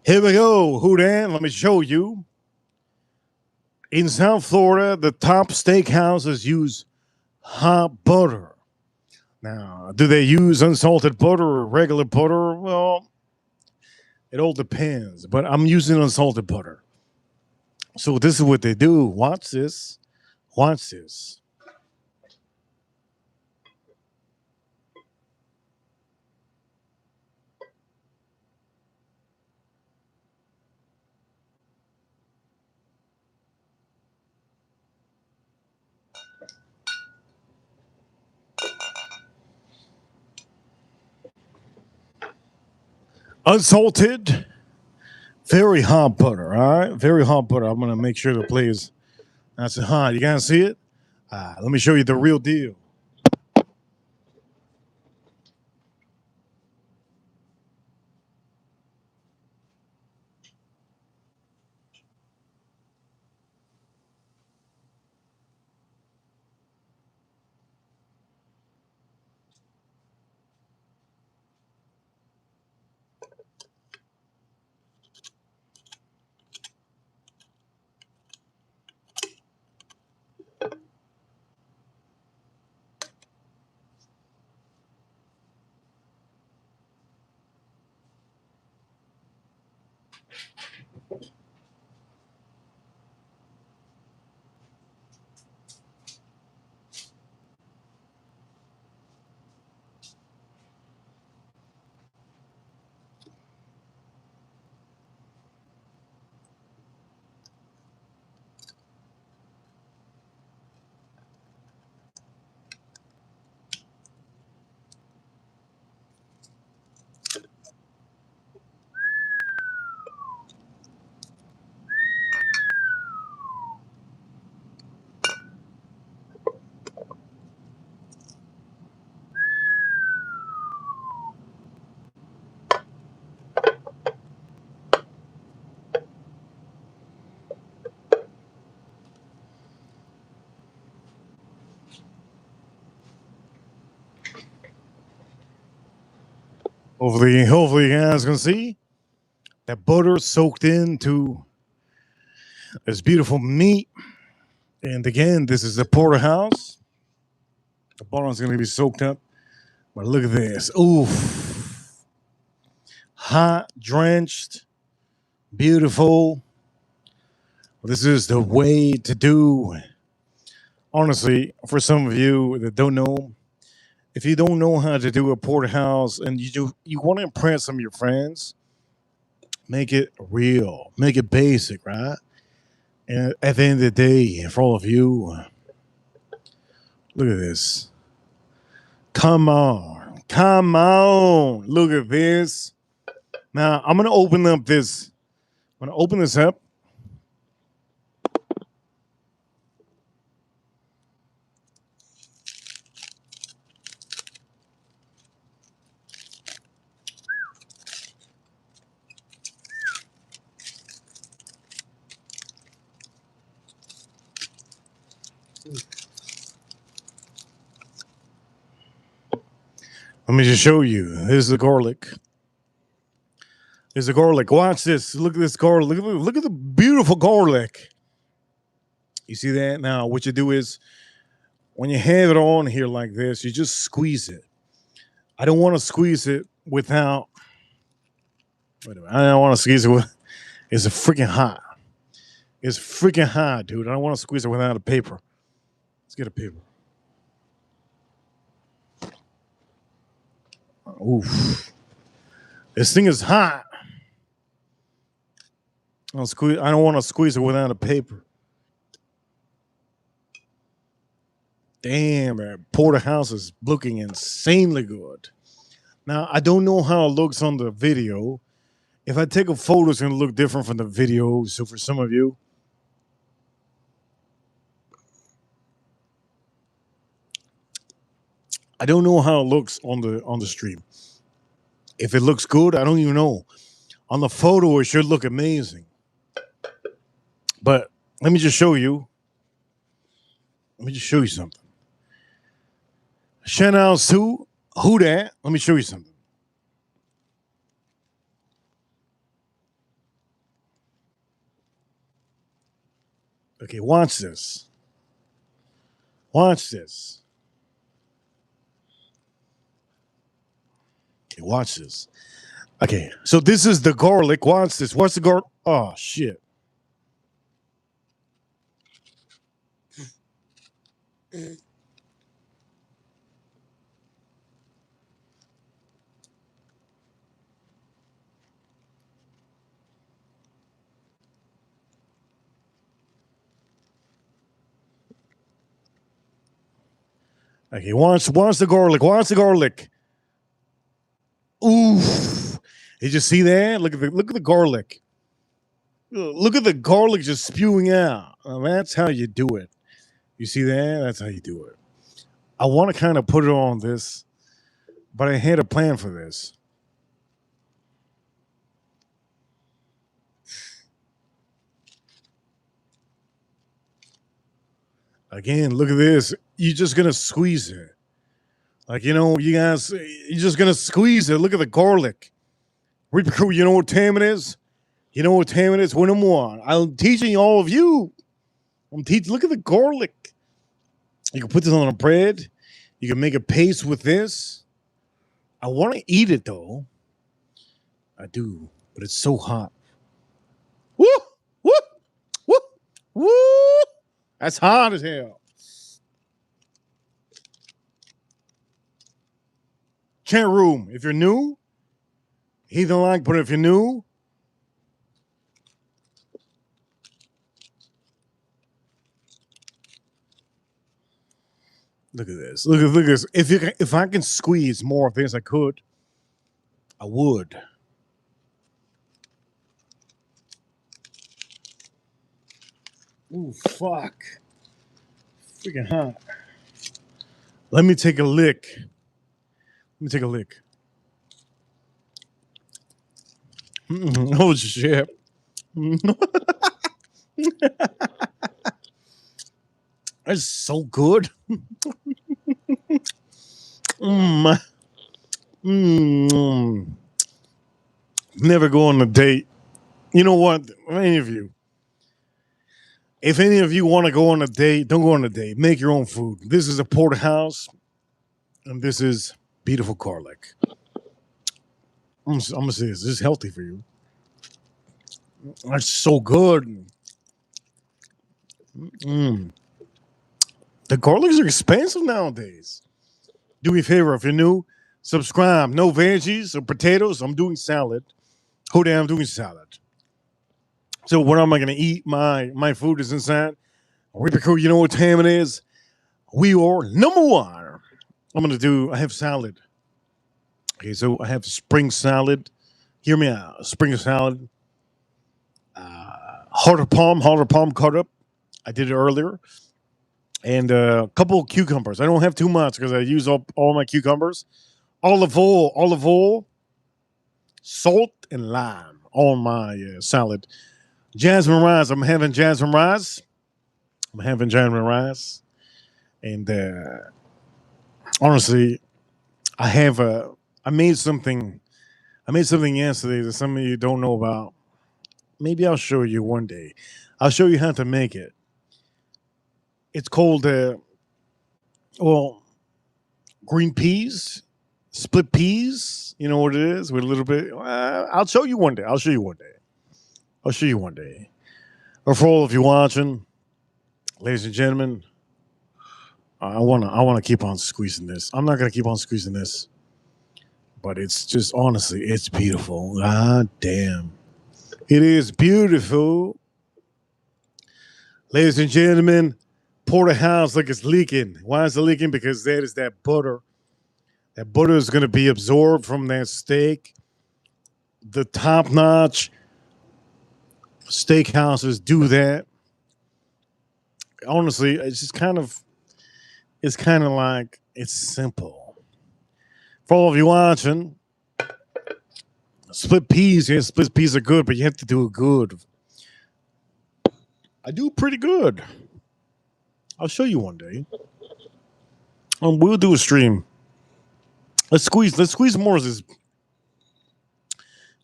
Here we go. Who that? Let me show you. In South Florida, the top steakhouses use hot butter. Now, do they use unsalted butter or regular butter? Well, it all depends, but I'm using unsalted butter. So this is what they do. Watch this. Watch this. Unsalted, very hot butter. All right, very hot butter. I'm gonna make sure the play is nice and hot. You guys see it? Let me show you the real deal. Hopefully, you guys can see that butter soaked into this beautiful meat. And again, this is the Porterhouse. The butter is going to be soaked up. But look at this. Oof. Hot, drenched, beautiful. This is the way to do. Honestly, for some of you that don't know, if you don't know how to do a porterhouse and you want to impress some of your friends, make it real, make it basic, right? And at the end of the day, for all of you, look at this. Come on, come on, look at this. Now I'm gonna open up this. I'm gonna open this up. Let me just show you. Here's the garlic. Here's the garlic. Watch this. Look at this garlic. Look at the beautiful garlic. You see that? Now, what you do is when you have it on here like this, you just squeeze it. I don't want to squeeze it without. Wait a minute. I don't want to squeeze it with. It's freaking hot. It's freaking hot, dude. I don't want to squeeze it without a paper. Let's get a paper. Oof. This thing is hot. I don't want to squeeze it without a paper. Damn, man. Porterhouse is looking insanely good. Now, I don't know how it looks on the video. If I take a photo, it's going to look different from the video. So for some of you, I don't know how it looks on the stream. If it looks good, I don't even know. On the photo, it should look amazing. But let me just show you. Let me just show you something. Shout out to who that? Let me show you something. Okay, watch this. Watch this. Okay, watch this. Okay, so this is the garlic. Watch this. What's the garlic? Oh, shit. Okay, watch the garlic. Watch the garlic. Oof. Did you see that? Look at the garlic. Look at the garlic just spewing out. That's how you do it. You see that? That's how you do it. I want to kind of put it on this, but I had a plan for this. Again, look at this. You're just gonna squeeze it. Like, you guys, you're just gonna squeeze it. Look at the garlic. Reaper Crew, you know what time it is? You know what time it is? When I'm teaching all of you. I'm teaching. Look at the garlic. You can put this on a bread. You can make a paste with this. I want to eat it though. I do, but it's so hot. Woo! Woo! Woo! Woo! That's hot as hell. Chat room, if you're new, hit the like button if you're new. Look at this. Look at this. If I can squeeze more of this, I could. I would. Ooh, fuck. Freaking hot. Let me take a lick. Let me take a lick. Oh, shit. That's so good. Never go on a date. You know what? If any of you want to go on a date, don't go on a date. Make your own food. This is a Porterhouse, and this is beautiful garlic. I'm gonna say this is healthy for you. That's so good. Mm. The garlics are expensive nowadays. Do me a favor if you're new, subscribe. No veggies or potatoes. I'm doing salad. Hold on, I'm doing salad. So what am I gonna eat? My food is inside. Reaper, you know what time it is? We are number one. I have salad. Okay, so I have spring salad. Hear me out. Spring salad. Heart of palm cut up. I did it earlier. And a couple of cucumbers. I don't have too much because I use up all my cucumbers. Olive oil, salt, and lime on my salad. Jasmine rice. I'm having jasmine rice. And honestly, I made something. I made something yesterday that some of you don't know about. Maybe I'll show you one day. I'll show you how to make it. It's called green peas, split peas. You know what it is with a little bit. I'll show you one day. I'll show you one day. Or for all of you watching, ladies and gentlemen, I wanna keep on squeezing this. I'm not gonna keep on squeezing this, but it's just honestly, it's beautiful. God damn, it is beautiful, ladies and gentlemen. Porterhouse, look, it's leaking. Why is it leaking? Because that is that butter. That butter is going to be absorbed from that steak. The top-notch steakhouses do that. Honestly, it's kind of like it's simple. For all of you watching, split peas, yeah, split peas are good, but you have to do it good. I do pretty good. I'll show you one day. We'll do a stream. Let's squeeze more of this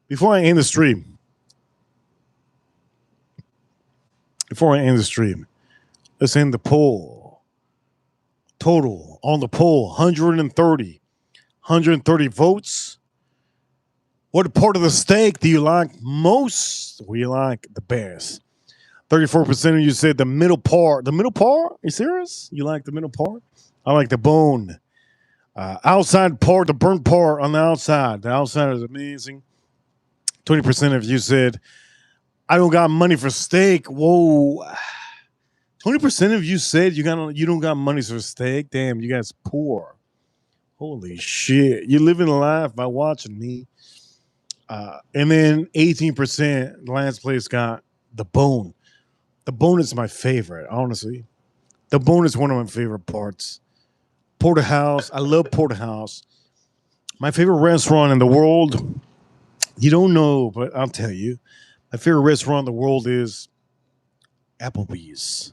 before I end the stream. before I end the stream, let's end the poll. Total on the poll 130 votes. What part of the steak do you like most? What do you like the best? 34% of you said the middle part. The middle part? Are you serious? You like the middle part? I like the bone. Outside part, the burnt part on the outside. The outside is amazing. 20% of you said, I don't got money for steak. Whoa. 20% of you said you don't got money for steak. Damn, you guys poor. Holy shit. You're living a life by watching me. And then 18%, last place got the bone. The bone is my favorite, honestly. The bone is one of my favorite parts. Porterhouse. I love Porterhouse. My favorite restaurant in the world. You don't know, but I'll tell you. My favorite restaurant in the world is Applebee's.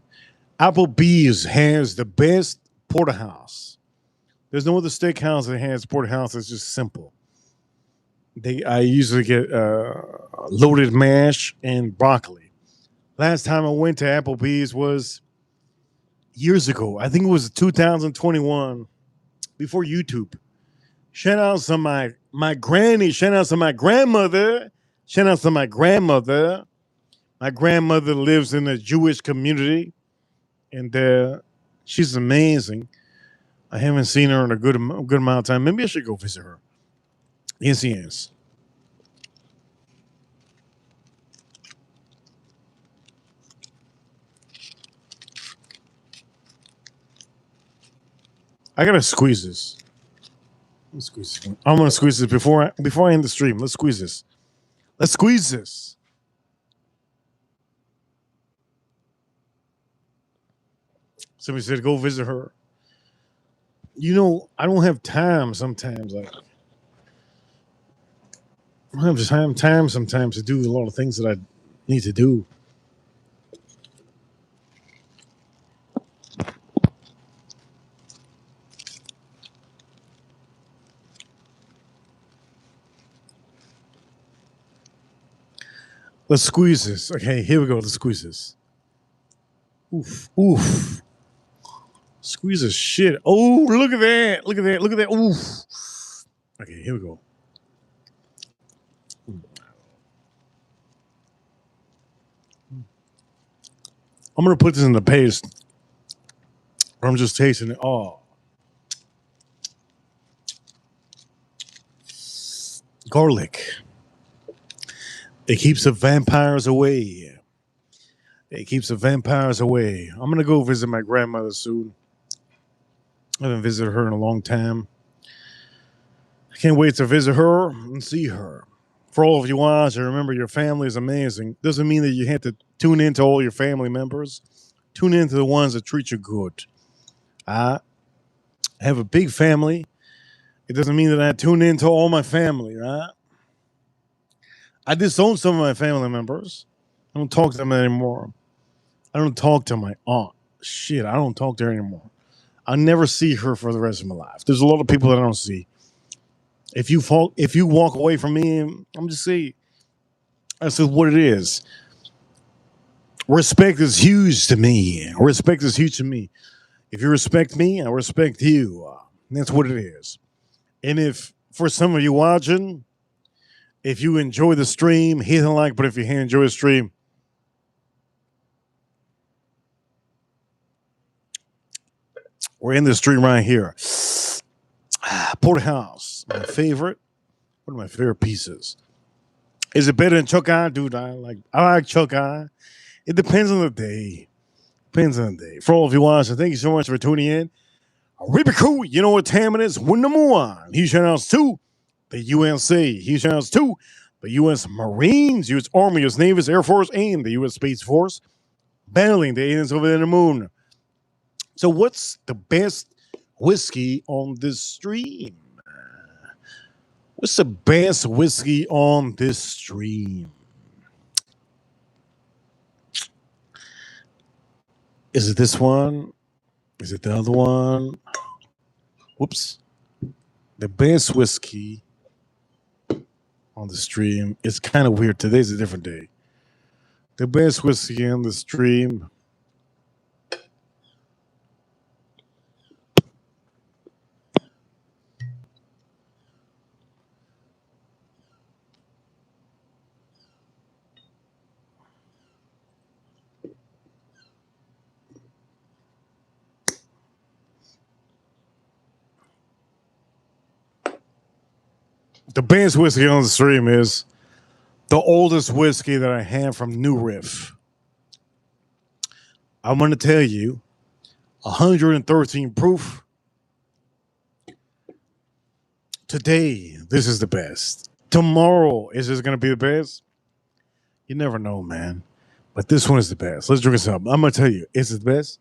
Applebee's has the best porterhouse. There's no other steakhouse that has porterhouse. It's just simple. I usually get loaded mash and broccoli. Last time I went to Applebee's was years ago. I think it was 2021, before YouTube. Shout out to my granny. Shout out to my grandmother. Shout out to my grandmother. My grandmother lives in a Jewish community, and she's amazing. I haven't seen her in a good amount of time. Maybe I should go visit her. Yes. I gotta squeeze this. Let's squeeze this. I'm gonna squeeze this before I end the stream. Let's squeeze this. Let's squeeze this. Somebody said go visit her. You know, I don't have time sometimes. Like, I don't have time sometimes to do a lot of things that I need to do. Let's squeeze this. Okay, here we go. Let's squeeze this. Oof. Squeeze this shit. Oh, look at that. Look at that. Oof. Okay, here we go. I'm going to put this in the paste. I'm just tasting it. Oh. Garlic. It keeps the vampires away. I'm going to go visit my grandmother soon. I haven't visited her in a long time. I can't wait to visit her and see her. For all of you watching, remember your family is amazing. Doesn't mean that you have to tune into all your family members. Tune into the ones that treat you good. I have a big family. It doesn't mean that I tune into all my family, right? I disown some of my family members. I don't talk to them anymore. I don't talk to my aunt. Shit, I don't talk to her anymore. I'll never see her for the rest of my life. There's a lot of people that I don't see. If you walk away from me, I'm just saying, that's just what it is. Respect is huge to me. If you respect me, I respect you. That's what it is. And if, for some of you watching, if you enjoy the stream, hit the like button if you enjoy the stream. We're in the stream right here. Porterhouse, my favorite. One of my favorite pieces. Is it better than chuck eye? Dude, I like chuck eye. It depends on the day. For all of you watching, thank you so much for tuning in. Really cool. You know what time it is? Win number one. Huge shout outs to the USA. Huge shout outs to the U.S. Marines, U.S. Army, U.S. Navy, Air Force, and the U.S. Space Force battling the aliens over there in the moon. So what's the best whiskey on this stream? What's the best whiskey on this stream? Is it this one? Is it the other one? Whoops. The best whiskey on the stream. It's kind of weird. Today's a different day. The best whiskey on the stream. The best whiskey on the stream is the oldest whiskey that I have from New Riff. I'm going to tell you, 113 proof. Today, this is the best. Tomorrow, is this going to be the best? You never know, man. But this one is the best. Let's drink some. I'm going to tell you, is it the best?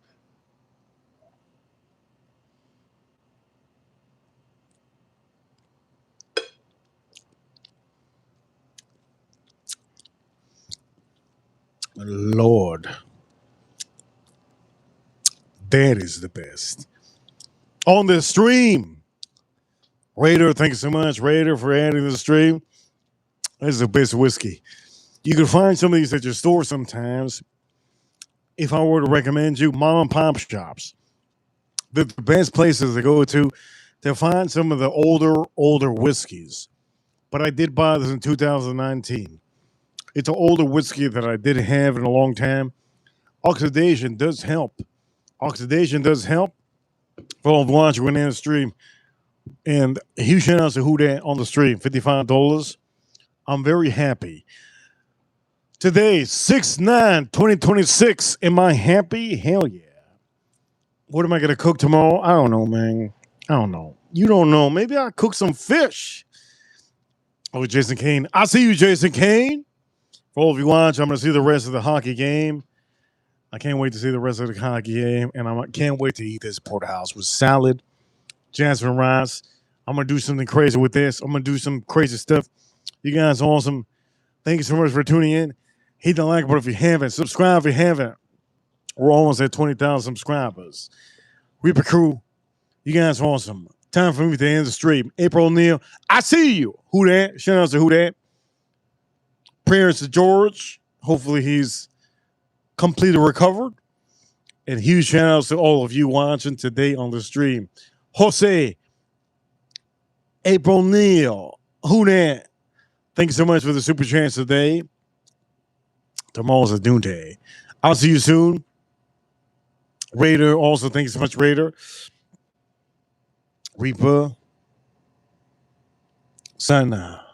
Lord. That is the best. On the stream. Raider, thank you so much, Raider, for adding to the stream. This is the best whiskey. You can find some of these at your store sometimes. If I were to recommend you, mom and pop shops. The best places to go to find some of the older whiskeys. But I did buy this in 2019. It's an older whiskey that I didn't have in a long time. Oxidation does help. Oxidation does help. For all the watching in the stream. And huge shout out to who that on the stream, $55. I'm very happy. Today, 6/9/2026. Am I happy? Hell yeah. What am I going to cook tomorrow? I don't know, man. I don't know. You don't know. Maybe I'll cook some fish. Oh, Jason Kane. I see you, Jason Kane. For all of you watch, I'm going to see the rest of the hockey game. I can't wait to see the rest of the hockey game. And I can't wait to eat this Porterhouse with salad, jasmine rice. I'm going to do something crazy with this. I'm going to do some crazy stuff. You guys are awesome. Thank you so much for tuning in. Hit the like button if you haven't. Subscribe if you haven't. We're almost at 20,000 subscribers. Reaper Crew, you guys are awesome. Time for me to end the stream. April O'Neil, I see you. Who that? Shout out to who that? Prayers to George. Hopefully he's completely recovered. And huge shout outs to all of you watching today on the stream. Jose, April O'Neil, who that? Thank you so much for the super chance today. Tomorrow's a noon day. I'll see you soon. Raider, also thank you so much, Raider. Reaper, Sana.